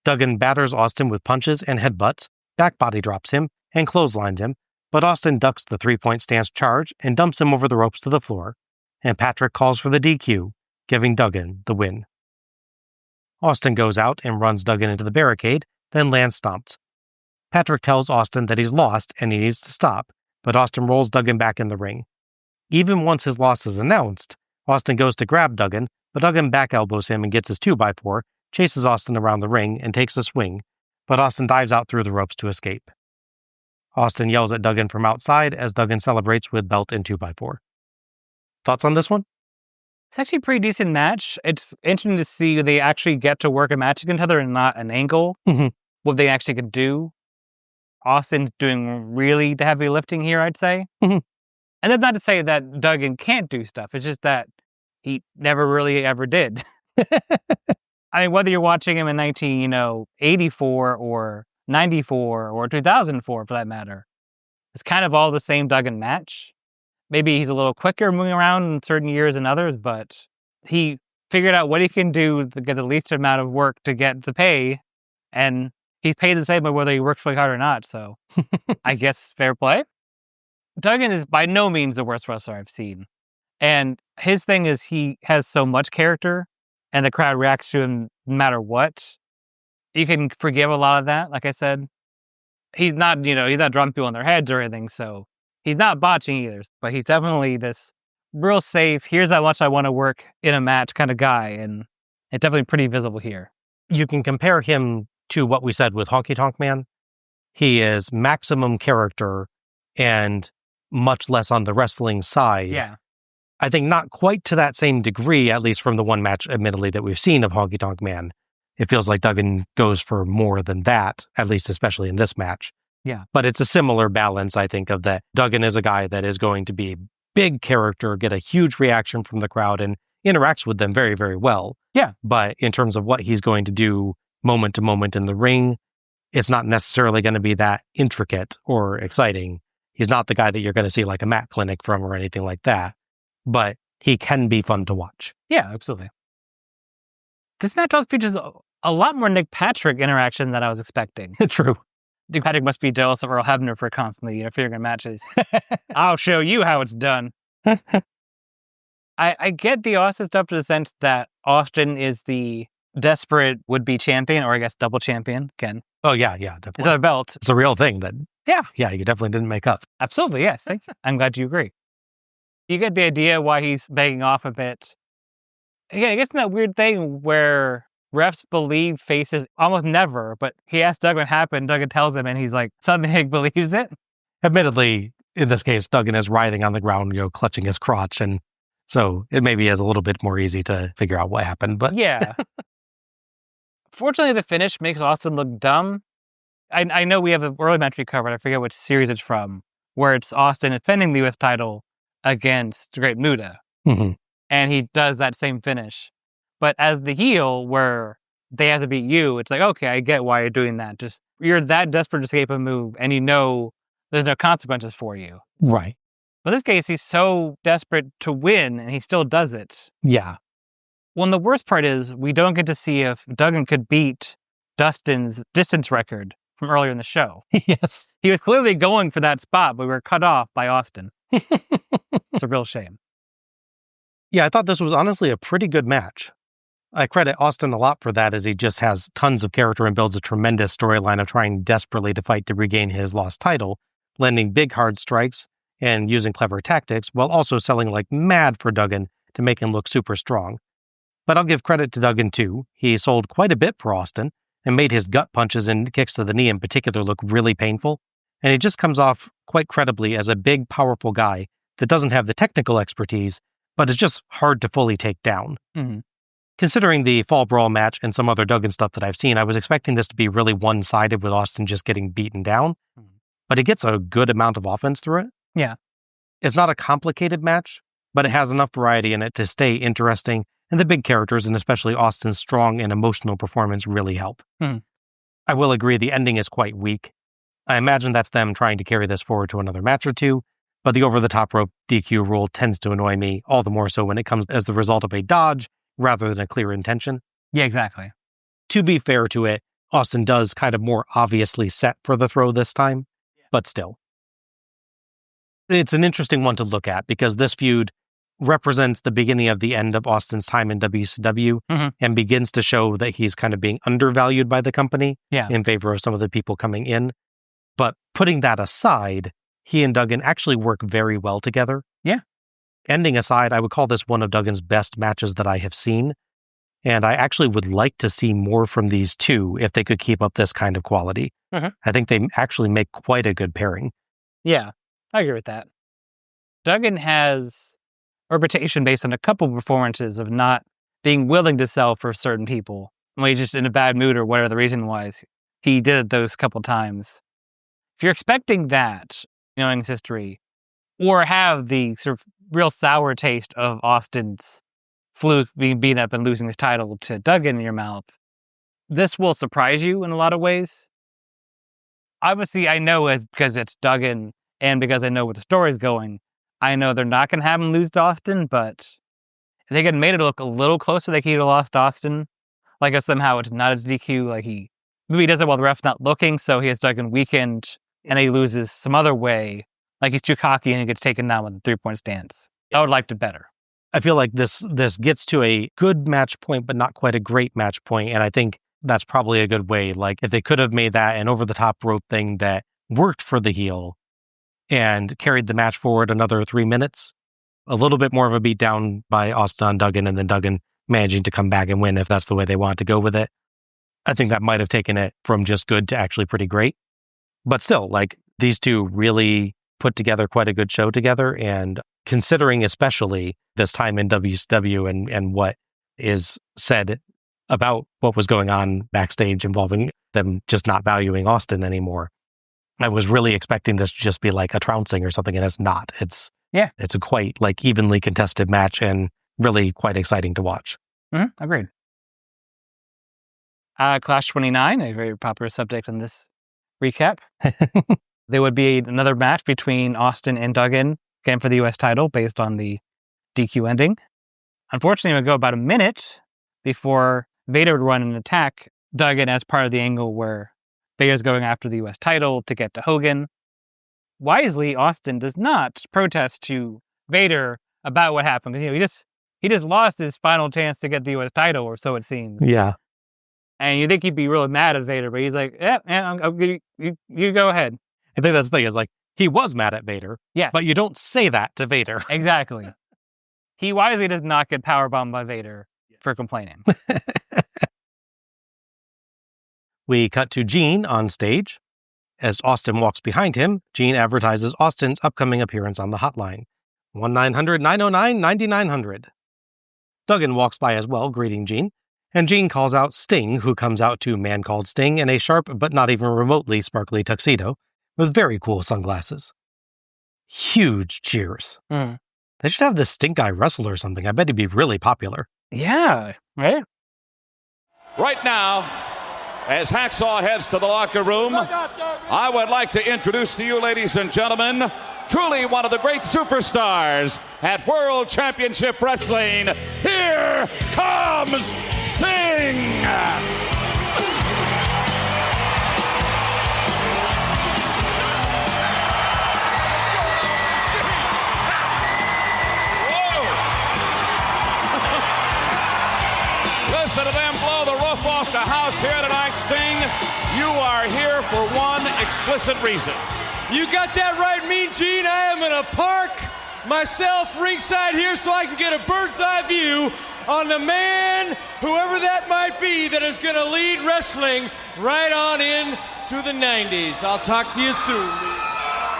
Duggan batters Austin with punches and headbutts, back body drops him, and clotheslines him, but Austin ducks the 3-point stance charge and dumps him over the ropes to the floor, and Patrick calls for the DQ, giving Duggan the win. Austin goes out and runs Duggan into the barricade, then lands stomps. Patrick tells Austin that he's lost and he needs to stop, but Austin rolls Duggan back in the ring. Even once his loss is announced, Austin goes to grab Duggan, but Duggan back elbows him and gets his 2x4, chases Austin around the ring and takes a swing, but Austin dives out through the ropes to escape. Austin yells at Duggan from outside as Duggan celebrates with belt and 2x4. Thoughts on this one? It's actually a pretty decent match. It's interesting to see they actually get to work a match against each other and not an angle. Mm-hmm. What they actually could do. Austin's doing really the heavy lifting here, I'd say. Mm-hmm. And that's not to say that Duggan can't do stuff. It's just that he never really ever did. I mean, whether you're watching him in 1984 or 94 or 2004, for that matter, it's kind of all the same Duggan match. Maybe he's a little quicker moving around in certain years than others, but he figured out what he can do to get the least amount of work to get the pay, and he's paid the same whether he works really hard or not, so I guess fair play. Duggan is by no means the worst wrestler I've seen, and his thing is he has so much character, and the crowd reacts to him no matter what. You can forgive a lot of that, like I said. He's not, he's not dropping people on their heads or anything, so he's not botching either, but he's definitely this real safe, here's how much I want to work in a match kind of guy, and it's definitely pretty visible here. You can compare him to what we said with Honky Tonk Man. He is maximum character and much less on the wrestling side. Yeah. I think not quite to that same degree, at least from the one match, admittedly, that we've seen of Honky Tonk Man. It feels like Duggan goes for more than that, at least especially in this match. Yeah. But it's a similar balance, I think, of that Duggan is a guy that is going to be big character, get a huge reaction from the crowd, and interacts with them very, very well. Yeah. But in terms of what he's going to do moment to moment in the ring, it's not necessarily going to be that intricate or exciting. He's not the guy that you're going to see like a mat clinic from or anything like that. But he can be fun to watch. Yeah, absolutely. This match also features a lot more Nick Patrick interaction than I was expecting. True. Nick Patrick must be jealous of Earl Hebner for constantly figuring matches. I'll show you how it's done. I get the Austin stuff to the sense that Austin is the desperate would-be champion, or I guess double champion, again. Oh, yeah, It's definitely. a belt. It's a real thing that, Yeah. you definitely didn't make up. Absolutely, yes. Thanks. I'm glad you agree. You get the idea why he's begging off a bit. Again, I guess in that weird thing where refs believe faces almost never, but he asks Duggan what happened, Duggan tells him, and he's like, suddenly he believes it. Admittedly, in this case, Duggan is writhing on the ground, clutching his crotch, and so it maybe is a little bit more easy to figure out what happened, but... Yeah. Fortunately, the finish makes Austin look dumb. I know we have an early match we covered, I forget which series it's from, where it's Austin defending the U.S. title against Great Muta. Mhm. And he does that same finish. But as the heel, where they have to beat you, it's like, okay, I get why you're doing that. Just, you're that desperate to escape a move, and you know there's no consequences for you. Right. But in this case, he's so desperate to win, and he still does it. Yeah. Well, and the worst part is, we don't get to see if Duggan could beat Dustin's distance record from earlier in the show. Yes. He was clearly going for that spot, but we were cut off by Austin. It's a real shame. Yeah, I thought this was honestly a pretty good match. I credit Austin a lot for that, as he just has tons of character and builds a tremendous storyline of trying desperately to fight to regain his lost title, landing big hard strikes and using clever tactics, while also selling like mad for Duggan to make him look super strong. But I'll give credit to Duggan too. He sold quite a bit for Austin and made his gut punches and kicks to the knee in particular look really painful. And he just comes off quite credibly as a big, powerful guy that doesn't have the technical expertise, but is just hard to fully take down. Mm-hmm. Considering the Fall Brawl match and some other Duggan stuff that I've seen, I was expecting this to be really one-sided with Austin just getting beaten down. But he gets a good amount of offense through it. Yeah. It's not a complicated match, but it has enough variety in it to stay interesting, and the big characters, and especially Austin's strong and emotional performance, really help. I will agree the ending is quite weak. I imagine that's them trying to carry this forward to another match or two, but the over-the-top rope DQ rule tends to annoy me, all the more so when it comes as the result of a dodge rather than a clear intention. Yeah, exactly. To be fair to it, Austin does kind of more obviously set for the throw this time, but still. It's an interesting one to look at because this feud represents the beginning of the end of Austin's time in WCW and begins to show that he's kind of being undervalued by the company in favor of some of the people coming in. But putting that aside, he and Duggan actually work very well together. Yeah. Ending aside, I would call this one of Duggan's best matches that I have seen. And I actually would like to see more from these two if they could keep up this kind of quality. I think they actually make quite a good pairing. Yeah, I agree with that. Duggan has a reputation based on a couple performances of not being willing to sell for certain people. When he's just in a bad mood or whatever the reason was, he did it those couple times. If you're expecting that, knowing his history, or have the sort of real sour taste of Austin's fluke being beaten up and losing his title to Duggan in your mouth, this will surprise you in a lot of ways. Obviously, I know because it's Duggan and because I know where the story's going, I know they're not going to have him lose to Austin, but if they could have made it look a little closer, like he'd have lost Austin. Like if somehow it's not a DQ, like maybe he does it while the ref's not looking, so he has Duggan weakened, and he loses some other way, like he's too cocky and he gets taken down with a 3-point stance. I would like it better. I feel like this gets to a good match point, but not quite a great match point, and I think that's probably a good way. Like if they could have made that an over-the-top rope thing that worked for the heel and carried the match forward another 3 minutes, a little bit more of a beatdown by Austin on Duggan, and then Duggan managing to come back and win if that's the way they want to go with it. I think that might have taken it from just good to actually pretty great. But still, like, these two really put together quite a good show together, and considering especially this time in WCW and what is said about what was going on backstage involving them just not valuing Austin anymore, I was really expecting this to just be like a trouncing or something, and it's not. It's a quite like evenly contested match and really quite exciting to watch. Agreed. Clash 29, a very popular subject in this recap. There would be another match between Austin and Duggan, again for the U.S. title, based on the DQ ending. Unfortunately, it would go about a minute before Vader would run an attack Duggan as part of the angle where Vader's going after the U.S. title to get to Hogan. Wisely, Austin does not protest to Vader about what happened. He just lost his final chance to get the U.S. title, or so it seems. Yeah. And you think he'd be really mad at Vader, but he's like, you go ahead. I think that's the thing is like, he was mad at Vader. Yes. But you don't say that to Vader. Exactly. He wisely does not get powerbombed by Vader for complaining. We cut to Gene on stage. As Austin walks behind him, Gene advertises Austin's upcoming appearance on the hotline. 1-900-909-9900. Duggan walks by as well, greeting Gene, and Gene calls out Sting, who comes out to Man Called Sting in a sharp but not even remotely sparkly tuxedo, with very cool sunglasses. Huge cheers. Mm. They should have this Stink Guy wrestle or something. I bet he'd be really popular. Yeah, right? Right now, as Hacksaw heads to the locker room, I would like to introduce to you, ladies and gentlemen, truly one of the great superstars at World Championship Wrestling. Here comes Sting! Listen to them blow the roof off the house here tonight, Sting. You are here for one explicit reason. You got that right, Mean Gene. I am gonna park myself ringside here so I can get a bird's eye view on the man, whoever that might be, that is gonna lead wrestling right on in to the 90s. I'll talk to you soon.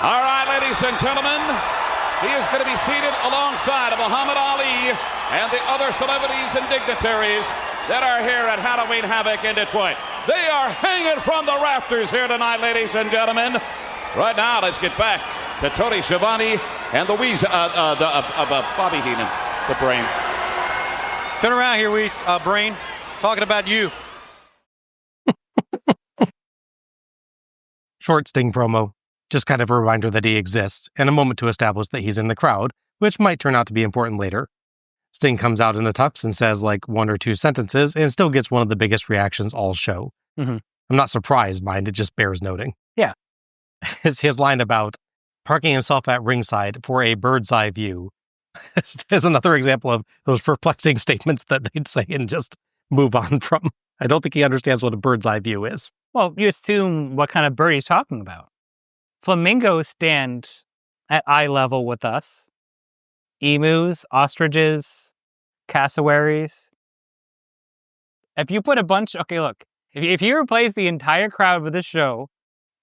All right, ladies and gentlemen, he is going to be seated alongside of Muhammad Ali and the other celebrities and dignitaries that are here at Halloween Havoc in Detroit. They are hanging from the rafters here tonight, ladies and gentlemen. Right now, let's get back to Tony Schiavone and the Bobby Heenan, the Brain. Turn around here, Brain. Talking about you. Short Sting promo. Just kind of a reminder that he exists, and a moment to establish that he's in the crowd, which might turn out to be important later. Sting comes out in a tux and says like one or two sentences, and still gets one of the biggest reactions all show. Mm-hmm. I'm not surprised by it, it just bears noting. Yeah. His line about parking himself at ringside for a bird's eye view is another example of those perplexing statements that they'd say and just move on from. I don't think he understands what a bird's eye view is. Well, you assume what kind of bird he's talking about. Flamingos stand at eye level with us. Emus, ostriches, cassowaries. If you put a bunch... Okay, look. If you replace the entire crowd for this show,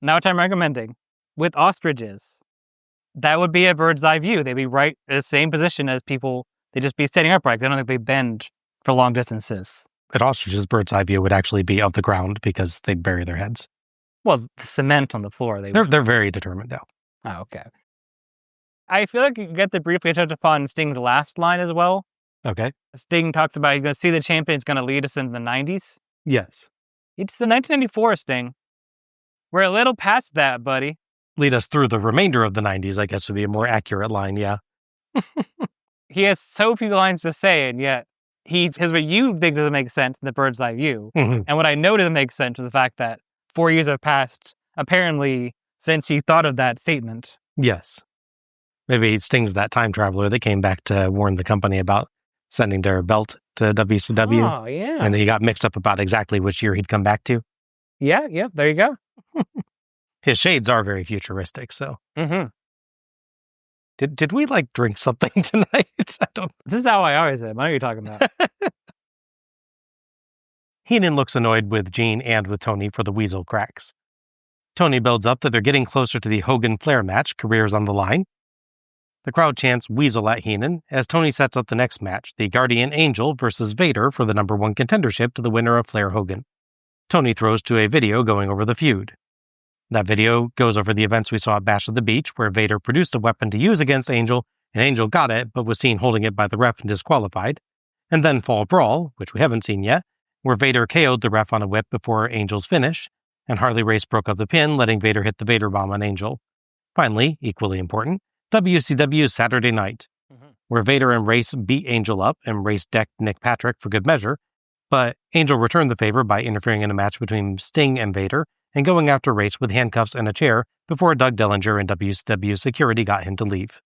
now which I'm recommending, with ostriches, that would be a bird's eye view. They'd be right in the same position as people. They'd just be standing upright. I don't think they bend for long distances. An ostrich's bird's eye view would actually be of the ground because they'd bury their heads. Well, the cement on the floor. They're very determined now. Oh, okay. I feel like you get to briefly touch upon Sting's last line as well. Okay. Sting talks about he's going to see the champion's going to lead us into the 90s. Yes. It's the 1994 Sting. We're a little past that, buddy. Lead us through the remainder of the 90s, I guess would be a more accurate line, yeah. He has so few lines to say, and yet his what you think doesn't make sense in the bird's eye view. Mm-hmm. And what I know doesn't make sense is the fact that 4 years have passed, apparently, since he thought of that statement. Yes. Maybe Sting's that time traveler that came back to warn the company about sending their belt to WCW. Oh, yeah. And he got mixed up about exactly which year he'd come back to. Yeah, there you go. His shades are very futuristic, so. Mm-hmm. Did we, like, drink something tonight? I don't... This is how I always am. I know what you're talking about. Heenan looks annoyed with Gene and with Tony for the weasel cracks. Tony builds up that they're getting closer to the Hogan-Flair match, careers on the line. The crowd chants weasel at Heenan as Tony sets up the next match, the Guardian Angel versus Vader for the #1 contendership to the winner of Flair-Hogan. Tony throws to a video going over the feud. That video goes over the events we saw at Bash at the Beach, where Vader produced a weapon to use against Angel, and Angel got it, but was seen holding it by the ref and disqualified. And then Fall Brawl, which we haven't seen yet, where Vader KO'd the ref on a whip before Angel's finish, and Harley Race broke up the pin, letting Vader hit the Vader bomb on Angel. Finally, equally important, WCW Saturday Night, where Vader and Race beat Angel up, and Race decked Nick Patrick for good measure, but Angel returned the favor by interfering in a match between Sting and Vader, and going after Race with handcuffs and a chair before Doug Dellinger and WCW security got him to leave.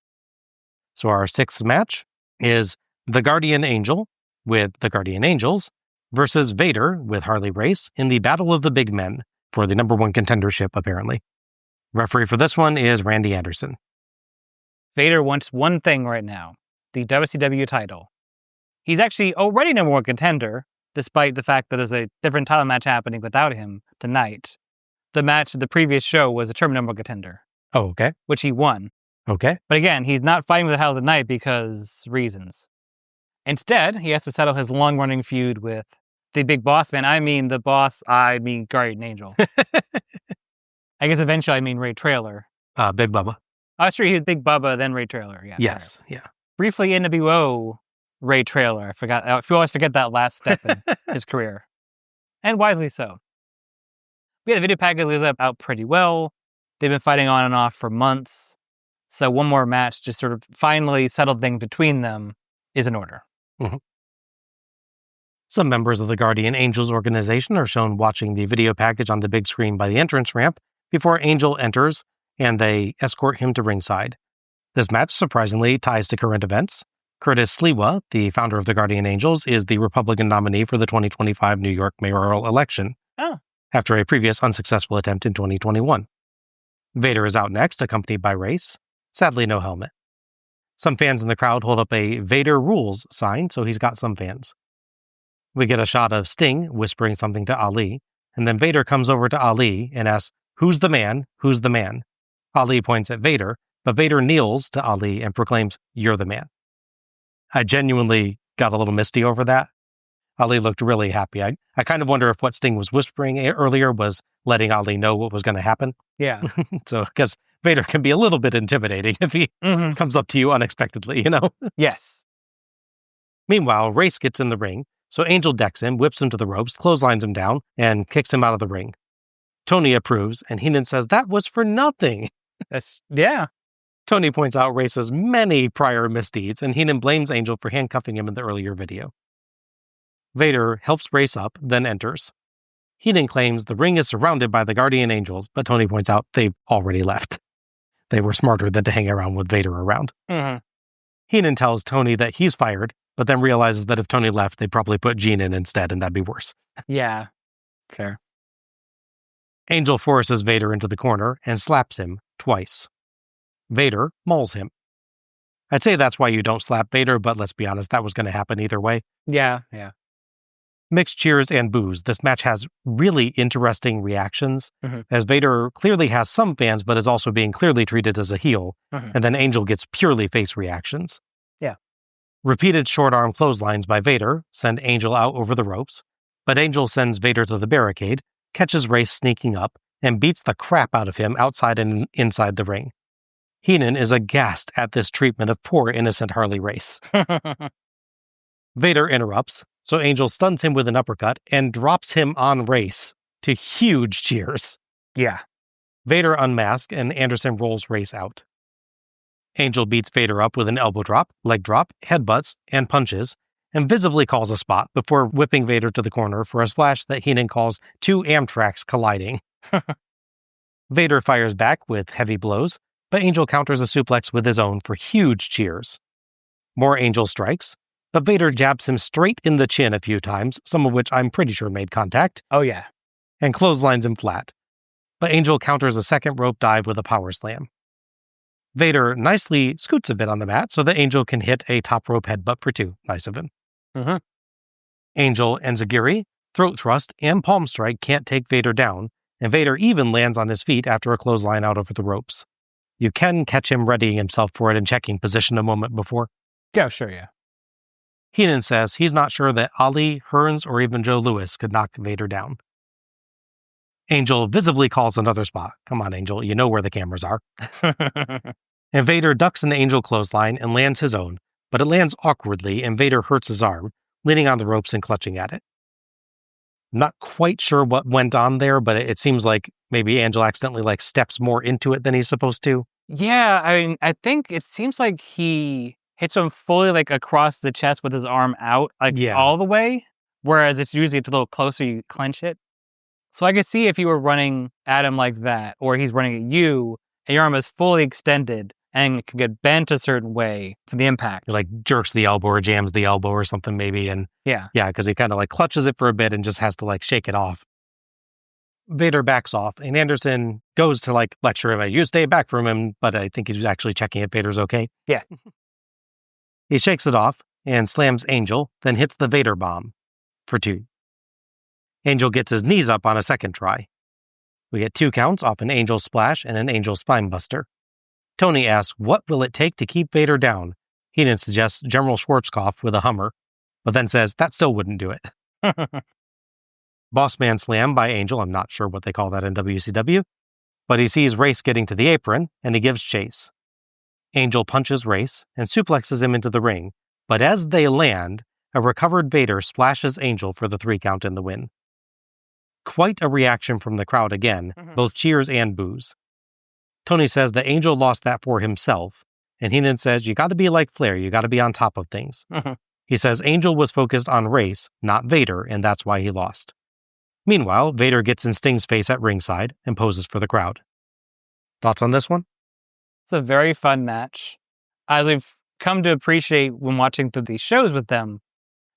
So our sixth match is the Guardian Angel with the Guardian Angels versus Vader with Harley Race in the Battle of the Big Men for the number one contendership, apparently. Referee for this one is Randy Anderson. Vader wants one thing right now, the WCW title. He's actually already number one contender, despite the fact that there's a different title match happening without him tonight. The match of the previous show was a term number one contender. Oh, okay. Which he won. Okay. But again, he's not fighting for the title tonight because reasons. Instead, he has to settle his long-running feud with the big boss man. I mean Guardian Angel. I guess eventually I mean Ray Traylor. Big Bubba. Oh, that's true. He was Big Bubba, then Ray Traylor. Yeah. Yes. Sorry. Yeah. Briefly NWO Ray Traylor. I forgot. I always forget that last step in his career. And wisely so. The video package lays out pretty well. They've been fighting on and off for months. So one more match just sort of finally settled things between them is in order. Mm-hmm. Some members of the Guardian Angels organization are shown watching the video package on the big screen by the entrance ramp before Angel enters, and they escort him to ringside. This match surprisingly ties to current events. Curtis Sliwa, the founder of the Guardian Angels, is the Republican nominee for the 2025 New York mayoral election, after a previous unsuccessful attempt in 2021. Vader is out next, accompanied by Race. Sadly, no helmet. Some fans in the crowd hold up a Vader Rules sign, so he's got some fans. We get a shot of Sting whispering something to Ali, and then Vader comes over to Ali and asks, "Who's the man? Who's the man?" Ali points at Vader, but Vader kneels to Ali and proclaims, "You're the man." I genuinely got a little misty over that. Ali looked really happy. I kind of wonder if what Sting was whispering earlier was letting Ali know what was going to happen. Yeah. So, because Vader can be a little bit intimidating if he comes up to you unexpectedly, you know? Yes. Meanwhile, Race gets in the ring, so Angel decks him, whips him to the ropes, clotheslines him down, and kicks him out of the ring. Tony approves, and Heenan says that was for nothing. Yeah. Tony points out Race's many prior misdeeds, and Heenan blames Angel for handcuffing him in the earlier video. Vader helps Race up, then enters. Heenan claims the ring is surrounded by the Guardian Angels, but Tony points out they've already left. They were smarter than to hang around with Vader around. Mm-hmm. Heenan tells Tony that he's fired, but then realizes that if Tony left, they'd probably put Gene in instead, and that'd be worse. Yeah. Fair. Angel forces Vader into the corner and slaps him twice. Vader mauls him. I'd say that's why you don't slap Vader, but let's be honest, that was going to happen either way. Yeah. Mixed cheers and boos. This match has really interesting reactions, as Vader clearly has some fans, but is also being clearly treated as a heel, and then Angel gets purely face reactions. Yeah. Repeated short-arm clotheslines by Vader send Angel out over the ropes, but Angel sends Vader to the barricade, catches Race sneaking up, and beats the crap out of him outside and inside the ring. Heenan is aghast at this treatment of poor innocent Harley Race. Vader interrupts, so Angel stuns him with an uppercut and drops him on Race to huge cheers. Yeah. Vader unmasks and Anderson rolls Race out. Angel beats Vader up with an elbow drop, leg drop, headbutts, and punches, and visibly calls a spot before whipping Vader to the corner for a splash that Heenan calls two Amtraks colliding. Vader fires back with heavy blows, but Angel counters a suplex with his own for huge cheers. More Angel strikes, but Vader jabs him straight in the chin a few times, some of which I'm pretty sure made contact. Oh, yeah. And clotheslines him flat. But Angel counters a second rope dive with a power slam. Vader nicely scoots a bit on the mat so that Angel can hit a top rope headbutt for two. Nice of him. Angel enziguri, throat thrust, and palm strike can't take Vader down, and Vader even lands on his feet after a clothesline out over the ropes. You can catch him readying himself for it and checking position a moment before. Yeah, sure, yeah. Heenan says he's not sure that Ali, Hearns, or even Joe Louis could knock Vader down. Angel visibly calls another spot. Come on, Angel, you know where the cameras are. And Vader ducks an Angel clothesline and lands his own, but it lands awkwardly and Vader hurts his arm, leaning on the ropes and clutching at it. Not quite sure what went on there, but it seems like maybe Angel accidentally steps more into it than he's supposed to. Yeah, I mean, I think it seems like he hits him fully across the chest with his arm out, all the way, whereas it's a little closer, you clench it. So I could see if you were running at him like that, or he's running at you, and your arm is fully extended, and it can get bent a certain way for the impact. He like jerks the elbow or jams the elbow or something maybe. And Yeah. yeah, because he kind of like clutches it for a bit and just has to like shake it off. Vader backs off and Anderson goes to like lecture him. You stay back from him, but I think he's actually checking if Vader's okay. Yeah. He shakes it off and slams Angel, then hits the Vader bomb for 2. Angel gets his knees up on a second try. We get 2 counts off an Angel splash and an Angel spine buster. Tony asks, what will it take to keep Vader down? Heenan suggests General Schwarzkopf with a Hummer, but then says that still wouldn't do it. Boss Man slam by Angel. I'm not sure what they call that in WCW, but he sees Race getting to the apron and he gives chase. Angel punches Race and suplexes him into the ring, but as they land, a recovered Vader splashes Angel for the 3 count in the win. Quite a reaction from the crowd again, both cheers and boos. Tony says that Angel lost that for himself, and Heenan says, you got to be like Flair, you got to be on top of things. He says Angel was focused on Race, not Vader, and that's why he lost. Meanwhile, Vader gets in Sting's face at ringside and poses for the crowd. Thoughts on this one? It's a very fun match. As we've come to appreciate when watching through these shows with them,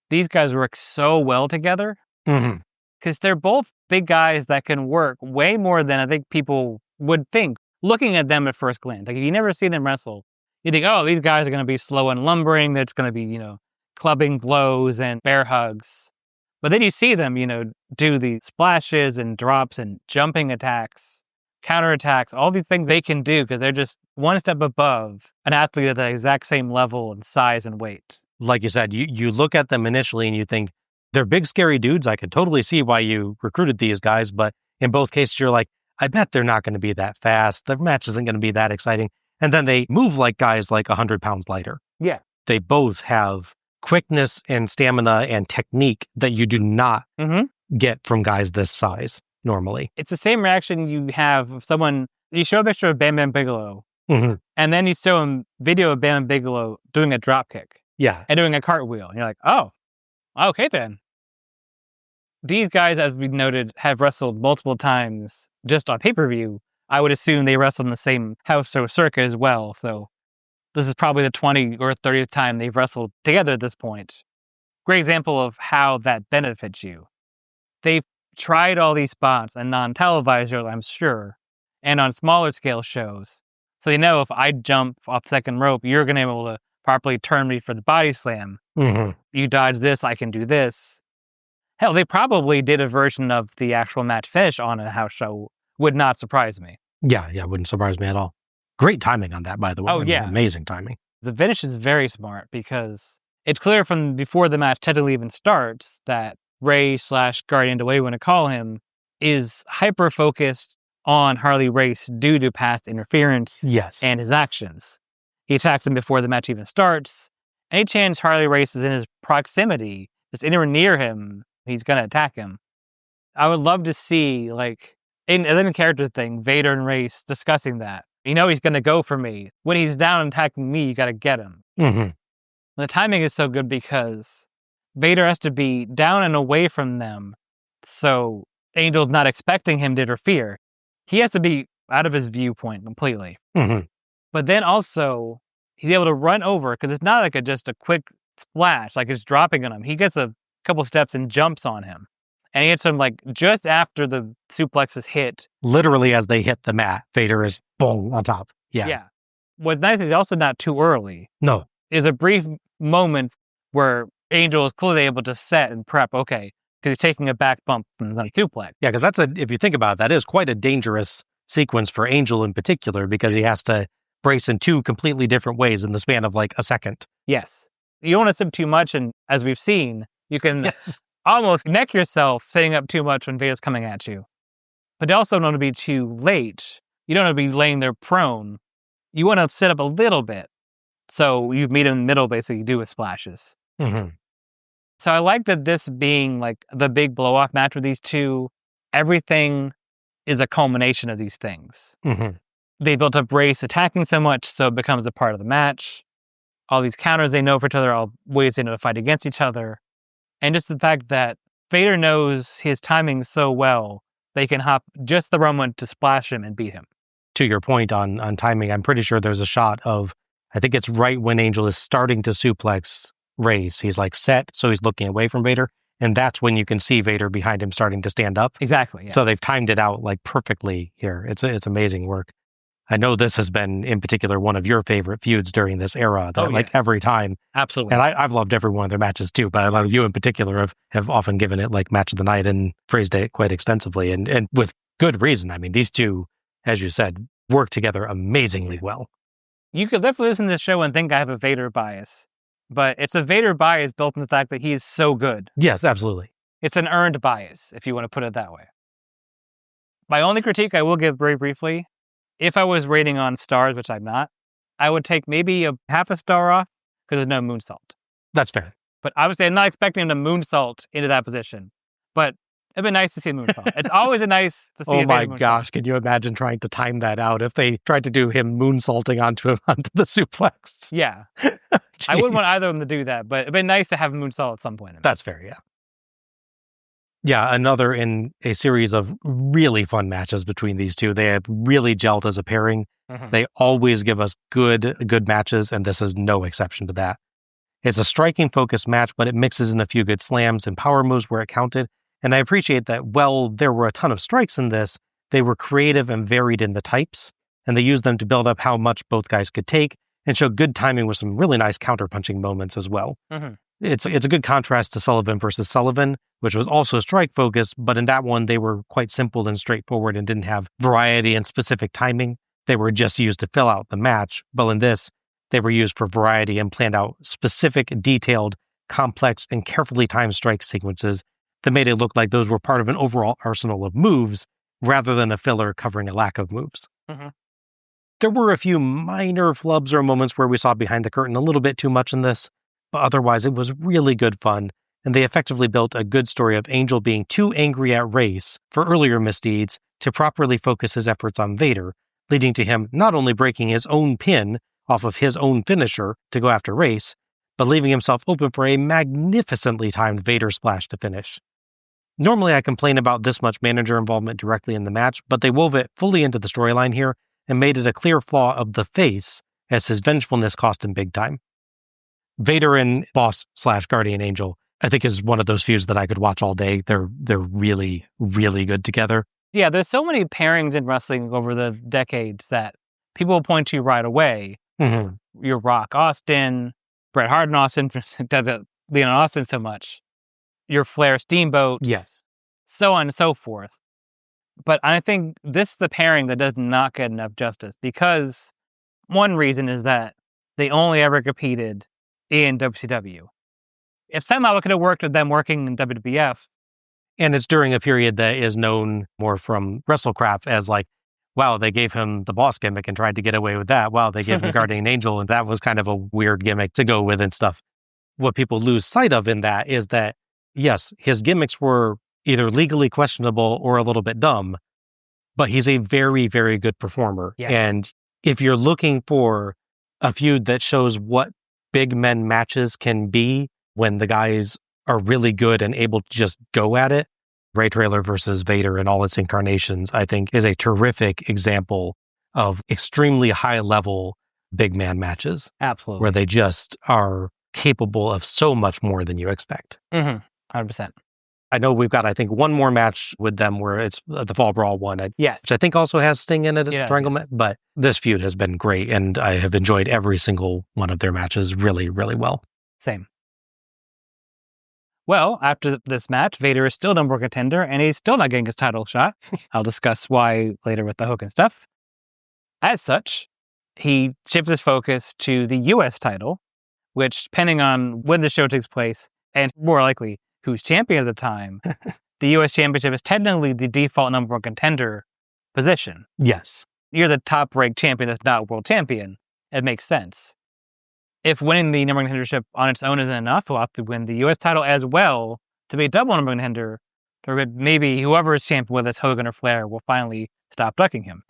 these guys work so well together. Because they're both big guys that can work way more than I think people would think, looking at them at first glance. Like, if you never see them wrestle, you think, oh, these guys are going to be slow and lumbering. That's going to be, clubbing blows and bear hugs. But then you see them, do the splashes and drops and jumping attacks, counterattacks, all these things they can do because they're just one step above an athlete at the exact same level and size and weight. Like you said, you look at them initially and you think, they're big, scary dudes. I could totally see why you recruited these guys. But in both cases, you're like, I bet they're not going to be that fast. The match isn't going to be that exciting. And then they move like guys like 100 pounds lighter. Yeah. They both have quickness and stamina and technique that you do not get from guys this size normally. It's the same reaction you have if someone, you show a picture of Bam Bam Bigelow, and then you show him video of Bam Bam Bigelow doing a drop kick. Yeah. And doing a cartwheel. And you're like, oh, okay then. These guys, as we noted, have wrestled multiple times just on pay-per-view. I would assume they wrestled in the same house or circuit as well. So this is probably the 20th or 30th time they've wrestled together at this point. Great example of how that benefits you. They've tried all these spots and non-televised, I'm sure, and on smaller scale shows. So they know if I jump off the second rope, you're going to be able to properly turn me for the body slam. You dodge this, I can do this. Hell, they probably did a version of the actual match finish on a house show. Would not surprise me. Yeah, wouldn't surprise me at all. Great timing on that, by the way. Oh, yeah. Amazing timing. The finish is very smart because it's clear from before the match technically even starts that Ray/Guardian, the way you want to call him, is hyper-focused on Harley Race due to past interference and his actions. He attacks him before the match even starts. Any chance Harley Race is in his proximity, just anywhere near him, he's going to attack him. I would love to see, in character thing, Vader and Race discussing that. He's going to go for me. When he's down and attacking me, you got to get him. The timing is so good because Vader has to be down and away from them, so Angel's not expecting him to interfere. He has to be out of his viewpoint completely. But then also, he's able to run over, because it's not like just a quick splash, like it's dropping on him. He gets a couple steps and jumps on him. And he hits him just after the suplex is hit. Literally as they hit the mat, Vader is boom on top. Yeah. What's nice is also not too early. No. There's a brief moment where Angel is clearly able to set and prep, okay, because he's taking a back bump from the suplex. Yeah, because if you think about it, that is quite a dangerous sequence for Angel in particular, because he has to brace in 2 completely different ways in the span of a second. Yes. You don't want to sip too much, and as we've seen, you can almost neck yourself setting up too much when Vader's coming at you. But you also don't want to be too late. You don't want to be laying there prone. You want to set up a little bit. So you meet in the middle, basically, do with splashes. So I like that this being the big blow-off match with these two, everything is a culmination of these things. They built up Race attacking so much, so it becomes a part of the match. All these counters they know for each other, all ways they know to fight against each other. And just the fact that Vader knows his timing so well, they can hop just the wrong one to splash him and beat him. to your point on timing, I'm pretty sure there's a shot of, I think it's right when Angel is starting to suplex Reyes. He's like set, so he's looking away from Vader. And that's when you can see Vader behind him starting to stand up. Exactly. Yeah. So they've timed it out like perfectly here. It's amazing work. I know this has been, in particular, one of your favorite feuds during this era. That, like, every time. Absolutely. And I've loved every one of their matches too, but I know you in particular have often given it like match of the night and praised it quite extensively. And with good reason. I mean, these two, as you said, work together amazingly well. You could definitely listen to this show and think I have a Vader bias, but it's a Vader bias built in the fact that he is so good. Yes, absolutely. It's an earned bias, if you want to put it that way. My only critique I will give very briefly, if I was rating on stars, which I'm not, I would take maybe a half a star off because there's no moonsault. That's fair. But obviously, I'm not expecting him to moonsault into that position. But it'd be nice to see a moonsault. It's always nice to see a Oh my moonsault. gosh, can you imagine trying to time that out if they tried to do him moonsaulting onto the suplex? Yeah. I wouldn't want either of them to do that, but it'd be nice to have a moonsault at some point. That's fair, yeah. Yeah, another in a series of really fun matches between these two. They have really gelled as a pairing. Mhm. They always give us good matches, and this is no exception to that. It's a striking focused match, but it mixes in a few good slams and power moves where it counted. And I appreciate that while there were a ton of strikes in this, they were creative and varied in the types, and they used them to build up how much both guys could take and show good timing with some really nice counter-punching moments as well. Mhm. It's a good contrast to Sullivan versus Sullivan, which was also strike-focused, but in that one, they were quite simple and straightforward and didn't have variety and specific timing. They were just used to fill out the match. But in this, they were used for variety and planned out specific, detailed, complex, and carefully timed strike sequences that made it look like those were part of an overall arsenal of moves rather than a filler covering a lack of moves. Mhm. There were a few minor flubs or moments where we saw behind the curtain a little bit too much in this, but otherwise it was really good fun, and they effectively built a good story of Angel being too angry at Reyes for earlier misdeeds to properly focus his efforts on Vader, leading to him not only breaking his own pin off of his own finisher to go after Reyes, but leaving himself open for a magnificently timed Vader splash to finish. Normally I complain about this much manager involvement directly in the match, but they wove it fully into the storyline here and made it a clear flaw of the face as his vengefulness cost him big time. Vader and Boss/Guardian Angel, I think, is one of those feuds that I could watch all day. They're really, really good together. Yeah, there's so many pairings in wrestling over the decades that people will point to right away. Mm-hmm. Your Rock Austin, Bret Hart and Austin, Leon Austin so much. Your Flair Steamboats. Yes. So on and so forth. But I think this is the pairing that does not get enough justice because one reason is that they only ever competed in WCW. If somehow it could have worked with them working in WWF. And it's during a period that is known more from WrestleCraft as like, wow, they gave him the Boss gimmick and tried to get away with that. Wow, they gave him Guardian Angel and that was kind of a weird gimmick to go with and stuff. What people lose sight of in that is that, yes, his gimmicks were either legally questionable or a little bit dumb, but he's a very, very good performer. Yeah. And if you're looking for a feud that shows what big men matches can be when the guys are really good and able to just go at it, Ray Traylor versus Vader in all its incarnations, I think, is a terrific example of extremely high level big man matches. Absolutely. Where they just are capable of so much more than you expect. 100%. I know we've got, I think, one more match with them where it's the Fall Brawl one, Yes. which I think also has Sting in it as Yes, Strangleman. But this feud has been great, and I have enjoyed every single one of their matches really, really well. Same. Well, after this match, Vader is still number one contender, and he's still not getting his title shot. I'll discuss why later with the Hogan stuff. As such, he shifts his focus to the U.S. title, which, depending on when the show takes place, and more likely who's champion at the time, the U.S. Championship is technically the default number one contender position. Yes. You're the top-ranked champion that's not world champion. It makes sense. If winning the number one contendership on its own isn't enough, we'll have to win the U.S. title as well to be a double number one contender. Or maybe whoever is champion, whether it's Hogan or Flair, will finally stop ducking him.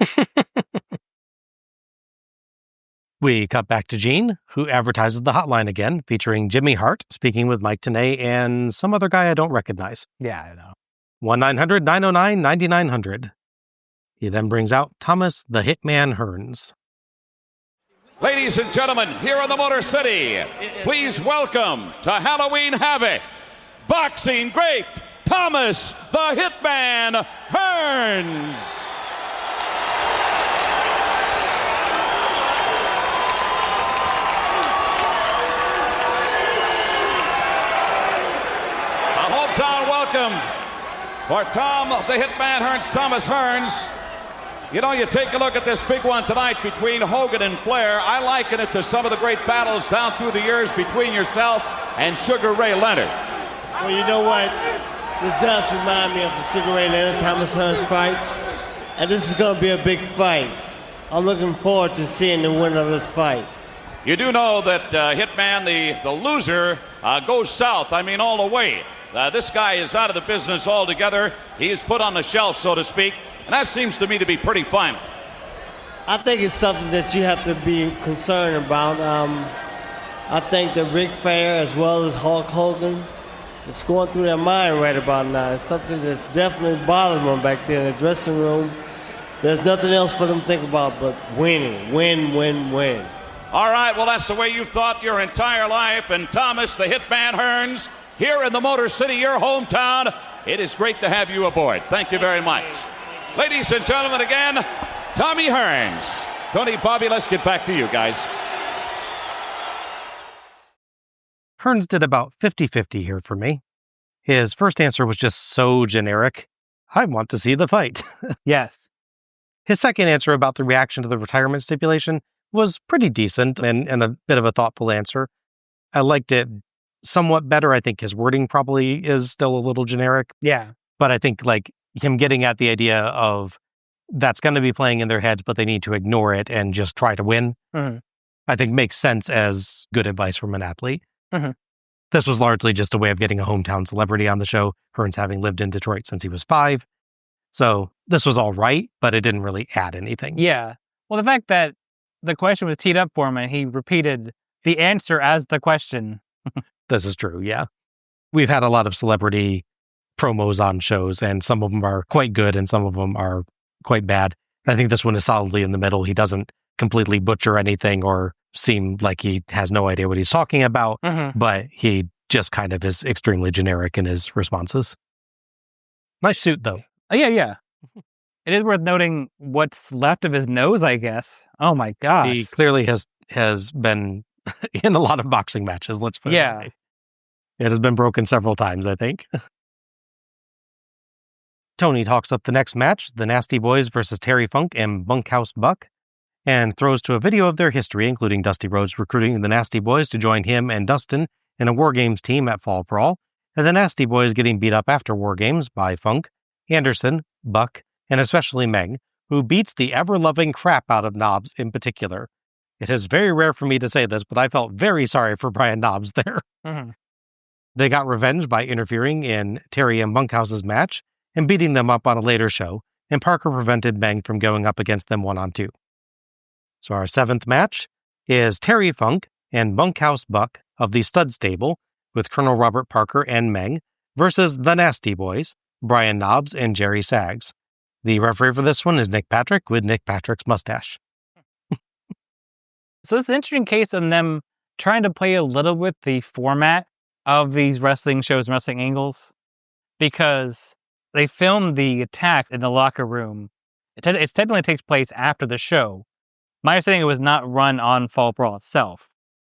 We cut back to Gene, who advertises the hotline again, featuring Jimmy Hart speaking with Mike Tenay and some other guy I don't recognize. Yeah, I know. 1-900-909-9900. He then brings out Thomas the Hitman Hearns. Ladies and gentlemen, here in the Motor City, please welcome to Halloween Havoc, boxing great Thomas the Hitman Hearns. A hometown welcome for Tom the Hitman Hearns, Thomas Hearns. You know, you take a look at this big one tonight between Hogan and Flair. I liken it to some of the great battles down through the years between yourself and Sugar Ray Leonard. Well, you know what? This does remind me of the Sugar Ray Leonard Thomas Hearns fight. And this is going to be a big fight. I'm looking forward to seeing the winner of this fight. You do know that Hitman, the loser, goes south. I mean, all the way. This guy is out of the business altogether. He is put on the shelf, so to speak. And that seems to me to be pretty final. I think it's something that you have to be concerned about. I think that Ric Flair, as well as Hulk Hogan, it's going through their mind right about now. It's something that's definitely bothering them back there in the dressing room. There's nothing else for them to think about but winning. Win, win, win. All right, well, that's the way you've thought your entire life. And Thomas, the Hitman Hearns, here in the Motor City, your hometown, it is great to have you aboard. Thank you very much. Ladies and gentlemen, again, Tommy Hearns. Tony, Bobby, let's get back to you guys. Hearns did about 50-50 here for me. His first answer was just so generic. I want to see the fight. Yes. His second answer about the reaction to the retirement stipulation was pretty decent and a bit of a thoughtful answer. I liked it somewhat better. I think his wording probably is still a little generic. Yeah. But I think like him getting at the idea of that's going to be playing in their heads, but they need to ignore it and just try to win, I think makes sense as good advice from an athlete. This was largely just a way of getting a hometown celebrity on the show, Hearns having lived in Detroit since he was 5. So this was all right, but it didn't really add anything. Yeah. Well, the fact that the question was teed up for him and he repeated the answer as the question. This is true, yeah. We've had a lot of celebrity promos on shows, and some of them are quite good and some of them are quite bad. I think this one is solidly in the middle. He doesn't completely butcher anything or seem like he has no idea what he's talking about, but he just kind of is extremely generic in his responses. Nice suit, though. Oh, yeah. It is worth noting what's left of his nose, I guess. Oh, my gosh. He clearly has been in a lot of boxing matches, let's put it that way. It has been broken several times, I think. Tony talks up the next match, the Nasty Boys versus Terry Funk and Bunkhouse Buck, and throws to a video of their history, including Dusty Rhodes recruiting the Nasty Boys to join him and Dustin in a War Games team at Fall Brawl, and the Nasty Boys getting beat up after War Games by Funk, Anderson, Buck, and especially Meng, who beats the ever-loving crap out of Knobbs in particular. It is very rare for me to say this, but I felt very sorry for Brian Knobbs there. They got revenge by interfering in Terry and Bunkhouse's match and beating them up on a later show, and Parker prevented Meng from going up against them 1-on-2. So our 7th match is Terry Funk and Bunkhouse Buck of the Stud Stable with Colonel Robert Parker and Meng versus the Nasty Boys, Brian Knobbs and Jerry Sags. The referee for this one is Nick Patrick with Nick Patrick's mustache. So it's an interesting case of them trying to play a little with the format of these wrestling shows and wrestling angles, because they filmed the attack in the locker room. It technically takes place after the show. My understanding, it was not run on Fall Brawl itself.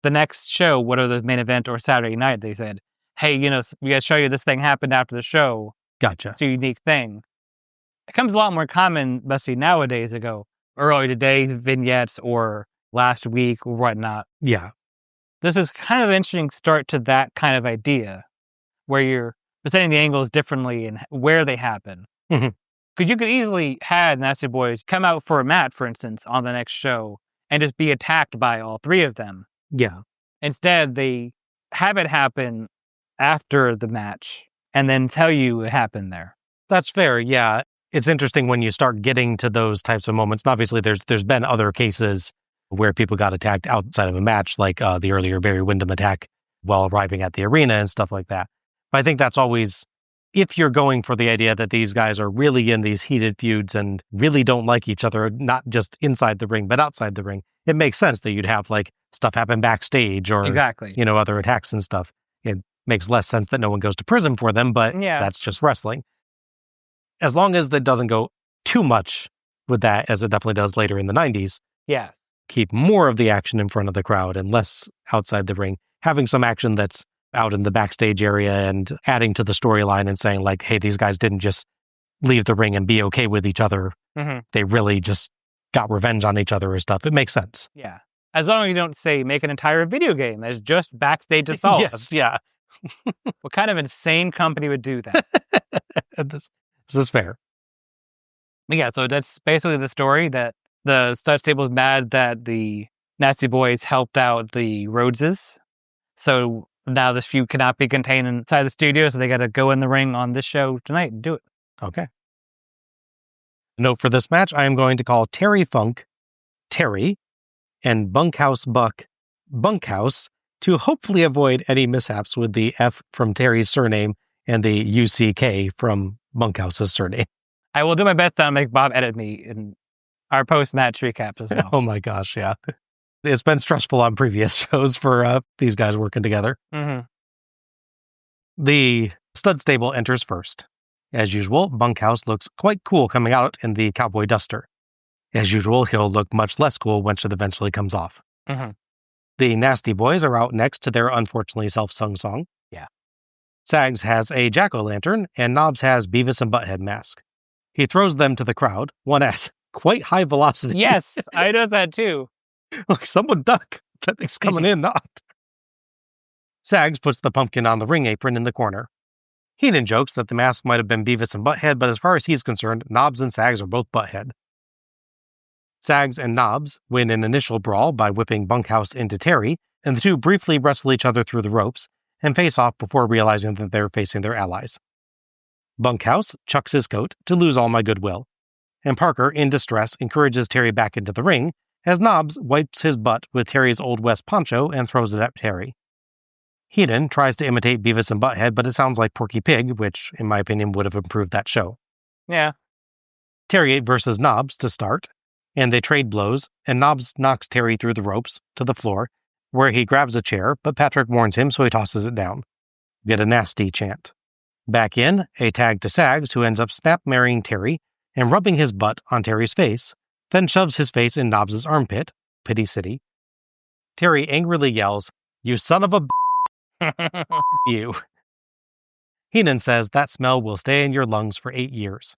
The next show, whether the main event or Saturday night, they said, hey, we got to show you this thing happened after the show. Gotcha. It's a unique thing. It comes a lot more common, especially nowadays, to go early today vignettes or last week or whatnot. Yeah. This is kind of an interesting start to that kind of idea, where you're presenting the angles differently and where they happen. Because you could easily have Nasty Boys come out for a match, for instance, on the next show and just be attacked by all 3 of them. Yeah. Instead, they have it happen after the match and then tell you it happened there. That's fair, yeah. It's interesting when you start getting to those types of moments. And obviously, there's been other cases where people got attacked outside of a match, like the earlier Barry Windham attack while arriving at the arena and stuff like that. But I think that's always if you're going for the idea that these guys are really in these heated feuds and really don't like each other, not just inside the ring, but outside the ring, it makes sense that you'd have like stuff happen backstage or, Exactly. other attacks and stuff. It makes less sense that no one goes to prison for them, but that's just wrestling. As long as that doesn't go too much with that, as it definitely does later in the 90s. Yes. Keep more of the action in front of the crowd and less outside the ring. Having some action that's out in the backstage area and adding to the storyline and saying like, hey, these guys didn't just leave the ring and be okay with each other. They really just got revenge on each other or stuff. It makes sense. Yeah. As long as you don't say make an entire video game as just backstage assault. Yes, yeah. What kind of insane company would do that? This is fair. But yeah, so that's basically the story, that the stud stable is mad that the Nasty Boys helped out the Rhodeses. So now this feud cannot be contained inside the studio, so they got to go in the ring on this show tonight and do it. Okay. Note for this match, I am going to call Terry Funk Terry and Bunkhouse Buck Bunkhouse to hopefully avoid any mishaps with the F from Terry's surname and the UCK from Bunkhouse's surname. I will do my best to make Bob edit me in our post-match recaps as well. Oh my gosh, yeah. It's been stressful on previous shows for these guys working together. The stud stable enters first. As usual, Bunkhouse looks quite cool coming out in the cowboy duster. As usual, he'll look much less cool once it eventually comes off. The Nasty Boys are out next to their unfortunately self-sung song. Yeah. Sags has a jack-o'-lantern, and Knobs has Beavis and Butthead mask. He throws them to the crowd, one at quite high velocity. Yes, I noticed that too. Like, someone duck. That thing's coming in, not. Sags puts the pumpkin on the ring apron in the corner. Heenan jokes that the mask might have been Beavis and Butthead, but as far as he's concerned, Knobs and Sags are both Butthead. Sags and Knobs win an initial brawl by whipping Bunkhouse into Terry, and the two briefly wrestle each other through the ropes and face off before realizing that they're facing their allies. Bunkhouse chucks his coat to lose all my goodwill, and Parker, in distress, encourages Terry back into the ring as Knobs wipes his butt with Terry's Old West poncho and throws it at Terry. Heenan tries to imitate Beavis and Butthead, but it sounds like Porky Pig, which, in my opinion, would have improved that show. Yeah. Terry versus Knobs to start, and they trade blows, and Knobs knocks Terry through the ropes to the floor, where he grabs a chair, but Patrick warns him, so he tosses it down. Get a nasty chant. Back in, a tag to Sags, who ends up snap-marrying Terry and rubbing his butt on Terry's face, then shoves his face in Knobs' armpit, Pity City. Terry angrily yells, "You son of a you." Heenan says that smell will stay in your lungs for 8 years.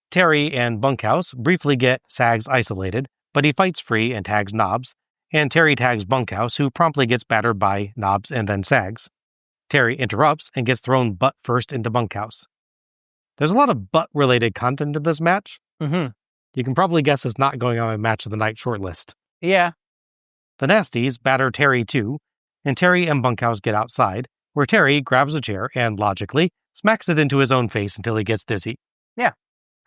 Terry and Bunkhouse briefly get Sags isolated, but he fights free and tags Knobs, and Terry tags Bunkhouse, who promptly gets battered by Knobs and then Sags. Terry interrupts and gets thrown butt first into Bunkhouse. There's a lot of butt-related content in this match. You can probably guess it's not going on my Match of the Night shortlist. Yeah. The Nasties batter Terry too, and Terry and Bunkhouse get outside, where Terry grabs a chair and, logically, smacks it into his own face until he gets dizzy. Yeah.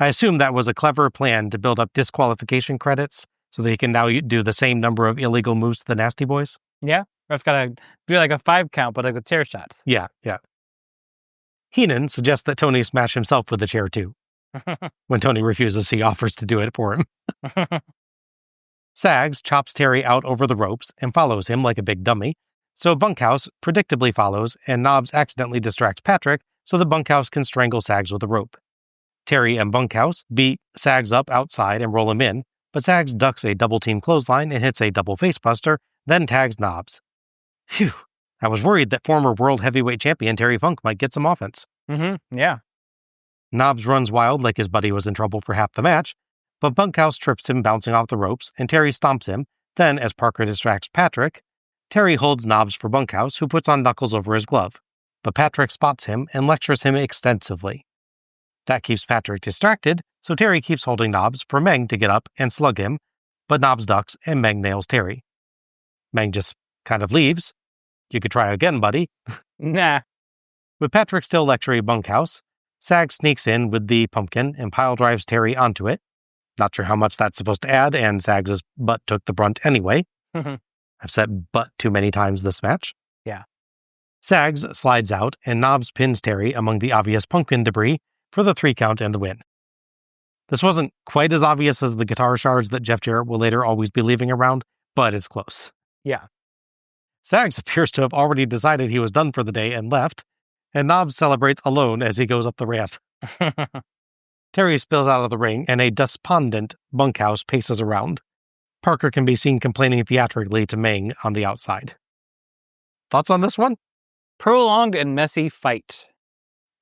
I assume that was a clever plan to build up disqualification credits so that he can now do the same number of illegal moves to the Nasty Boys. Yeah. I've got to do like a 5 count, but like with chair shots. Yeah. Heenan suggests that Tony smash himself with the chair too. When Tony refuses, he offers to do it for him. Sags chops Terry out over the ropes and follows him like a big dummy, so Bunkhouse predictably follows, and Knobs accidentally distracts Patrick so the Bunkhouse can strangle Sags with a rope. Terry and Bunkhouse beat Sags up outside and roll him in, but Sags ducks a double-team clothesline and hits a double facebuster, then tags Knobs. Phew, I was worried that former World Heavyweight Champion Terry Funk might get some offense. Yeah. Knobs runs wild like his buddy was in trouble for half the match, but Bunkhouse trips him bouncing off the ropes, and Terry stomps him. Then, as Parker distracts Patrick, Terry holds Knobs for Bunkhouse, who puts on knuckles over his glove, but Patrick spots him and lectures him extensively. That keeps Patrick distracted, so Terry keeps holding Knobs for Meng to get up and slug him, but Knobs ducks and Meng nails Terry. Meng just kind of leaves. You could try again, buddy. Nah. With Patrick still lecturing Bunkhouse, Sags sneaks in with the pumpkin and pile drives Terry onto it. Not sure how much that's supposed to add, and Sags' butt took the brunt anyway. I've said butt too many times this match. Yeah. Sags slides out, and Knobs pins Terry among the obvious pumpkin debris for the 3 count and the win. This wasn't quite as obvious as the guitar shards that Jeff Jarrett will later always be leaving around, but it's close. Yeah. Sags appears to have already decided he was done for the day and left, and Knobs celebrates alone as he goes up the ramp. Terry spills out of the ring, and a despondent bunkhouse paces around. Parker can be seen complaining theatrically to Meng on the outside. Thoughts on this one? Prolonged and messy fight.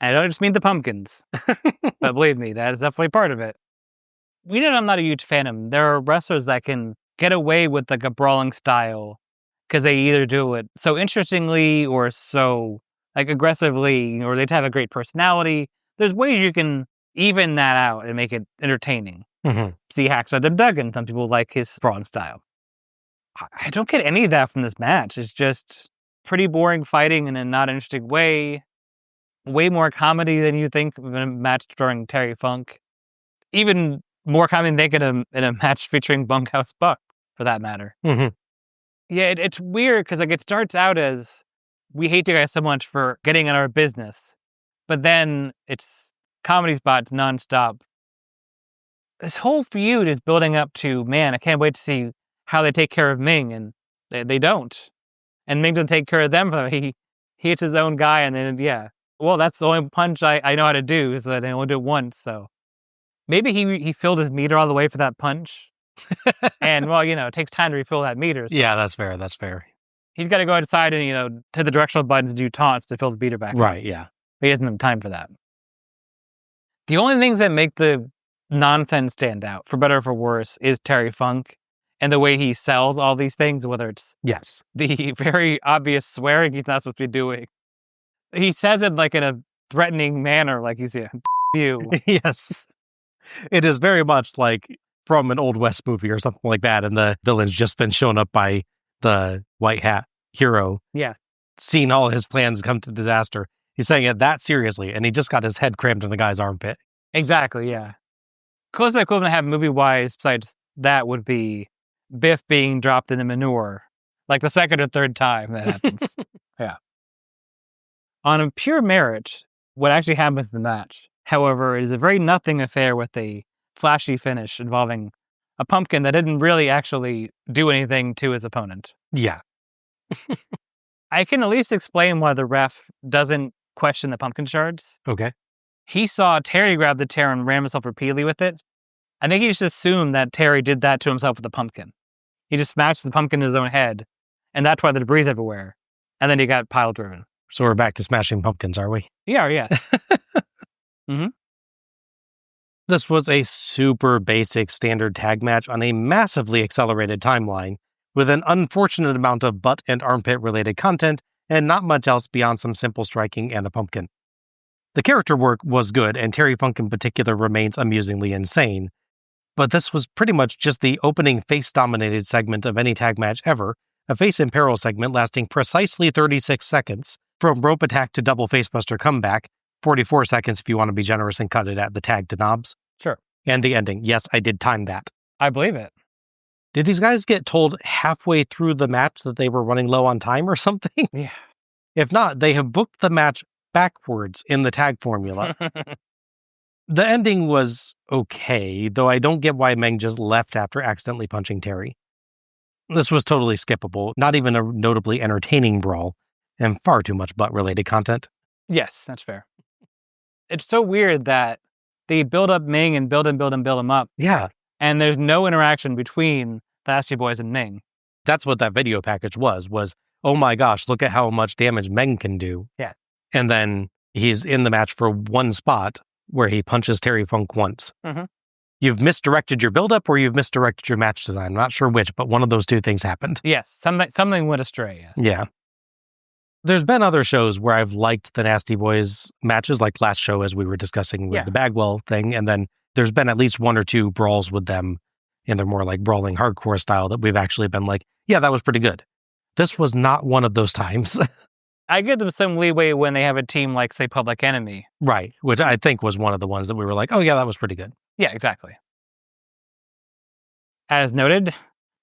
And I don't just mean the pumpkins, but believe me, that is definitely part of it. We know I'm not a huge fan of them. There are wrestlers that can get away with like a brawling style because they either do it so interestingly or so like aggressively, or they have a great personality. There's ways you can even that out and make it entertaining. Mm-hmm. See Hacksaw Jim Duggan, some people like his brawling style. I don't get any of that from this match. It's just pretty boring fighting in a not interesting way. Way more comedy than you think in a match during Terry Funk. Even more comedy than think in a match featuring Bunkhouse Buck, for that matter. Mm-hmm. Yeah, it's weird because like it starts out as we hate you guys so much for getting in our business, but then it's comedy spots nonstop. This whole feud is building up to, man, I can't wait to see how they take care of Ming, and they don't. And Ming doesn't take care of them. He hits his own guy, and then, yeah. Well, that's the only punch I know how to do, is that I only do it once, so. Maybe he filled his meter all the way for that punch. And, well, it takes time to refill that meter. So Yeah, that's fair, that's fair. he's got to go outside and, hit the directional buttons and do taunts to fill the meter back. Right, yeah. But he doesn't have time for that. The only things that make the nonsense stand out, for better or for worse, is Terry Funk and the way he sells all these things, whether it's Yes. the very obvious swearing he's not supposed to be doing. He says it like in a threatening manner, like he's you. Yes. It is very much like from an Old West movie or something like that, and the villain's just been shown up by the white hat hero. Yeah. Seen all his plans come to disaster. He's saying it that seriously, and he just got his head crammed in the guy's armpit. Exactly, yeah. Closest equivalent I have movie-wise besides that would be Biff being dropped in the manure. Like the second or third time that happens. Yeah. On a pure merit, what actually happens in the match, however, it is a very nothing affair with a flashy finish involving a pumpkin that didn't really actually do anything to his opponent. Yeah. I can at least explain why the ref doesn't question the pumpkin shards. Okay. He saw Terry grab the tear and ram himself repeatedly with it. I think he just assumed that Terry did that to himself with the pumpkin. He just smashed the pumpkin in his own head, and that's why the debris is everywhere. And then he got pile driven. So we're back to smashing pumpkins, are we? Yeah, yes. Mm-hmm. This was a super basic standard tag match on a massively accelerated timeline, with an unfortunate amount of butt and armpit related content, and not much else beyond some simple striking and a pumpkin. The character work was good, and Terry Funk in particular remains amusingly insane, but this was pretty much just the opening face-dominated segment of any tag match ever, a face in peril segment lasting precisely 36 seconds, from rope attack to double facebuster comeback, 44 seconds if you want to be generous and cut it at the tag to Knobs. Sure. And the ending. Yes, I did time that. I believe it. Did these guys get told halfway through the match that they were running low on time or something? Yeah. If not, they have booked the match backwards in the tag formula. The ending was okay, though I don't get why Meng just left after accidentally punching Terry. This was totally skippable, not even a notably entertaining brawl, and far too much butt-related content. Yes, that's fair. It's so weird that they build up Ming and build him up. Yeah. And there's no interaction between the Nasty Boys and Ming. That's what that video package was, oh my gosh, look at how much damage Meng can do. Yeah. And then he's in the match for one spot where he punches Terry Funk once. Mm-hmm. You've misdirected your buildup or you've misdirected your match design. I'm not sure which, but one of those two things happened. Yes, something went astray, yes. Yeah. There's been other shows where I've liked the Nasty Boys matches, like last show as we were discussing with the Bagwell thing, and then there's been at least one or two brawls with them in their more like brawling hardcore style that we've actually been like, yeah, that was pretty good. This was not one of those times. I give them some leeway when they have a team like, say, Public Enemy. Right, which I think was one of the ones that we were like, oh yeah, that was pretty good. Yeah, exactly. As noted,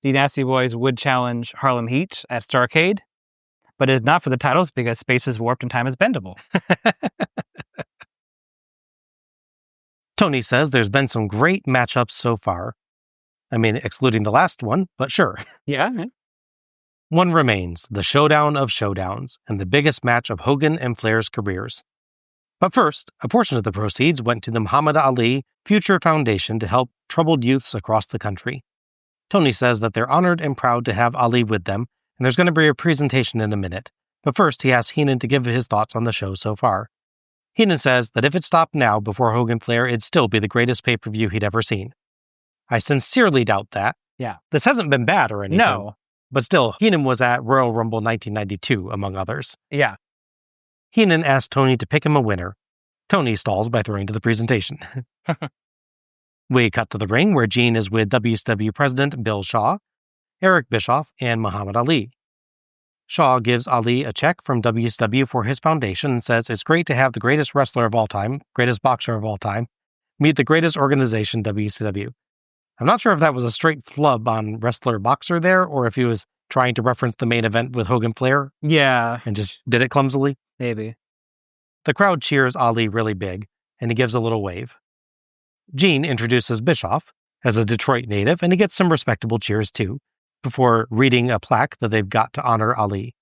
the Nasty Boys would challenge Harlem Heat at Starrcade, but it is not for the titles because space is warped and time is bendable. Tony says there's been some great matchups so far. I mean, excluding the last one, but sure. Yeah. One remains, the showdown of showdowns, and the biggest match of Hogan and Flair's careers. But first, a portion of the proceeds went to the Muhammad Ali Future Foundation to help troubled youths across the country. Tony says that they're honored and proud to have Ali with them, and there's going to be a presentation in a minute. But first, he asks Heenan to give his thoughts on the show so far. Heenan says that if it stopped now before Hogan Flair, it'd still be the greatest pay-per-view he'd ever seen. I sincerely doubt that. Yeah. This hasn't been bad or anything. No. But still, Heenan was at Royal Rumble 1992, among others. Yeah. Heenan asked Tony to pick him a winner. Tony stalls by throwing to the presentation. We cut to the ring where Gene is with WCW President Bill Shaw, Eric Bischoff, and Muhammad Ali. Shaw gives Ali a check from WCW for his foundation and says it's great to have the greatest wrestler of all time, greatest boxer of all time, meet the greatest organization, WCW. I'm not sure if that was a straight flub on wrestler-boxer there, or if he was trying to reference the main event with Hogan Flair. Yeah. And just did it clumsily. Maybe. The crowd cheers Ali really big, and he gives a little wave. Gene introduces Bischoff as a Detroit native, and he gets some respectable cheers too, before reading a plaque that they've got to honor Ali.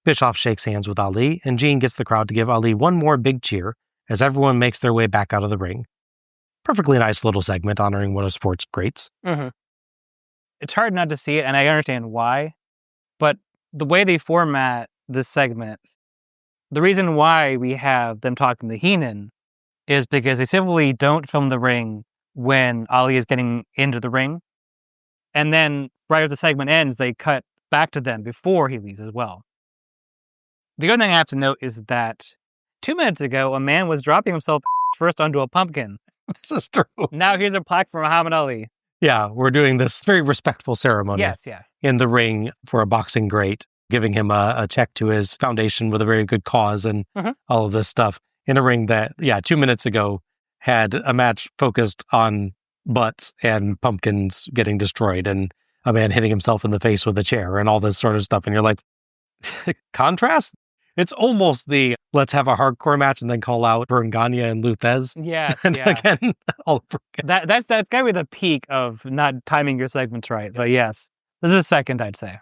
Bischoff shakes hands with Ali, and Gene gets the crowd to give Ali one more big cheer as everyone makes their way back out of the ring. Perfectly nice little segment honoring one of sports greats. Mm-hmm. It's hard not to see it, and I understand why, but the way they format this segment, the reason why we have them talking to Heenan is because they simply don't film the ring when Ali is getting into the ring. And then right as the segment ends, they cut back to them before he leaves as well. The other thing I have to note is that 2 minutes ago, a man was dropping himself first onto a pumpkin. This is true. Now here's a plaque for Muhammad Ali. Yeah, we're doing this very respectful ceremony in the ring for a boxing great, giving him a check to his foundation with a very good cause and all of this stuff. In a ring that, 2 minutes ago had a match focused on butts and pumpkins getting destroyed and a man hitting himself in the face with a chair and all this sort of stuff. And you're like, contrast? It's almost the let's have a hardcore match and then call out Vern Gagne and Lou Thez. Yes, and again, all over again. That's got to be the peak of not timing your segments right. But yes, this is second, I'd say.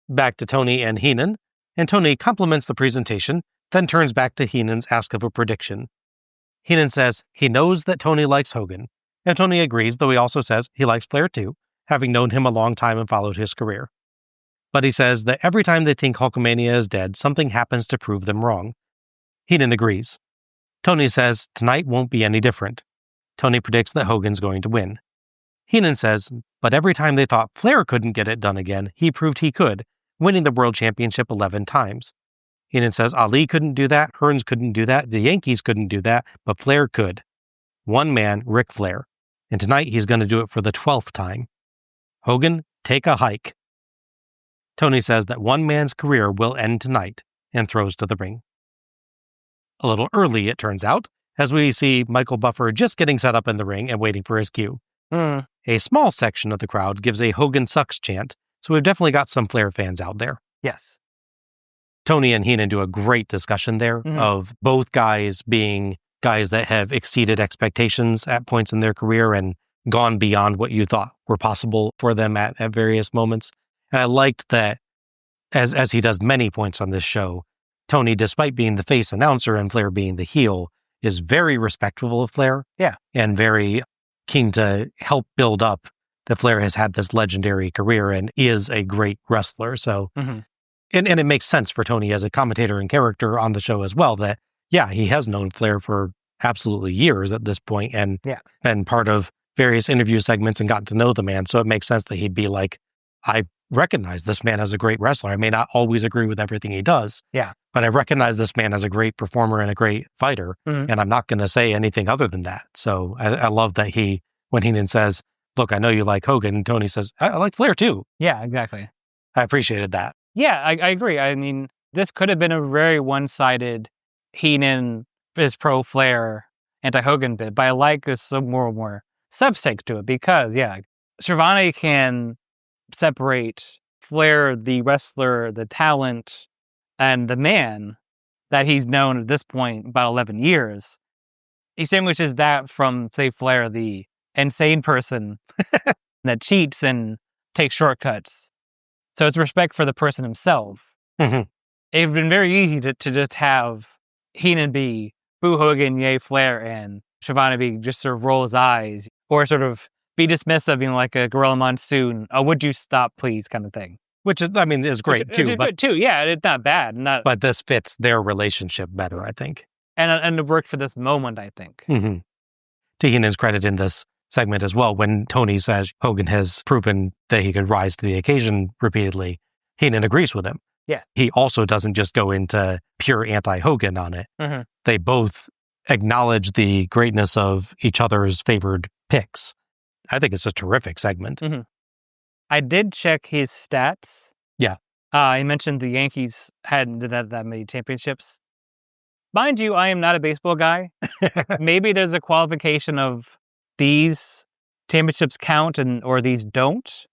Back to Tony and Heenan, and Tony compliments the presentation, then turns back to Heenan's ask of a prediction. Heenan says he knows that Tony likes Hogan, and Tony agrees, though he also says he likes Flair too, having known him a long time and followed his career. But he says that every time they think Hulkamania is dead, something happens to prove them wrong. Heenan agrees. Tony says tonight won't be any different. Tony predicts that Hogan's going to win. Heenan says, but every time they thought Flair couldn't get it done again, he proved he could, winning the World Championship 11 times. Heenan says Ali couldn't do that, Hearns couldn't do that, the Yankees couldn't do that, but Flair could. One man, Ric Flair. And tonight he's going to do it for the 12th time. Hogan, take a hike. Tony says that one man's career will end tonight and throws to the ring. A little early, it turns out, as we see Michael Buffer just getting set up in the ring and waiting for his cue. A small section of the crowd gives a Hogan sucks chant, so we've definitely got some Flair fans out there. Yes. Tony and Heenan do a great discussion there of both guys being guys that have exceeded expectations at points in their career and gone beyond what you thought were possible for them at various moments. And I liked that, as he does many points on this show, Tony, despite being the face announcer and Flair being the heel, is very respectful of Flair. Yeah. And very keen to help build up that Flair has had this legendary career and is a great wrestler. So, and it makes sense for Tony as a commentator and character on the show as well that, he has known Flair for absolutely years at this point and been part of various interview segments and gotten to know the man. So it makes sense that he'd be like, I recognize this man as a great wrestler. I may not always agree with everything he does, but I recognize this man as a great performer and a great fighter, and I'm not going to say anything other than that. So I love that when Heenan says, look, I know you like Hogan, and Tony says, I like Flair too. Yeah, exactly. I appreciated that. Yeah, I agree. I mean, this could have been a very one-sided Heenan is pro-Flair, anti-Hogan bit, but I like this some more subtext to it because, Schiavone can separate Flair, the wrestler, the talent, and the man that he's known at this point about 11 years, he distinguishes that from, say, Flair, the insane person that cheats and takes shortcuts. So it's respect for the person himself. Mm-hmm. It's been very easy to just have Heenan be boo Hogan, yay Flair, and Schiavone be just sort of roll his eyes or sort of be dismissive, like a Gorilla Monsoon, oh, would you stop please kind of thing. Which is, is great too. It's good too, yeah, it's not bad. But this fits their relationship better, I think. And it worked for this moment, I think. Mm-hmm. To Heenan's credit in this segment as well, when Tony says Hogan has proven that he could rise to the occasion repeatedly, Heenan agrees with him. Yeah. He also doesn't just go into pure anti-Hogan on it. Mm-hmm. They both acknowledge the greatness of each other's favored picks. I think it's a terrific segment. Mm-hmm. I did check his stats. Yeah. He mentioned the Yankees hadn't did that many championships. Mind you, I am not a baseball guy. Maybe there's a qualification of these championships count or these don't.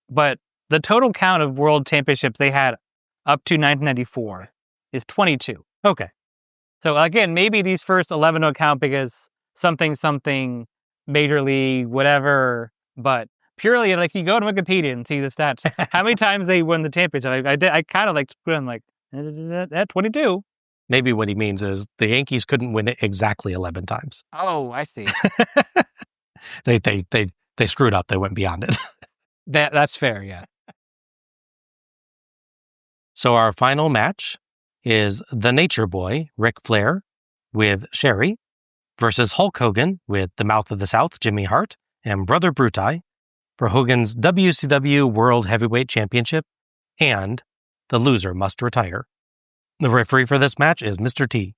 But the total count of world championships they had up to 1994 is 22. Okay. So again, maybe these first 11 don't count because something, major league, whatever. But purely, you go to Wikipedia and see the stats. How many times they won the championship? I kind of put in 22. Maybe what he means is the Yankees couldn't win it exactly 11 times. Oh, I see. They screwed up. They went beyond it. That's fair, yeah. So our final match is the Nature Boy, Ric Flair, with Sherry, versus Hulk Hogan with the Mouth of the South, Jimmy Hart, and Brother Bruti for Hogan's WCW World Heavyweight Championship, and the loser must retire. The referee for this match is Mr. T.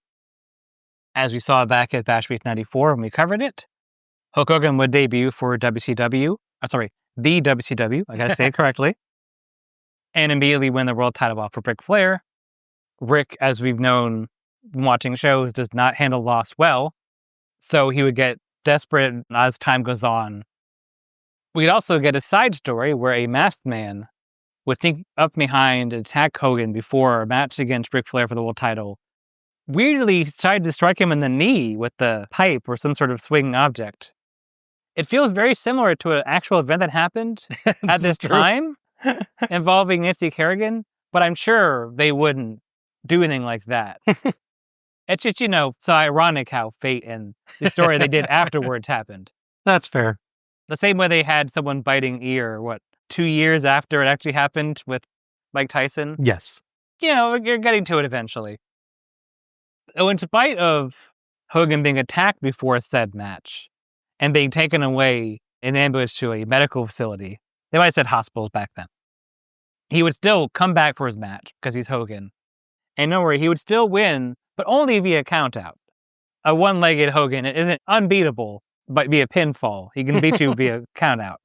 As we saw back at Bash Week 94 when we covered it, Hulk Hogan would debut for the WCW, I gotta say it correctly, and immediately win the world title off for Ric Flair. Rick, as we've known watching shows, does not handle loss well, so he would get desperate as time goes on. We'd also get a side story where a masked man would sneak up behind and attack Hogan before a match against Ric Flair for the world title. Weirdly, tried to strike him in the knee with the pipe or some sort of swinging object. It feels very similar to an actual event that happened at this time involving Nancy Kerrigan, but I'm sure they wouldn't do anything like that. It's just, so ironic how fate and the story they did afterwards happened. That's fair. The same way they had someone biting ear, 2 years after it actually happened with Mike Tyson? Yes. You're getting to it eventually. So in spite of Hogan being attacked before said match and being taken away in ambush to a medical facility, they might have said hospitals back then, he would still come back for his match because he's Hogan. And don't worry, he would still win, but only via countout. A one-legged Hogan isn't unbeatable, but via pinfall. He can beat you via countout.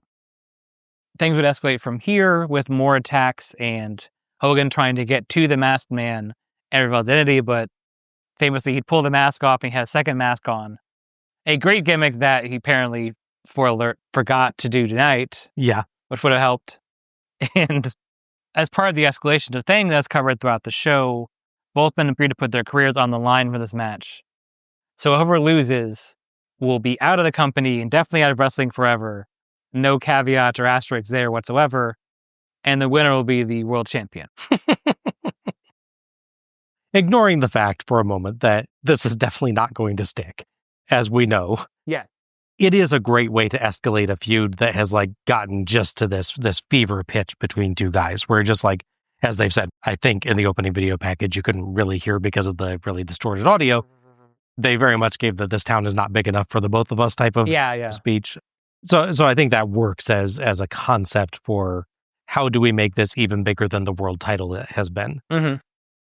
Things would escalate from here with more attacks and Hogan trying to get to the masked man and reveal identity, but famously he'd pull the mask off and he had a second mask on. A great gimmick that he apparently, spoiler alert, forgot to do tonight. Yeah. Which would have helped. And as part of the escalation of things that's covered throughout the show, both men agreed to put their careers on the line for this match. So whoever loses will be out of the company and definitely out of wrestling forever. No caveats or asterisks there whatsoever. And the winner will be the world champion. Ignoring the fact for a moment that this is definitely not going to stick, as we know. Yeah. It is a great way to escalate a feud that has gotten just to this fever pitch between two guys where just as they've said, I think in the opening video package, you couldn't really hear because of the really distorted audio. They very much gave the "this town is not big enough for the both of us" type of speech. So I think that works as a concept for how do we make this even bigger than the world title it has been. Mm-hmm.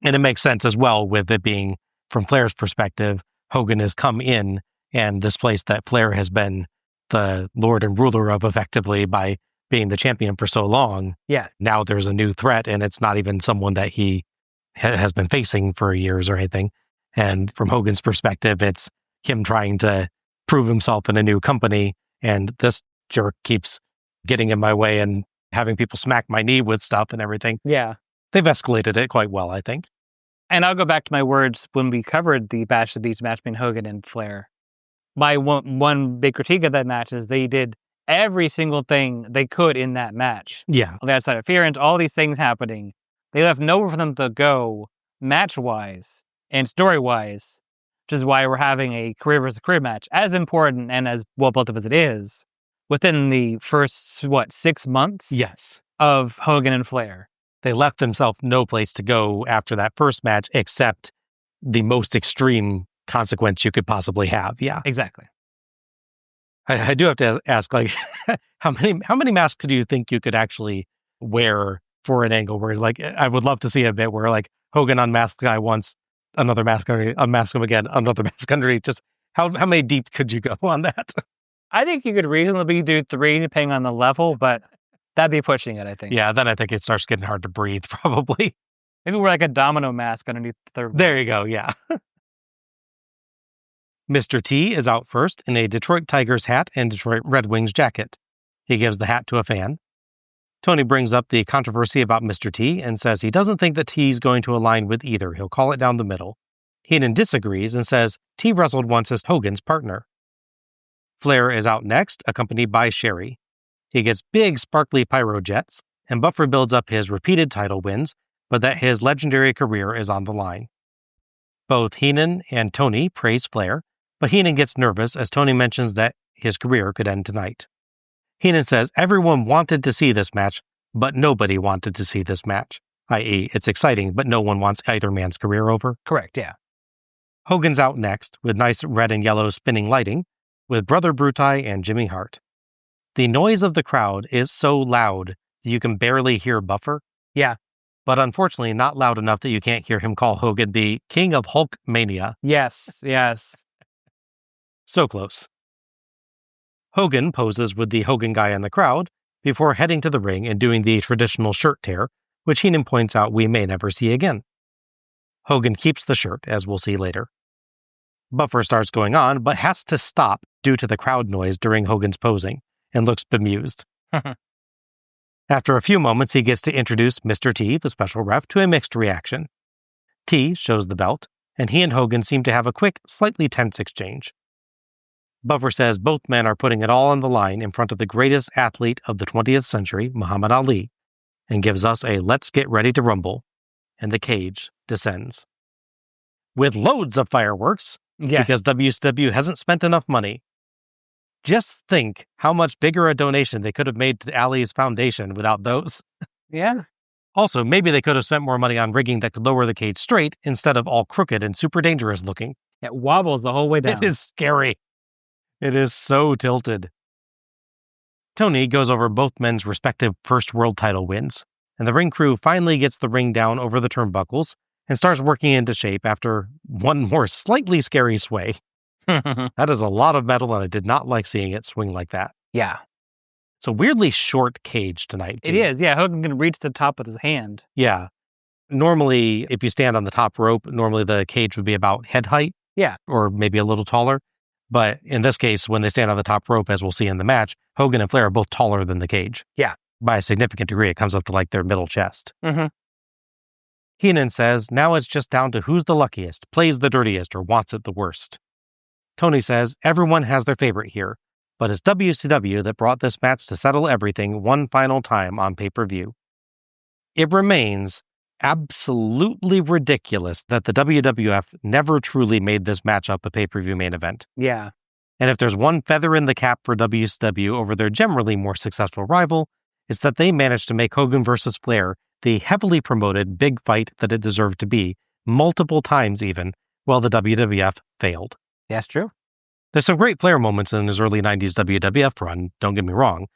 And it makes sense as well with it being, from Flair's perspective, Hogan has come in and this place that Flair has been the lord and ruler of effectively by being the champion for so long. Yeah. Now there's a new threat and it's not even someone that he has been facing for years or anything. And from Hogan's perspective, it's him trying to prove himself in a new company. And this jerk keeps getting in my way and having people smack my knee with stuff and everything. Yeah. They've escalated it quite well, I think. And I'll go back to my words when we covered the Bash of the Beach match between Hogan and Flair. My one big critique of that match is they did every single thing they could in that match. Yeah. All the outside interference, all these things happening. They left nowhere for them to go match-wise and story-wise, which is why we're having a career versus career match, as important and as well built up as it is, within the first, 6 months Yes. of Hogan and Flair. They left themselves no place to go after that first match except the most extreme consequence you could possibly have. Yeah. Exactly. I do have to ask, like, how many masks do you think you could actually wear for an angle where, like, I would love to see a bit where, like, Hogan unmasked the guy once, another mask underneath, unmask him again, another mask underneath. Just how many deep could you go on that? I think you could reasonably do 3 depending on the level, but that'd be pushing it, I think. Yeah, then I think it starts getting hard to breathe, probably. Maybe we're like a domino mask underneath the third one. There you go, yeah. Mr. T is out first in a Detroit Tigers hat and Detroit Red Wings jacket. He gives the hat to a fan. Tony brings up the controversy about Mr. T and says he doesn't think that T's going to align with either. He'll call it down the middle. Heenan disagrees and says T wrestled once as Hogan's partner. Flair is out next, accompanied by Sherry. He gets big sparkly pyro jets, and Buffer builds up his repeated title wins, but that his legendary career is on the line. Both Heenan and Tony praise Flair, but Heenan gets nervous as Tony mentions that his career could end tonight. Heenan says everyone wanted to see this match, but nobody wanted to see this match, i.e. it's exciting, but no one wants either man's career over. Correct, yeah. Hogan's out next with nice red and yellow spinning lighting with Brother Bruti and Jimmy Hart. The noise of the crowd is so loud that you can barely hear Buffer. Yeah. But unfortunately not loud enough that you can't hear him call Hogan the King of Hulk Mania. Yes. So close. Hogan poses with the Hogan guy in the crowd before heading to the ring and doing the traditional shirt tear, which Heenan points out we may never see again. Hogan keeps the shirt, as we'll see later. Buffer starts going on, but has to stop due to the crowd noise during Hogan's posing, and looks bemused. After a few moments, he gets to introduce Mr. T, the special ref, to a mixed reaction. T shows the belt, and he and Hogan seem to have a quick, slightly tense exchange. Buffer says both men are putting it all on the line in front of the greatest athlete of the 20th century, Muhammad Ali, and gives us a let's get ready to rumble, and the cage descends. With loads of fireworks, because WCW hasn't spent enough money. Just think how much bigger a donation they could have made to Ali's foundation without those. Yeah. Also, maybe they could have spent more money on rigging that could lower the cage straight instead of all crooked and super dangerous looking. It wobbles the whole way down. It is scary. It is so tilted. Tony goes over both men's respective first world title wins, and the ring crew finally gets the ring down over the turnbuckles and starts working into shape after one more slightly scary sway. That is a lot of metal, and I did not like seeing it swing like that. Yeah. It's a weirdly short cage tonight, too. It is, yeah. Hogan can reach the top with his hand. Yeah. Normally, if you stand on the top rope, normally the cage would be about head height. Yeah. Or maybe a little taller. But in this case, when they stand on the top rope, as we'll see in the match, Hogan and Flair are both taller than the cage. Yeah. By a significant degree, it comes up to like their middle chest. Mm-hmm. Heenan says, now it's just down to who's the luckiest, plays the dirtiest, or wants it the worst. Tony says, everyone has their favorite here, but it's WCW that brought this match to settle everything one final time on pay-per-view. It remains absolutely ridiculous that the WWF never truly made this matchup a pay-per-view main event. Yeah. And if there's one feather in the cap for WCW over their generally more successful rival, it's that they managed to make Hogan versus Flair the heavily promoted big fight that it deserved to be, multiple times even, while the WWF failed. That's true. There's some great Flair moments in his early 90s WWF run, don't get me wrong.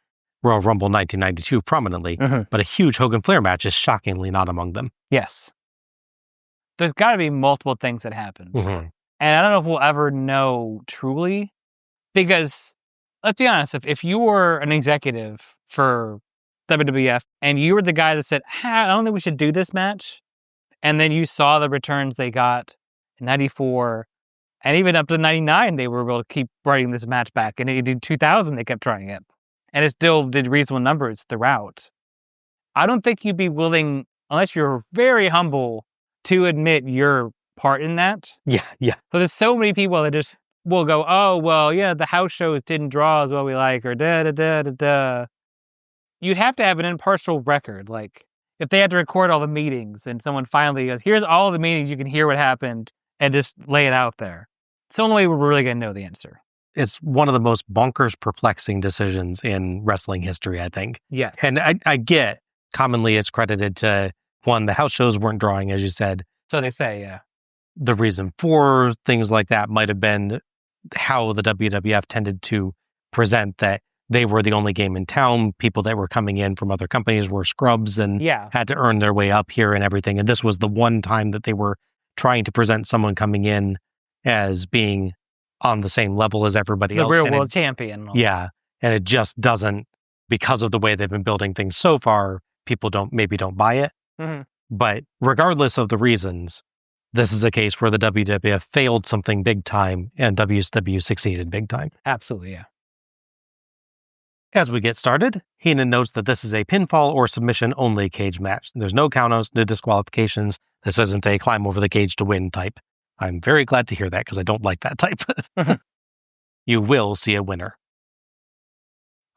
Royal Rumble 1992 prominently, but a huge Hogan-Flair match is shockingly not among them. Yes. There's got to be multiple things that happened. And I don't know if we'll ever know truly, because let's be honest, if you were an executive for WWF and you were the guy that said, I don't think we should do this match, and then you saw the returns they got in 94, and even up to 99, they were able to keep writing this match back, and in 2000, they kept trying it. And it still did reasonable numbers throughout. I don't think you'd be willing, unless you're very humble, to admit your part in that. Yeah. So there's so many people that just will go, oh, well, yeah, the house shows didn't draw as well we like, or da-da-da-da-da. You'd have to have an impartial record. Like, if they had to record all the meetings and someone finally goes, here's all the meetings, you can hear what happened, and just lay it out there. It's the only way we're really going to know the answer. It's one of the most bonkers, perplexing decisions in wrestling history, I think. Yes. And I get, commonly it's credited to, one, the house shows weren't drawing, as you said. So they say, yeah. The reason for things like that might have been how the WWF tended to present that they were the only game in town. People that were coming in from other companies were scrubs and had to earn their way up here and everything. And this was the one time that they were trying to present someone coming in as being on the same level as everybody else. The real world champion. Yeah. And it just doesn't, because of the way they've been building things so far, people maybe don't buy it. Mm-hmm. But regardless of the reasons, this is a case where the WWF failed something big time and WCW succeeded big time. Absolutely, yeah. As we get started, Heenan notes that this is a pinfall or submission only cage match. There's no countouts, no disqualifications. This isn't a climb over the cage to win type. I'm very glad to hear that because I don't like that type. You will see a winner.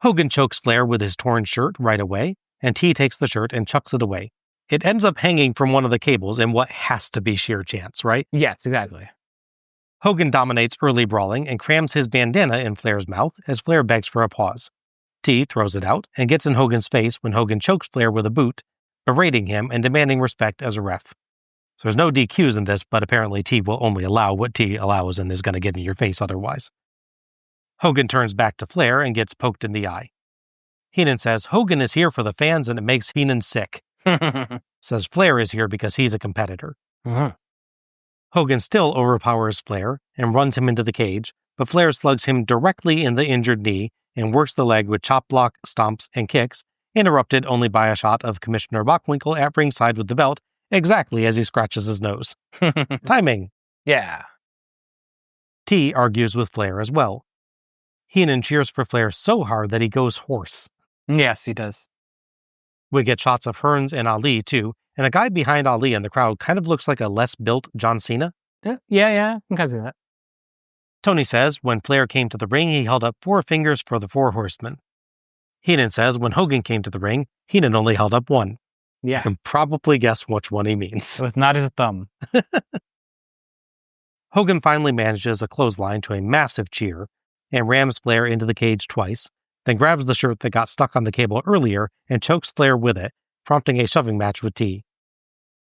Hogan chokes Flair with his torn shirt right away, and T takes the shirt and chucks it away. It ends up hanging from one of the cables in what has to be sheer chance, right? Yes, exactly. Hogan dominates early brawling and crams his bandana in Flair's mouth as Flair begs for a pause. T throws it out and gets in Hogan's face when Hogan chokes Flair with a boot, berating him and demanding respect as a ref. So there's no DQs in this, but apparently T will only allow what T allows and is going to get in your face otherwise. Hogan turns back to Flair and gets poked in the eye. Heenan says Hogan is here for the fans and it makes Heenan sick. Says Flair is here because he's a competitor. Hogan still overpowers Flair and runs him into the cage, but Flair slugs him directly in the injured knee and works the leg with chop block, stomps, and kicks, interrupted only by a shot of Commissioner Bockwinkel at ringside with the belt, exactly as he scratches his nose. Timing. Yeah. T argues with Flair as well. Heenan cheers for Flair so hard that he goes hoarse. Yes, he does. We get shots of Hearns and Ali, too, and a guy behind Ali in the crowd kind of looks like a less built John Cena. Yeah, I can kind of see that. Tony says when Flair came to the ring, he held up 4 fingers for the 4 horsemen. Heenan says when Hogan came to the ring, Heenan only held up 1. Yeah. You can probably guess which one he means. It was not his thumb. Hogan finally manages a clothesline to a massive cheer and rams Flair into the cage twice, then grabs the shirt that got stuck on the cable earlier and chokes Flair with it, prompting a shoving match with T.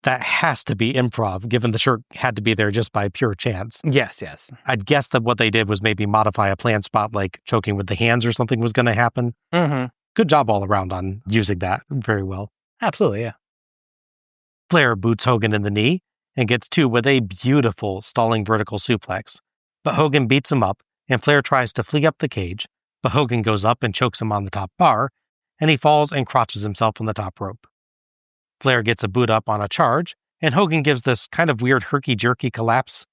That has to be improv, given the shirt had to be there just by pure chance. Yes. I'd guess that what they did was maybe modify a planned spot, like choking with the hands or something was going to happen. Mm-hmm. Good job all around on using that very well. Absolutely, yeah. Flair boots Hogan in the knee and gets 2 with a beautiful stalling vertical suplex. But Hogan beats him up, and Flair tries to flee up the cage, but Hogan goes up and chokes him on the top bar, and he falls and crotches himself on the top rope. Flair gets a boot up on a charge, and Hogan gives this kind of weird herky-jerky collapse.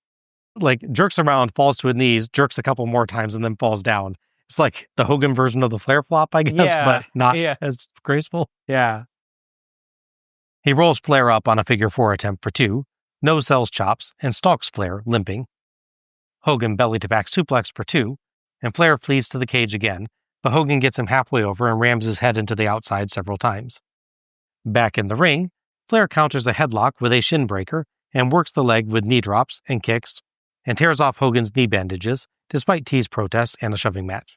Like, jerks around, falls to his knees, jerks a couple more times, and then falls down. It's like the Hogan version of the Flair flop, I guess, but not as graceful. Yeah. He rolls Flair up on a figure 4 attempt for 2, no-sells chops, and stalks Flair, limping. Hogan belly-to-back suplex for 2, and Flair flees to the cage again, but Hogan gets him halfway over and rams his head into the outside several times. Back in the ring, Flair counters a headlock with a shin breaker and works the leg with knee drops and kicks, and tears off Hogan's knee bandages, despite T's protests and a shoving match.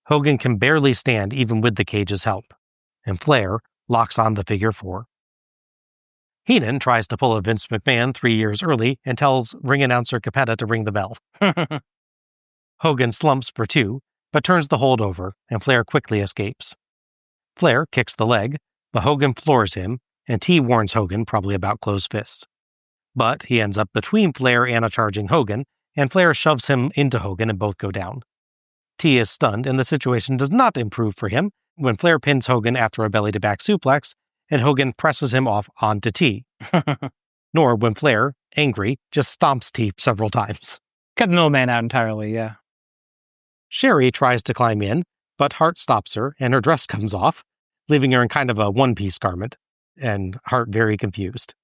Hogan can barely stand even with the cage's help, and Flair locks on the figure 4. Heenan tries to pull a Vince McMahon 3 years early and tells ring announcer Capetta to ring the bell. Hogan slumps for 2, but turns the hold over, and Flair quickly escapes. Flair kicks the leg, but Hogan floors him, and T warns Hogan probably about closed fists. But he ends up between Flair and a charging Hogan, and Flair shoves him into Hogan and both go down. T is stunned, and the situation does not improve for him when Flair pins Hogan after a belly-to-back suplex, and Hogan presses him off onto T. Nor when Flair, angry, just stomps T several times. Cut the middleman out entirely, yeah. Sherry tries to climb in, but Hart stops her, and her dress comes off, leaving her in kind of a one-piece garment, and Hart very confused.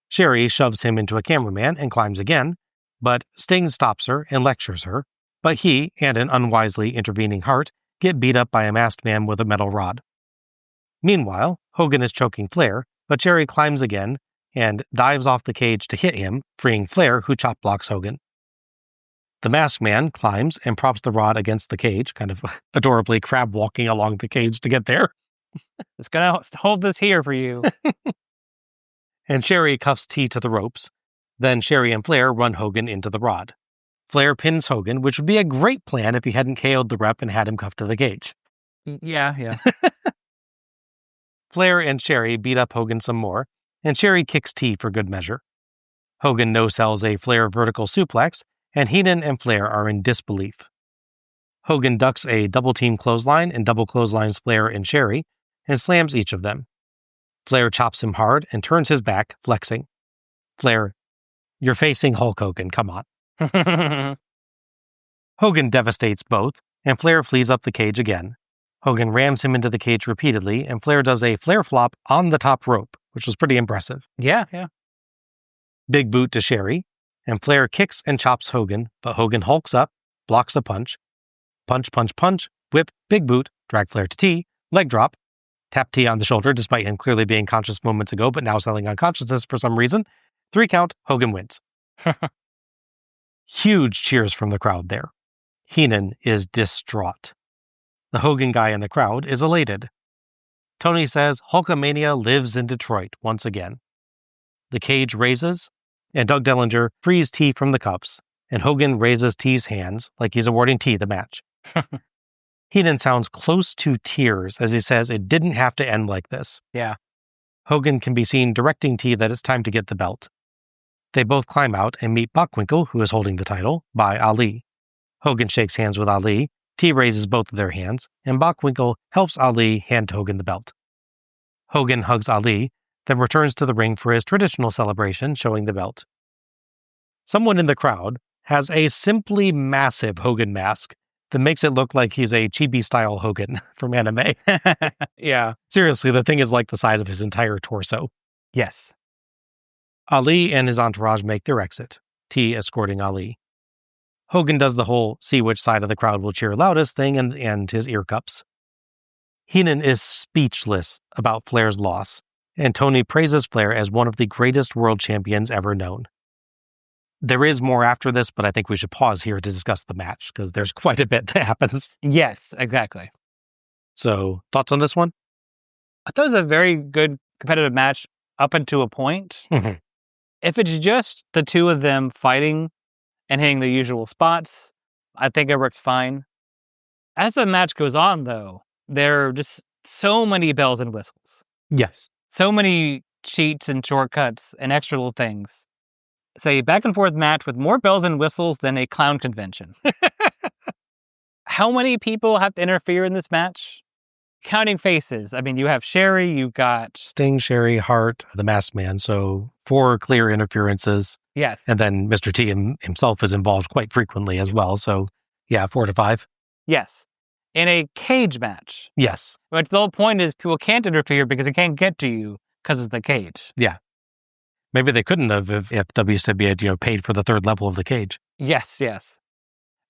Sherry shoves him into a cameraman and climbs again, but Sting stops her and lectures her, but he and an unwisely intervening Hart get beat up by a masked man with a metal rod. Meanwhile, Hogan is choking Flair, but Sherry climbs again and dives off the cage to hit him, freeing Flair, who chop blocks Hogan. The masked man climbs and props the rod against the cage, kind of adorably crab walking along the cage to get there. It's going to hold this here for you. And Sherry cuffs T to the ropes. Then Sherry and Flair run Hogan into the rod. Flair pins Hogan, which would be a great plan if he hadn't KO'd the rep and had him cuffed to the cage. Yeah. Flair and Sherry beat up Hogan some more, and Sherry kicks T for good measure. Hogan no-sells a Flair vertical suplex, and Heenan and Flair are in disbelief. Hogan ducks a double-team clothesline and double clotheslines Flair and Sherry, and slams each of them. Flair chops him hard and turns his back, flexing. Flair, you're facing Hulk Hogan, come on. Hogan devastates both, and Flair flees up the cage again. Hogan rams him into the cage repeatedly, and Flair does a Flair flop on the top rope, which was pretty impressive. Yeah. Big boot to Sherry, and Flair kicks and chops Hogan, but Hogan hulks up, blocks a punch. Punch, punch, punch, whip, big boot, drag Flair to T, leg drop, tap T on the shoulder despite him clearly being conscious moments ago, but now selling unconsciousness for some reason. 3 count, Hogan wins. Huge cheers from the crowd there. Heenan is distraught. The Hogan guy in the crowd is elated. Tony says Hulkamania lives in Detroit once again. The cage raises, and Doug Dellinger frees T from the cups, and Hogan raises T's hands like he's awarding T the match. Heenan sounds close to tears as he says it didn't have to end like this. Yeah. Hogan can be seen directing T that it's time to get the belt. They both climb out and meet Bockwinkel, who is holding the title, by Ali. Hogan shakes hands with Ali, T raises both of their hands, and Bockwinkel helps Ali hand Hogan the belt. Hogan hugs Ali, then returns to the ring for his traditional celebration, showing the belt. Someone in the crowd has a simply massive Hogan mask that makes it look like he's a chibi-style Hogan from anime. Yeah. Seriously, the thing is like the size of his entire torso. Yes. Ali and his entourage make their exit, T escorting Ali. Hogan does the whole see which side of the crowd will cheer loudest thing and his ear cups. Heenan is speechless about Flair's loss, and Tony praises Flair as one of the greatest world champions ever known. There is more after this, but I think we should pause here to discuss the match, because there's quite a bit that happens. Yes, exactly. So, thoughts on this one? I thought it was a very good competitive match up until a point. Mhm. If it's just the two of them fighting and hitting the usual spots, I think it works fine. As the match goes on, though, there are just so many bells and whistles. Yes. So many cheats and shortcuts and extra little things. It's a back and forth match with more bells and whistles than a clown convention. How many people have to interfere in this match? Counting faces. I mean, you have Sherry, you got Sting, Sherry, Hart, the Masked Man. So 4 clear interferences. Yes. And then Mr. T himself is involved quite frequently as well. So, yeah, 4 to 5. Yes. In a cage match. Yes. But the whole point is people can't interfere because it can't get to you because of the cage. Yeah. Maybe they couldn't have if WCW had, paid for the 3rd level of the cage. Yes.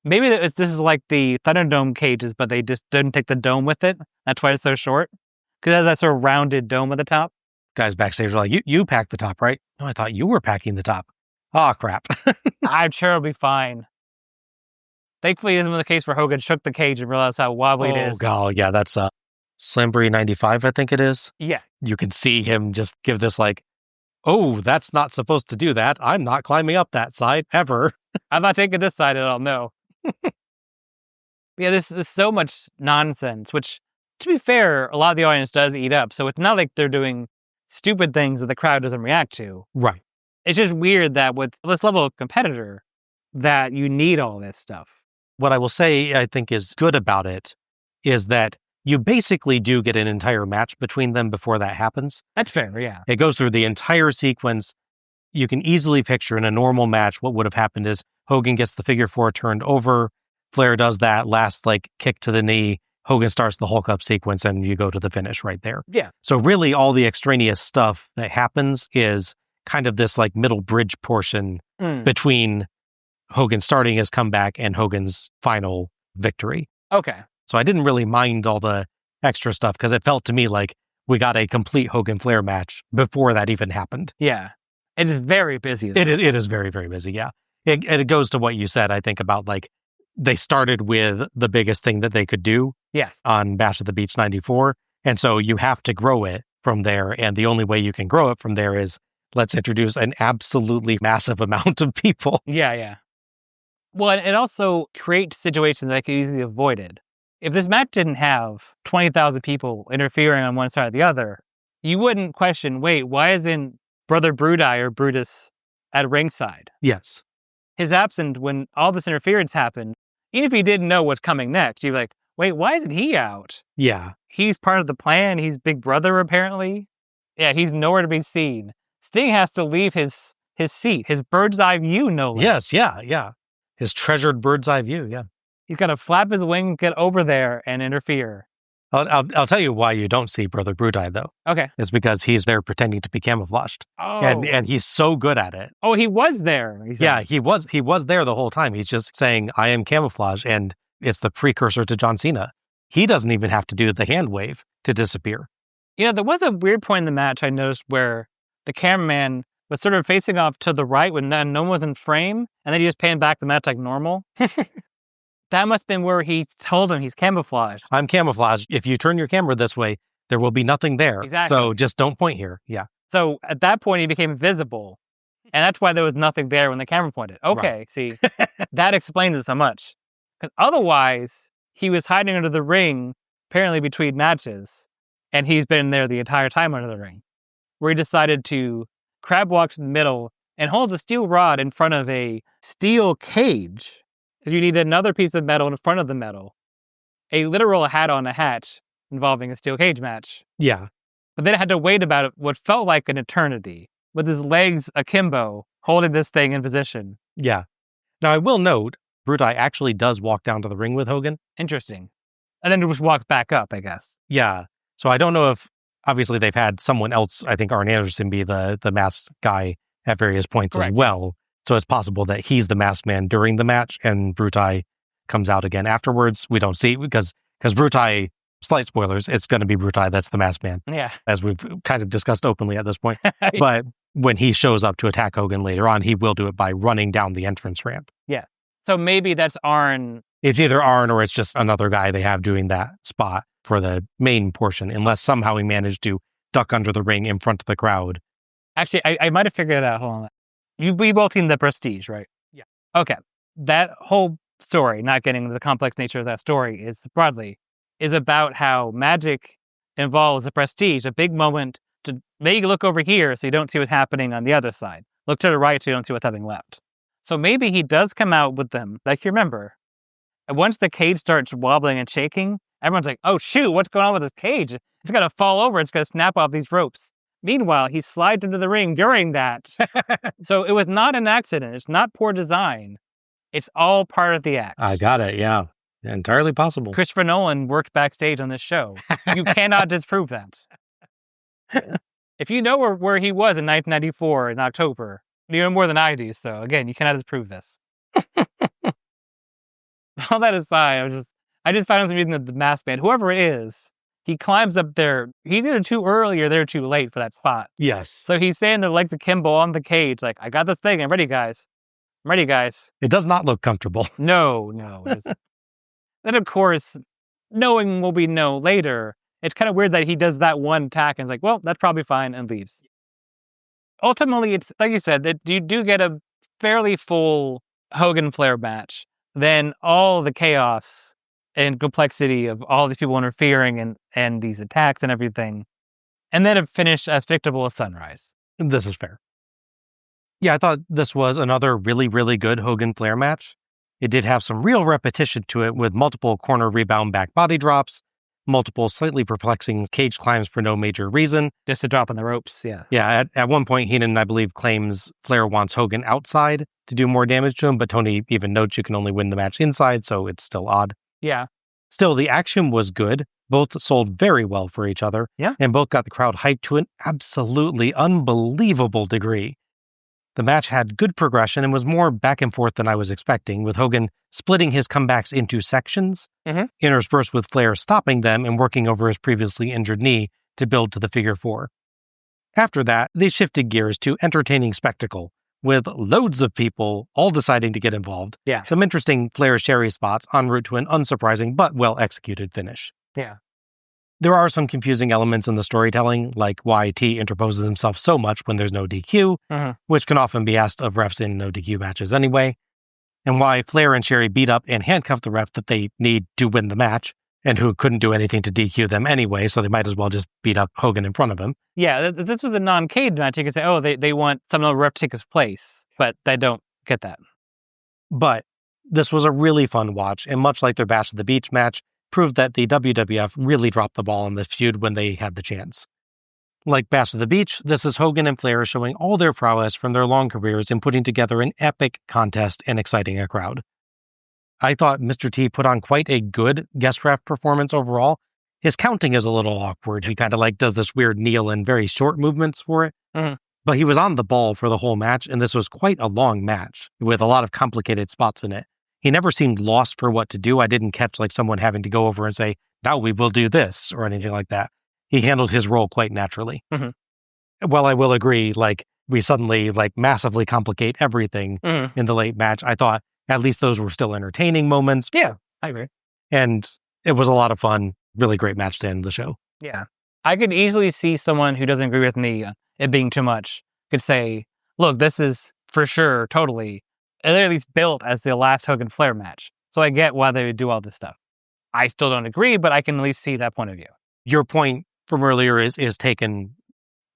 Maybe this is like the Thunderdome cages, but they just didn't take the dome with it. That's why it's so short. Because it has that sort of rounded dome at the top. Guys backstage are like, you packed the top, right? No, I thought you were packing the top. Oh, crap. I'm sure it'll be fine. Thankfully, it isn't the case where Hogan shook the cage and realized how wobbly it is. Oh, God. Yeah, that's Slamboree 95, I think it is. Yeah. You can see him just give this like, oh, that's not supposed to do that. I'm not climbing up that side ever. I'm not taking this side at all, no. Yeah, there's so much nonsense, which, to be fair, a lot of the audience does eat up. So it's not like they're doing stupid things that the crowd doesn't react to. Right. It's just weird that with this level of competitor, that you need all this stuff. What I will say I think is good about it is that you basically do get an entire match between them before that happens. That's fair, yeah. It goes through the entire sequence. You can easily picture in a normal match what would have happened is Hogan gets the figure 4 turned over. Flair does that last kick to the knee. Hogan starts the Hulk up sequence and you go to the finish right there. Yeah. So really all the extraneous stuff that happens is kind of this like middle bridge portion between Hogan starting his comeback and Hogan's final victory. Okay. So I didn't really mind all the extra stuff because it felt to me like we got a complete Hogan Flair match before that even happened. Yeah. It is very busy. It is very, very busy, yeah. It goes to what you said, I think, about like they started with the biggest thing that they could do on Bash at the Beach 94. And so you have to grow it from there. And the only way you can grow it from there is let's introduce an absolutely massive amount of people. Yeah. Well, it also creates situations that could easily be avoided. If this match didn't have 20,000 people interfering on one side or the other, you wouldn't question, wait, why isn't Brother Bruti or Brutus at ringside? Yes. His absence when all this interference happened, even if he didn't know what's coming next, you'd be like, wait, why isn't he out? Yeah. He's part of the plan. He's Big Brother, apparently. Yeah, he's nowhere to be seen. Sting has to leave his seat, his bird's eye view, no less. Yes, yeah. His treasured bird's eye view, yeah. He's got to flap his wing, get over there, and interfere. I'll tell you why you don't see Brother Bruti, though. Okay. It's because he's there pretending to be camouflaged. Oh. And he's so good at it. Oh, he was there. Yeah, he was there the whole time. He's just saying, I am camouflage, and it's the precursor to John Cena. He doesn't even have to do the hand wave to disappear. You know, there was a weird point in the match I noticed where the cameraman was sort of facing off to the right when no one was in frame, and then he just panned back the match like normal. That must have been where he told him he's camouflaged. I'm camouflaged. If you turn your camera this way, there will be nothing there. Exactly. So just don't point here. Yeah. So at that point, he became visible. And that's why there was nothing there when the camera pointed. Okay, right. See, that explains it so much. Because otherwise, he was hiding under the ring, apparently between matches, and he's been there the entire time under the ring, where he decided to crab walk to the middle and hold a steel rod in front of a steel cage. Because you need another piece of metal in front of the metal. A literal hat on a hatch involving a steel cage match. Yeah. But then it had to wait about what felt like an eternity, with his legs akimbo, holding this thing in position. Yeah. Now, I will note, Bruti actually does walk down to the ring with Hogan. Interesting. And then just walks back up, I guess. Yeah. So I don't know if, obviously they've had someone else, I think Arn Anderson, be the masked guy at various points as well. So it's possible that he's the masked man during the match and Bruti comes out again afterwards. We don't see because Bruti, slight spoilers, it's going to be Bruti that's the masked man. Yeah. As we've kind of discussed openly at this point. But when he shows up to attack Hogan later on, he will do it by running down the entrance ramp. Yeah. So maybe that's Arn. It's either Arn or it's just another guy they have doing that spot for the main portion, unless somehow he managed to duck under the ring in front of the crowd. Actually, I might have figured it out. Hold on. We both seen The Prestige, right? Yeah. Okay. That whole story, not getting into the complex nature of that story, is about how magic involves The Prestige, a big moment to make you look over here so you don't see what's happening on the other side. Look to the right so you don't see what's happening left. So maybe he does come out with them, like you remember. And once the cage starts wobbling and shaking, everyone's like, oh shoot, what's going on with this cage? It's going to fall over. It's going to snap off these ropes. Meanwhile, he slides into the ring during that. So it was not an accident. It's not poor design. It's all part of the act. I got it, yeah. Entirely possible. Christopher Nolan worked backstage on this show. You cannot disprove that. If you know where he was in 1994 in October, you know more than I do. So again, you cannot disprove this. All that aside, I just found him reading the masked man. Whoever it is, he climbs up there. He's either too early or they're too late for that spot. Yes. So he's saying their legs akimbo on the cage, like, I got this thing. I'm ready, guys. I'm ready, guys. It does not look comfortable. No. Then, of course, knowing what we know later, it's kind of weird that he does that one attack and is like, well, that's probably fine, and leaves. Ultimately, it's like you said, that you do get a fairly full Hogan Flair match. Then all the chaos and complexity of all these people interfering and these attacks and everything. And then a finish as predictable as Sunrise. This is fair. Yeah, I thought this was another really, really good Hogan Flair match. It did have some real repetition to it with multiple corner rebound back body drops, multiple slightly perplexing cage climbs for no major reason. Just a drop on the ropes, yeah. Yeah, at one point, Heenan, I believe, claims Flair wants Hogan outside to do more damage to him, but Tony even notes you can only win the match inside, so it's still odd. Yeah. Still, the action was good. Both sold very well for each other. Yeah. And both got the crowd hyped to an absolutely unbelievable degree. The match had good progression and was more back and forth than I was expecting, with Hogan splitting his comebacks into sections, interspersed with Flair stopping them and working over his previously injured knee to build to the figure 4. After that, they shifted gears to entertaining spectacle, with loads of people all deciding to get involved. Yeah. Some interesting Flair Sherry spots en route to an unsurprising but well-executed finish. Yeah. There are some confusing elements in the storytelling, like why T interposes himself so much when there's no DQ, which can often be asked of refs in no DQ matches anyway, and why Flair and Sherry beat up and handcuff the ref that they need to win the match, and who couldn't do anything to DQ them anyway, so they might as well just beat up Hogan in front of him. Yeah, this was a non-cage match. You could say, oh, they want some other ref to take his place, but they don't get that. But this was a really fun watch, and much like their Bash at the Beach match, proved that the WWF really dropped the ball in this feud when they had the chance. Like Bash at the Beach, this is Hogan and Flair showing all their prowess from their long careers in putting together an epic contest and exciting a crowd. I thought Mr. T put on quite a good guest ref performance overall. His counting is a little awkward. He kind of does this weird kneel and very short movements for it. But he was on the ball for the whole match, and this was quite a long match with a lot of complicated spots in it. He never seemed lost for what to do. I didn't catch someone having to go over and say, now we will do this, or anything like that. He handled his role quite naturally. While I will agree, we suddenly massively complicate everything in the late match, I thought at least those were still entertaining moments. Yeah, I agree. And it was a lot of fun. Really great match to end the show. Yeah. I could easily see someone who doesn't agree with me, it being too much, could say, look, this is for sure, totally, at least built as the last Hogan Flair match. So I get why they would do all this stuff. I still don't agree, but I can at least see that point of view. Your point from earlier is taken.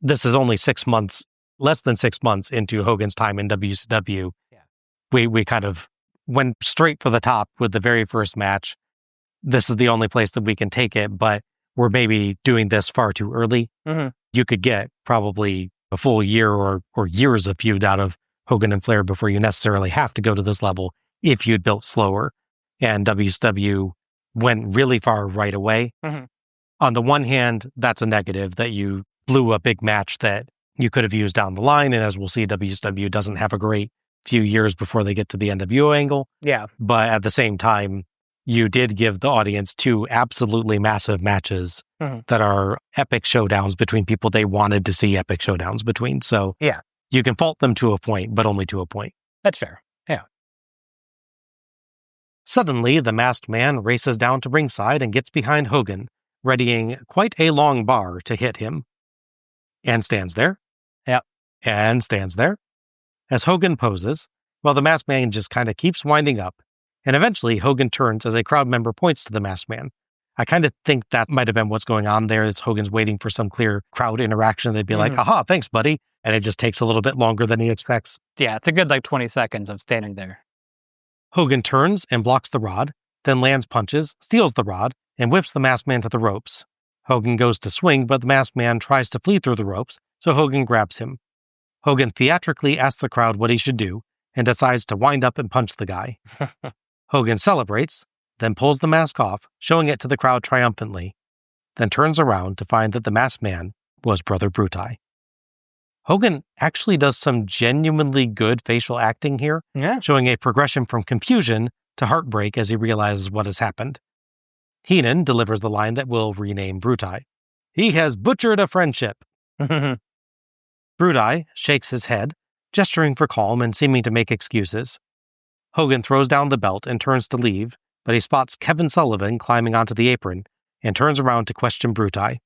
This is only 6 months, less than 6 months into Hogan's time in WCW. Yeah. We kind of went straight for the top with the very first match. This is the only place that we can take it, but we're maybe doing this far too early. You could get probably a full year or years of feud out of Hogan and Flair before you necessarily have to go to this level if you'd built slower. And WCW went really far right away. On the one hand, that's a negative, that you blew a big match that you could have used down the line. And as we'll see, WCW doesn't have a great few years before they get to the NWO angle. Yeah. But at the same time, you did give the audience 2 absolutely massive matches that are epic showdowns between people they wanted to see epic showdowns between. So yeah, you can fault them to a point, but only to a point. That's fair. Yeah. Suddenly, the masked man races down to ringside and gets behind Hogan, readying quite a long bar to hit him. And stands there. Yep. And stands there. As Hogan poses, while the masked man just kind of keeps winding up. And eventually, Hogan turns as a crowd member points to the masked man. I kind of think that might have been what's going on there, is Hogan's waiting for some clear crowd interaction. They'd be like, aha, thanks, buddy. And it just takes a little bit longer than he expects. Yeah, it's a good 20 seconds of standing there. Hogan turns and blocks the rod, then lands punches, steals the rod, and whips the masked man to the ropes. Hogan goes to swing, but the masked man tries to flee through the ropes, so Hogan grabs him. Hogan theatrically asks the crowd what he should do, and decides to wind up and punch the guy. Hogan celebrates, then pulls the mask off, showing it to the crowd triumphantly, then turns around to find that the masked man was Brother Bruti. Hogan actually does some genuinely good facial acting here, showing a progression from confusion to heartbreak as he realizes what has happened. Heenan delivers the line that will rename Bruti. He has butchered a friendship. Bruti shakes his head, gesturing for calm and seeming to make excuses. Hogan throws down the belt and turns to leave, but he spots Kevin Sullivan climbing onto the apron and turns around to question Bruti.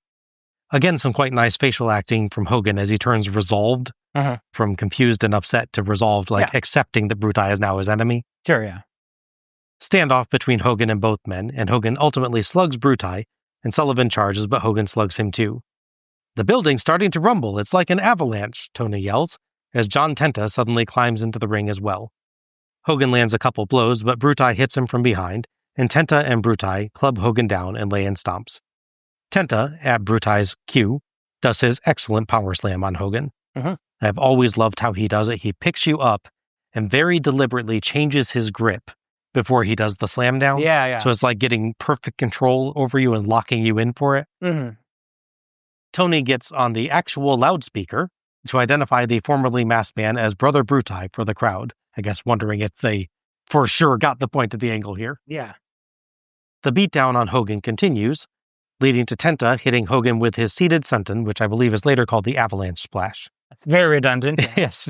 Again, some quite nice facial acting from Hogan as he turns resolved from confused and upset to resolved, accepting that Bruti is now his enemy. Sure, yeah. Standoff between Hogan and both men, and Hogan ultimately slugs Bruti, and Sullivan charges, but Hogan slugs him too. The building's starting to rumble. It's like an avalanche, Tony yells, as John Tenta suddenly climbs into the ring as well. Hogan lands a couple blows, but Bruti hits him from behind, and Tenta and Bruti club Hogan down and lay in stomps. Tenta, at Bruti's cue, does his excellent power slam on Hogan. I've always loved how he does it. He picks you up and very deliberately changes his grip before he does the slam down. Yeah. So it's like getting perfect control over you and locking you in for it. Mm-hmm. Tony gets on the actual loudspeaker to identify the formerly masked man as Brother Bruti for the crowd. I guess wondering if they for sure got the point of the angle here. Yeah. The beatdown on Hogan continues, leading to Tenta hitting Hogan with his seated senton, which I believe is later called the avalanche splash. That's very redundant. Yes.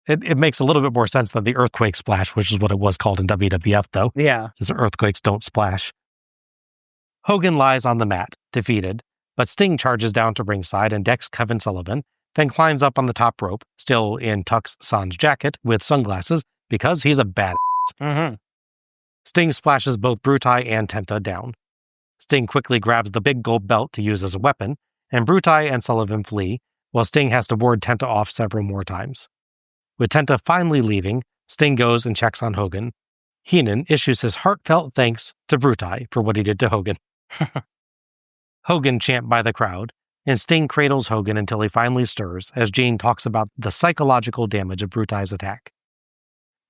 It makes a little bit more sense than the earthquake splash, which is what it was called in WWF, though. Yeah. Since earthquakes don't splash. Hogan lies on the mat, defeated, but Sting charges down to ringside and decks Kevin Sullivan, then climbs up on the top rope, still in Tux Sans jacket with sunglasses, because he's a badass. Mm-hmm. Sting splashes both Bruti and Tenta down. Sting quickly grabs the big gold belt to use as a weapon, and Bruti and Sullivan flee, while Sting has to ward Tenta off several more times. With Tenta finally leaving, Sting goes and checks on Hogan. Heenan issues his heartfelt thanks to Bruti for what he did to Hogan. Hogan chant by the crowd, and Sting cradles Hogan until he finally stirs as Gene talks about the psychological damage of Bruti's attack.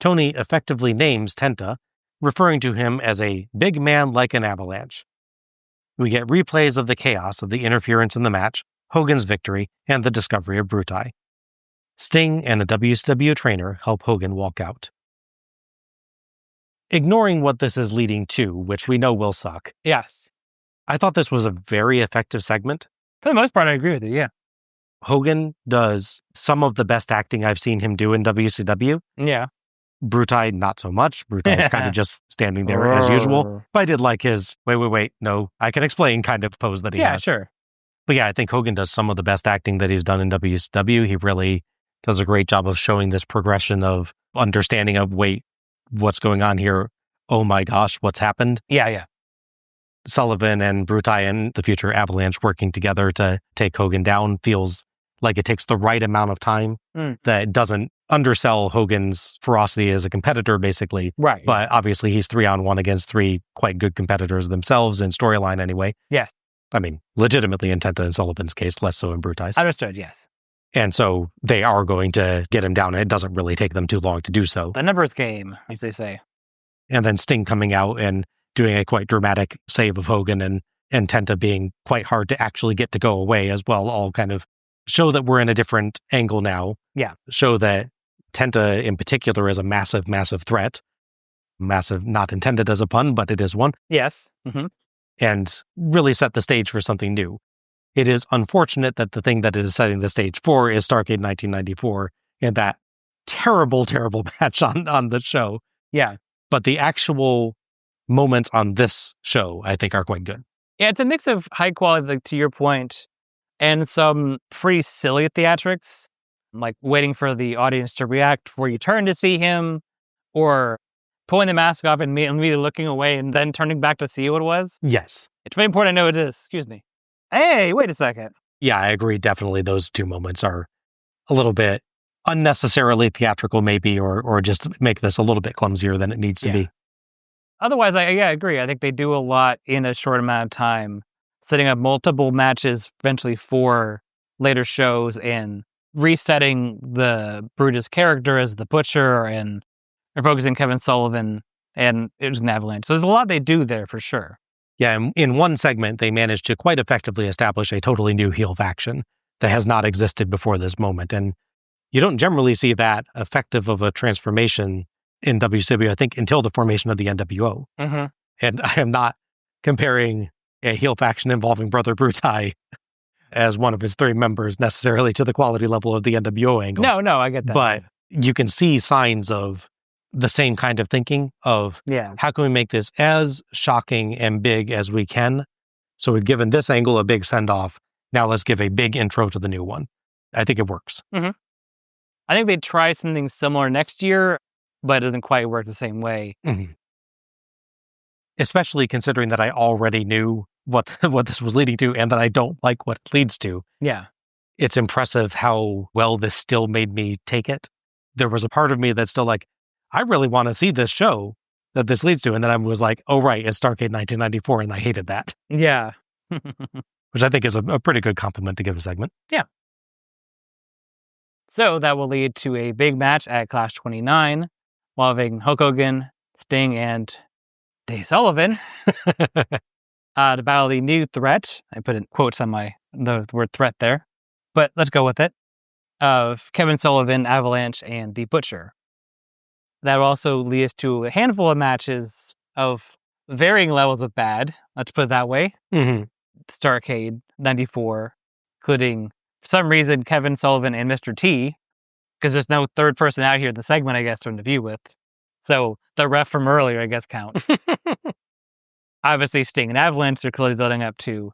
Tony effectively names Tenta, referring to him as a big man like an avalanche. We get replays of the chaos of the interference in the match, Hogan's victory, and the discovery of Bruti. Sting and a WCW trainer help Hogan walk out. Ignoring what this is leading to, which we know will suck, Yes. I thought this was a very effective segment. For the most part, I agree with you, yeah. Hogan does some of the best acting I've seen him do in WCW. Yeah. Bruti, not so much. Bruti is kind of just standing there as usual. But I did like his, wait, no, I can explain kind of pose that he has. Yeah, sure. But yeah, I think Hogan does some of the best acting that he's done in WCW. He really does a great job of showing this progression of understanding of, wait, what's going on here? Oh my gosh, what's happened? Yeah. Sullivan and Bruti and the future Avalanche working together to take Hogan down feels like it takes the right amount of time that doesn't undersell Hogan's ferocity as a competitor, basically. Right. But obviously he's 3-on-1 against 3 quite good competitors themselves in storyline anyway. Yes. I mean, legitimately in Tenta and Sullivan's case, less so in Bruti's. Understood, yes. And so they are going to get him down. And it doesn't really take them too long to do so. The numbers game, as they say. And then Sting coming out and doing a quite dramatic save of Hogan and Tenta being quite hard to actually get to go away as well, all kind of show that we're in a different angle now. Yeah. Show that Tenta in particular is a massive, massive threat. Massive, not intended as a pun, but it is one. Yes. Mm-hmm. And really set the stage for something new. It is unfortunate that the thing that it is setting the stage for is Starrcade 1994 and that terrible, terrible match on the show. Yeah. But the actual moments on this show, I think, are quite good. Yeah, it's a mix of high quality, like, to your point, and some pretty silly theatrics, like waiting for the audience to react before you turn to see him, or pulling the mask off and immediately looking away and then turning back to see what it was. Yes. It's very important to know it is. Excuse me. Hey, wait a second. Yeah, I agree. Definitely those two moments are a little bit unnecessarily theatrical, maybe, or just make this a little bit clumsier than it needs to be. Otherwise, I agree. I think they do a lot in a short amount of time, setting up multiple matches eventually for later shows and resetting the Brutus character as the Butcher and focusing Kevin Sullivan and it was an Avalanche. So there's a lot they do there for sure. Yeah, and in one segment, they managed to quite effectively establish a totally new heel faction that has not existed before this moment. And you don't generally see that effective of a transformation in WCW, I think, until the formation of the NWO. Mm-hmm. And I am not comparing a heel faction involving Brother Bruti as one of his 3 members necessarily to the quality level of the NWO angle. No, I get that. But you can see signs of the same kind of thinking of how can we make this as shocking and big as we can? So we've given this angle a big send-off. Now let's give a big intro to the new one. I think it works. Mm-hmm. I think they try something similar next year, but it doesn't quite work the same way. Mm-hmm. Especially considering that I already knew what this was leading to and that I don't like what it leads to. Yeah. It's impressive how well this still made me take it. There was a part of me that's still like, I really want to see this show that this leads to. And then I was like, oh, right, it's Starrcade 1994, and I hated that. Yeah. Which I think is a pretty good compliment to give a segment. Yeah. So that will lead to a big match at Clash 29, involving Hulk Hogan, Sting and Dave Sullivan to battle the new threat. I put in quotes on the word threat there, but let's go with it. Of Kevin Sullivan, Avalanche, and the Butcher. That will also lead us to a handful of matches of varying levels of bad, let's put it that way. Mm-hmm. Starrcade 94, including, for some reason, Kevin Sullivan and Mr. T, because there's no third person out here in the segment, I guess, to interview with. So the ref from earlier, I guess, counts. Obviously, Sting and Avalanche are clearly building up to,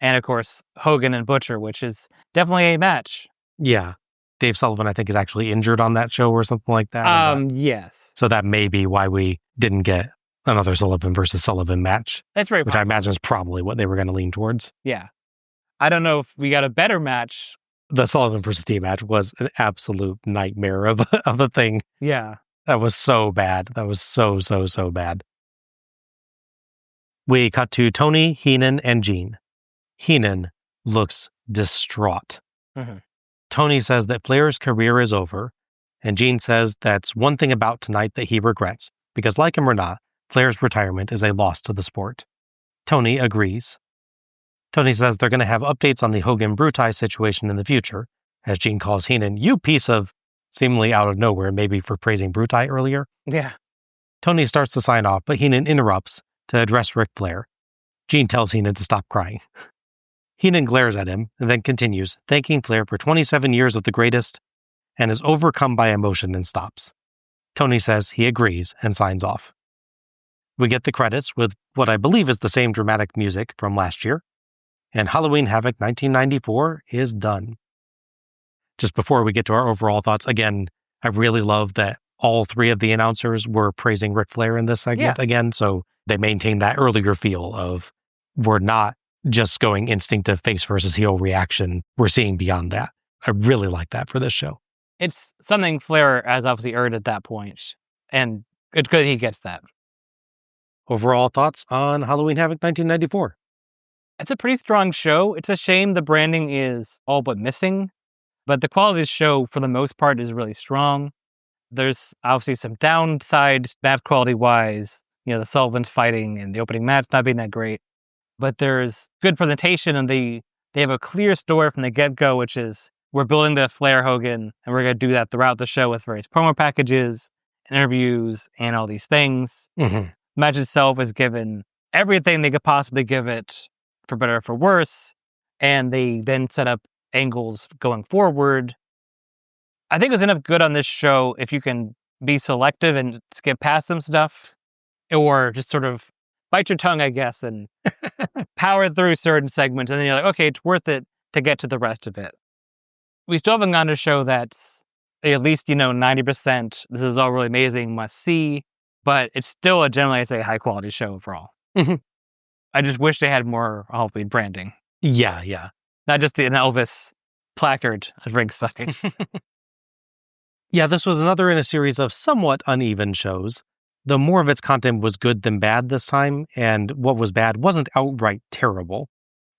and of course, Hogan and Butcher, which is definitely a match. Yeah. Dave Sullivan, I think, is actually injured on that show or something like that. Yes. So that may be why we didn't get another Sullivan versus Sullivan match. That's very Which I imagine is probably what they were going to lean towards. Yeah. I don't know if we got a better match. The Sullivan versus T match was an absolute nightmare of a thing. Yeah. That was so bad. That was so bad. We cut to Tony, Heenan, and Gene. Heenan looks distraught. Mm-hmm. Tony says that Flair's career is over, and Gene says that's one thing about tonight that he regrets, because like him or not, Flair's retirement is a loss to the sport. Tony agrees. Tony says they're going to have updates on the Hogan Bruti situation in the future, as Gene calls Heenan, "You piece of," seemingly out of nowhere, maybe for praising Bruti earlier. Yeah. Tony starts to sign off, but Heenan interrupts to address Ric Flair. Gene tells Heenan to stop crying. Heenan glares at him and then continues, thanking Flair for 27 years of the greatest, and is overcome by emotion and stops. Tony says he agrees and signs off. We get the credits with what I believe is the same dramatic music from last year, and Halloween Havoc 1994 is done. Just before we get to our overall thoughts, again, I really love that all three of the announcers were praising Ric Flair in this segment again, so they maintained that earlier feel of we're not just going instinctive face versus heel reaction. We're seeing beyond that. I really like that for this show. It's something Flair has obviously earned at that point, and it's good he gets that. Overall thoughts on Halloween Havoc 1994? It's a pretty strong show. It's a shame the branding is all but missing, but the quality of the show, for the most part, is really strong. There's obviously some downsides, match quality-wise. You know, the Sullivan's fighting and the opening match not being that great. But there's good presentation, and they have a clear story from the get-go, which is we're building to Flair Hogan, and we're going to do that throughout the show with various promo packages, interviews, and all these things. Mm-hmm. The match itself is given everything they could possibly give it, for better or for worse, and they then set up angles going forward. I think there's enough good on this show if you can be selective and skip past some stuff, or just sort of bite your tongue, I guess, and power through certain segments, and then you're like, okay, it's worth it to get to the rest of it. We still haven't gotten a show that's at least, 90%, this is all really amazing, must see, but it's still generally, I'd say, high quality show overall. Mm-hmm. I just wish they had more Halloween branding. Yeah. Not just an Elvis placard at ringside. Yeah, this was another in a series of somewhat uneven shows. Though more of its content was good than bad this time, and what was bad wasn't outright terrible.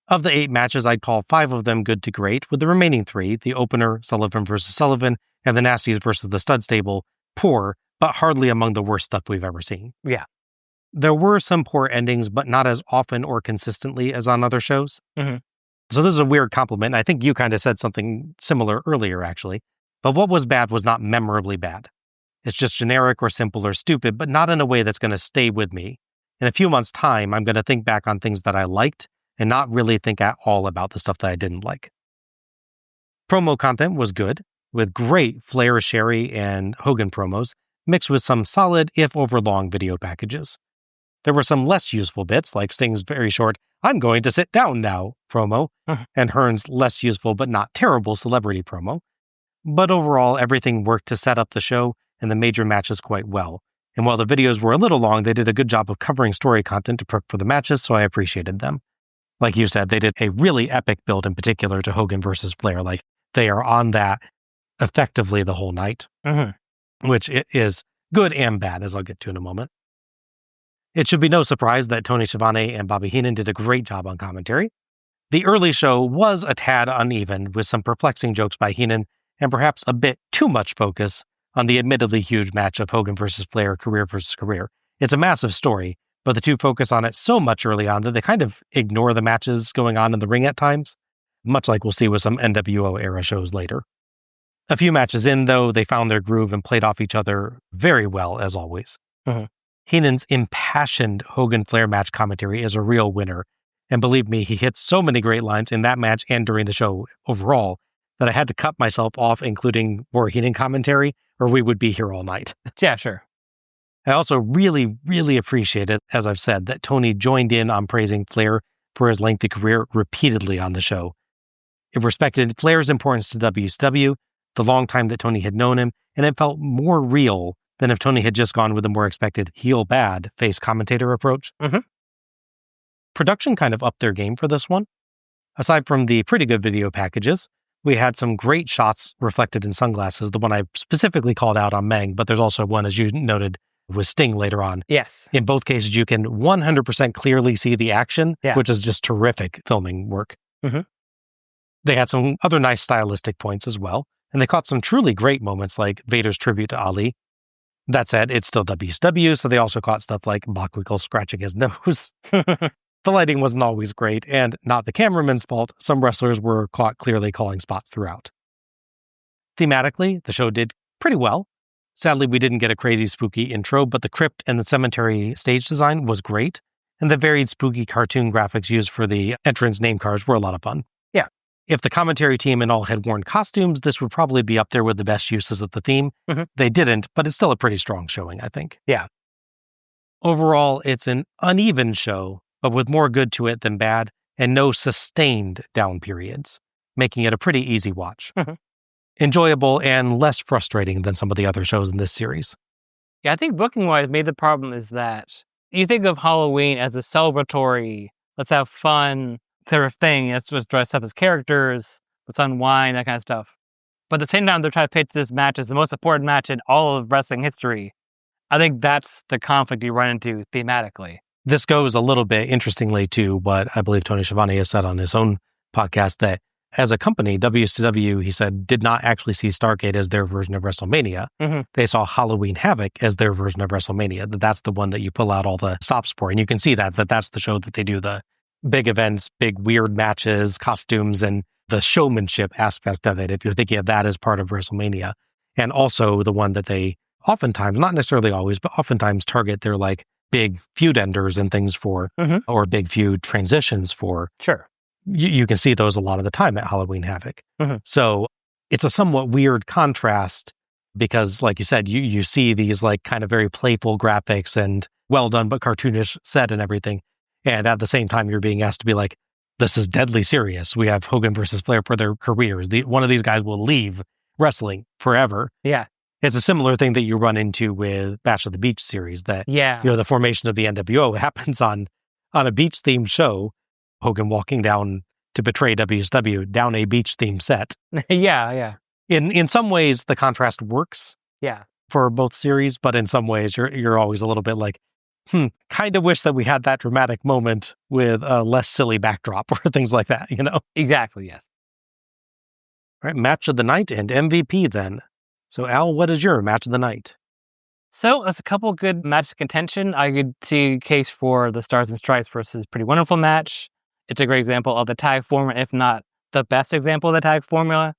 Of the 8 matches, I'd call 5 of them good to great, with the remaining 3, the opener, Sullivan versus Sullivan, and the Nasties versus the Stud Stable, poor, but hardly among the worst stuff we've ever seen. Yeah. There were some poor endings, but not as often or consistently as on other shows. Mm-hmm. So this is a weird compliment. I think you kind of said something similar earlier, actually. But what was bad was not memorably bad. It's just generic or simple or stupid, but not in a way that's going to stay with me. In a few months' time, I'm going to think back on things that I liked and not really think at all about the stuff that I didn't like. Promo content was good, with great Flair, Sherry, and Hogan promos, mixed with some solid, if overlong, video packages. There were some less useful bits, like Sting's very short, "I'm going to sit down now" promo, and Hearn's less useful but not terrible celebrity promo. But overall, everything worked to set up the show and the major matches quite well. And while the videos were a little long, they did a good job of covering story content to prep for the matches, so I appreciated them. Like you said, they did a really epic build in particular to Hogan versus Flair. Like, they are on that effectively the whole night, which is good and bad, as I'll get to in a moment. It should be no surprise that Tony Schiavone and Bobby Heenan did a great job on commentary. The early show was a tad uneven, with some perplexing jokes by Heenan, and perhaps a bit too much focus on the admittedly huge match of Hogan versus Flair, career versus career. It's a massive story, but the two focus on it so much early on that they kind of ignore the matches going on in the ring at times, much like we'll see with some NWO era shows later. A few matches in, though, they found their groove and played off each other very well, as always. Heenan's impassioned Hogan-Flair match commentary is a real winner, and believe me, he hits so many great lines in that match and during the show overall that I had to cut myself off including more Heenan commentary, or we would be here all night. Yeah, sure. I also really, really appreciate it, as I've said, that Tony joined in on praising Flair for his lengthy career repeatedly on the show. It respected Flair's importance to WCW, the long time that Tony had known him, and it felt more real than if Tony had just gone with a more expected heel-bad face commentator approach. Production kind of upped their game for this one. Aside from the pretty good video packages, we had some great shots reflected in sunglasses, the one I specifically called out on Meng, but there's also one, as you noted, with Sting later on. Yes. In both cases, you can 100% clearly see the action, which is just terrific filming work. They had some other nice stylistic points as well, and they caught some truly great moments like Vader's tribute to Ali. That said, it's still WCW, so they also caught stuff like Bockwinkel scratching his nose. The lighting wasn't always great, and not the cameraman's fault. Some wrestlers were caught clearly calling spots throughout. Thematically, the show did pretty well. Sadly, we didn't get a crazy spooky intro, but the crypt and the cemetery stage design was great, and the varied spooky cartoon graphics used for the entrance name cards were a lot of fun. Yeah. If the commentary team and all had worn costumes, this would probably be up there with the best uses of the theme. They didn't, but it's still a pretty strong showing, I think. Yeah. Overall, it's an uneven show, but with more good to it than bad, and no sustained down periods, making it a pretty easy watch. Enjoyable and less frustrating than some of the other shows in this series. Yeah, I think booking-wise, maybe the problem is that you think of Halloween as a celebratory, let's have fun sort of thing. Let's just dress up as characters, let's unwind, that kind of stuff. But at the same time, they're trying to pitch this match as the most important match in all of wrestling history. I think that's the conflict you run into thematically. This goes a little bit interestingly to what I believe Tony Schiavone has said on his own podcast, that as a company, WCW, he said, did not actually see Starrcade as their version of WrestleMania. They saw Halloween Havoc as their version of WrestleMania. That's the one that you pull out all the stops for. And you can see that's the show that they do the big events, big weird matches, costumes, and the showmanship aspect of it, if you're thinking of that as part of WrestleMania. And also the one that they oftentimes, not necessarily always, but oftentimes target their like big feud enders and things for, or big feud transitions for. Sure. You can see those a lot of the time at Halloween Havoc. So it's a somewhat weird contrast because, like you said, you see these like kind of very playful graphics and well done but cartoonish set and everything. And at the same time, you're being asked to be like, this is deadly serious. We have Hogan versus Flair for their careers. One of these guys will leave wrestling forever. Yeah. It's a similar thing that you run into with Bash at the Beach series that, the formation of the NWO happens on a beach-themed show, Hogan walking down to betray WCW down a beach-themed set. Yeah. In some ways, the contrast works Yeah. for both series, but in some ways, you're always a little bit like, kind of wish that we had that dramatic moment with a less silly backdrop or things like that, you know? Exactly, yes. All right, match of the night and MVP then. So, Al, what is your match of the night? So, there's a couple good matches of contention. I could see a case for the Stars and Stripes versus Pretty Wonderful match. It's a great example of the tag formula, if not the best example of the tag formula.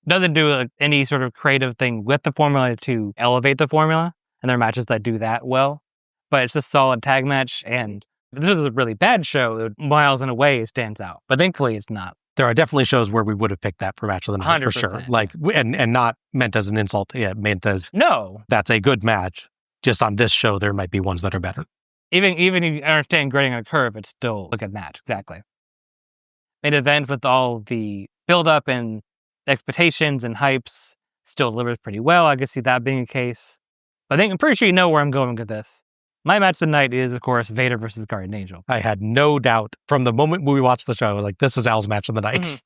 Doesn't do any sort of creative thing with the formula to elevate the formula, and there are matches that do that well. But it's just a solid tag match, and if this was a really bad show, miles and away it stands out. But thankfully, it's not. There are definitely shows where we would have picked that for match of the night, 100%. for sure. Like, and not meant as an insult, meant as that's a good match. Just on this show, there might be ones that are better. Even if you understand grading on a curve, it's still a good match. Exactly. Main event with all the build-up and expectations and hypes still delivers pretty well. I could see that being a case. But I'm pretty sure you know where I'm going with this. My match tonight is, of course, Vader versus Guardian Angel. I had no doubt from the moment we watched the show. I was like, this is Al's match of the night.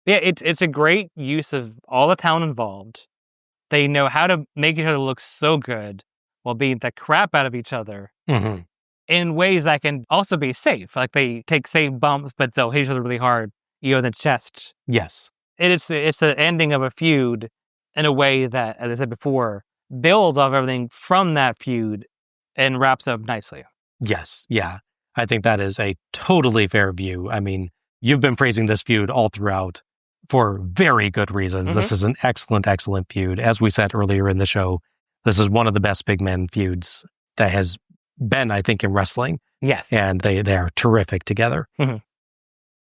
Yeah, it's a great use of all the talent involved. They know how to make each other look so good while beating the crap out of each other in ways that can also be safe. Like they take safe bumps, but they'll hit each other really hard, in the chest. Yes. It's the ending of a feud in a way that, as I said before, builds off everything from that feud and wraps up nicely. Yes, yeah. I think that is a totally fair view. I mean, you've been praising this feud all throughout for very good reasons. This is an excellent, excellent feud. As we said earlier in the show, this is one of the best big men feuds that has been, I think, in wrestling. Yes. And they are terrific together.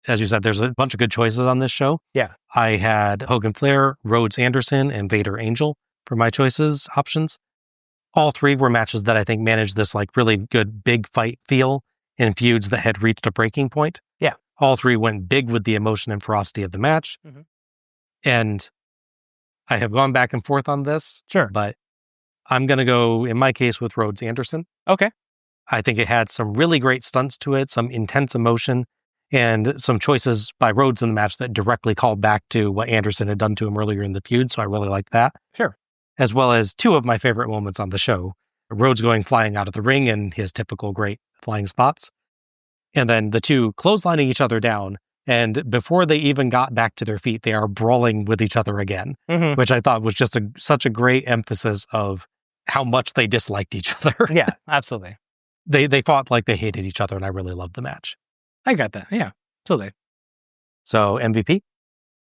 As you said, there's a bunch of good choices on this show. Yeah. I had Hogan Flair, Rhodes Anderson, and Vader Angel for my choices options. All three were matches that I think managed this like really good big fight feel in feuds that had reached a breaking point. Yeah. All three went big with the emotion and ferocity of the match. And I have gone back and forth on this. Sure. But I'm going to go, in my case, with Rhodes Anderson. Okay. I think it had some really great stunts to it, some intense emotion, and some choices by Rhodes in the match that directly called back to what Anderson had done to him earlier in the feud. So I really liked that. Sure. As well as two of my favorite moments on the show. Rhodes going flying out of the ring in his typical great flying spots. And then the two clotheslining each other down. And before they even got back to their feet, they are brawling with each other again, which I thought was just such a great emphasis of how much they disliked each other. Yeah, absolutely. They fought like they hated each other, and I really loved the match. I got that. Yeah, absolutely. So MVP?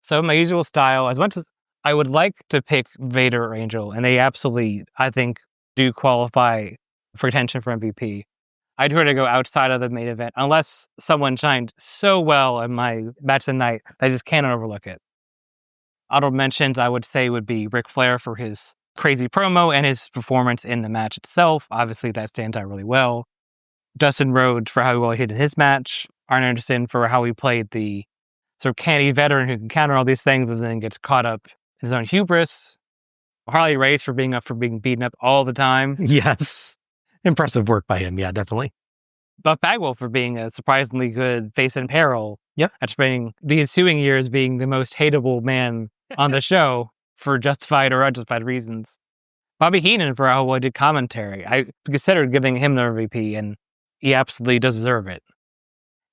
So my usual style, as much as I would like to pick Vader or Angel, and they absolutely, I think, do qualify for contention for MVP, I'd try to go outside of the main event, unless someone shined so well in my match of the night that I just can't overlook it. Honorable mentions, I would say, would be Ric Flair for his crazy promo and his performance in the match itself. Obviously, that stands out really well. Dustin Rhodes for how well he did in his match. Arn Anderson for how he played the sort of canny veteran who can counter all these things, but then gets caught up in his own hubris. Harley Race for being beaten up all the time. Yes. Impressive work by him. Yeah, definitely. Buff Bagwell for being a surprisingly good face in peril. Yep. After spending the ensuing years being the most hateable man on the show for justified or unjustified reasons. Bobby Heenan for how well he did commentary. I considered giving him the MVP, and he absolutely does deserve it.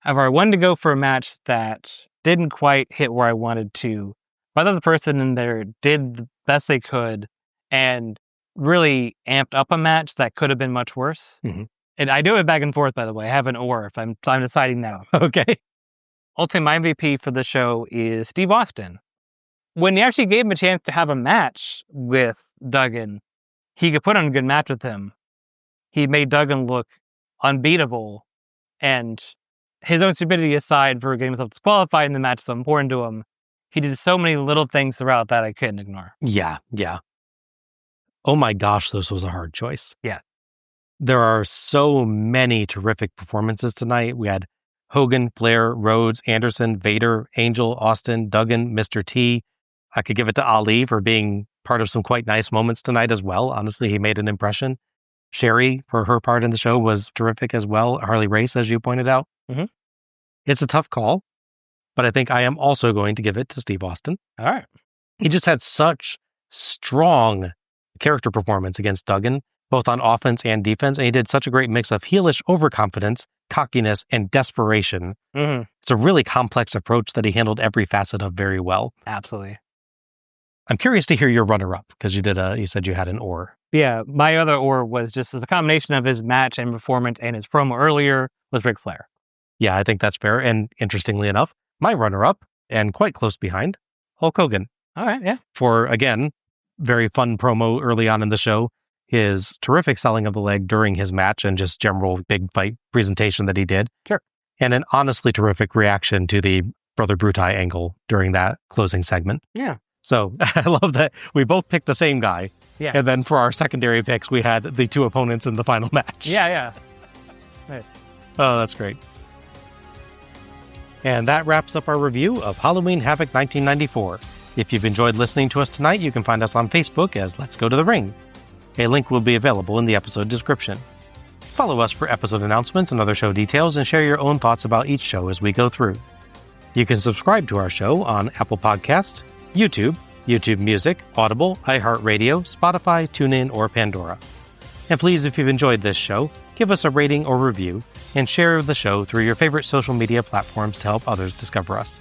However, I wanted to go for a match that didn't quite hit where I wanted to. But the other person in there did the best they could and really amped up a match that could have been much worse. And I do it back and forth, by the way. I have an or if I'm deciding now. Okay. Ultimately, my MVP for the show is Steve Austin. When he actually gave him a chance to have a match with Duggan, he could put on a good match with him. He made Duggan look unbeatable, and his own stupidity aside for getting himself disqualified in the match so important to him, he did so many little things throughout that I couldn't ignore. Yeah. Oh my gosh, this was a hard choice. Yeah. There are so many terrific performances tonight. We had Hogan, Flair, Rhodes, Anderson, Vader, Angel, Austin, Duggan, Mr. T. I could give it to Ali for being part of some quite nice moments tonight as well. Honestly, he made an impression. Sherry, for her part in the show, was terrific as well. Harley Race, as you pointed out. It's a tough call, but I think I am also going to give it to Steve Austin. All right. He just had such strong character performance against Duggan, both on offense and defense, and he did such a great mix of heelish overconfidence, cockiness, and desperation. It's a really complex approach that he handled every facet of very well. Absolutely. I'm curious to hear your runner-up, because you said you had an or. Yeah, my other or was just as a combination of his match and performance and his promo earlier was Ric Flair. Yeah, I think that's fair. And interestingly enough, my runner-up, and quite close behind, Hulk Hogan. All right, yeah. For, again, very fun promo early on in the show, his terrific selling of the leg during his match, and just general big fight presentation that he did. Sure. And an honestly terrific reaction to the Brother Bruti angle during that closing segment. Yeah. So I love that we both picked the same guy. Yeah. And then for our secondary picks, we had the two opponents in the final match. Yeah. Right. Oh, that's great. And that wraps up our review of Halloween Havoc 1994. If you've enjoyed listening to us tonight, you can find us on Facebook as Let's Go to the Ring. A link will be available in the episode description. Follow us for episode announcements and other show details, and share your own thoughts about each show as we go through. You can subscribe to our show on Apple Podcast, YouTube, YouTube Music, Audible, iHeartRadio, Spotify, TuneIn, or Pandora. And please, if you've enjoyed this show, give us a rating or review, and share the show through your favorite social media platforms to help others discover us.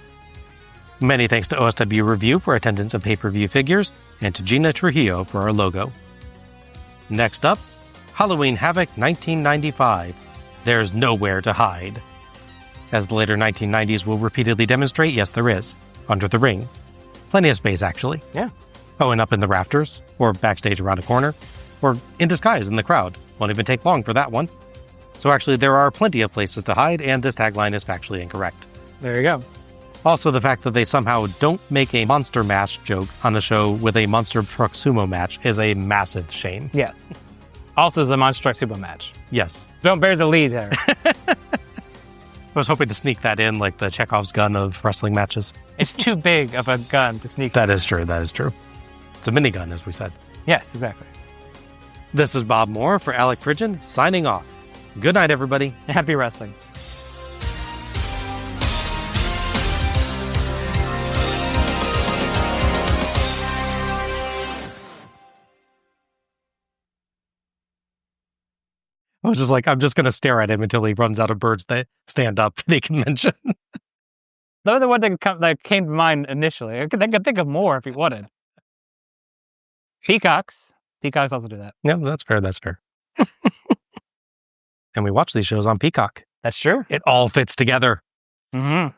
Many thanks to OSW Review for attendance of pay-per-view figures, and to Gina Trujillo for our logo. Next up, Halloween Havoc 1995. There's nowhere to hide. As the later 1990s will repeatedly demonstrate, yes, there is. Under the ring. Plenty of space, actually. Yeah. Oh, and up in the rafters, or backstage around a corner, or in disguise in the crowd. Won't even take long for that one. So actually, there are plenty of places to hide, and this tagline is factually incorrect. There you go. Also, the fact that they somehow don't make a monster mash joke on the show with a monster truck sumo match is a massive shame. Yes. Also, is a monster truck sumo match. Yes. Don't bear the lead there. I was hoping to sneak that in like the Chekhov's gun of wrestling matches. It's too big of a gun to sneak. That is true. That is true. It's a minigun, as we said. Yes, exactly. This is Bob Moore for Alec Pridgeon, signing off. Good night, everybody. Happy wrestling. I was just like, I'm just going to stare at him until he runs out of birds that stand up that he can mention. Those are the ones that came to mind initially. I could think of more if he wanted. Peacocks. Peacocks also do that. Yeah, that's fair. That's fair. And we watch these shows on Peacock. That's true. It all fits together. Mm-hmm.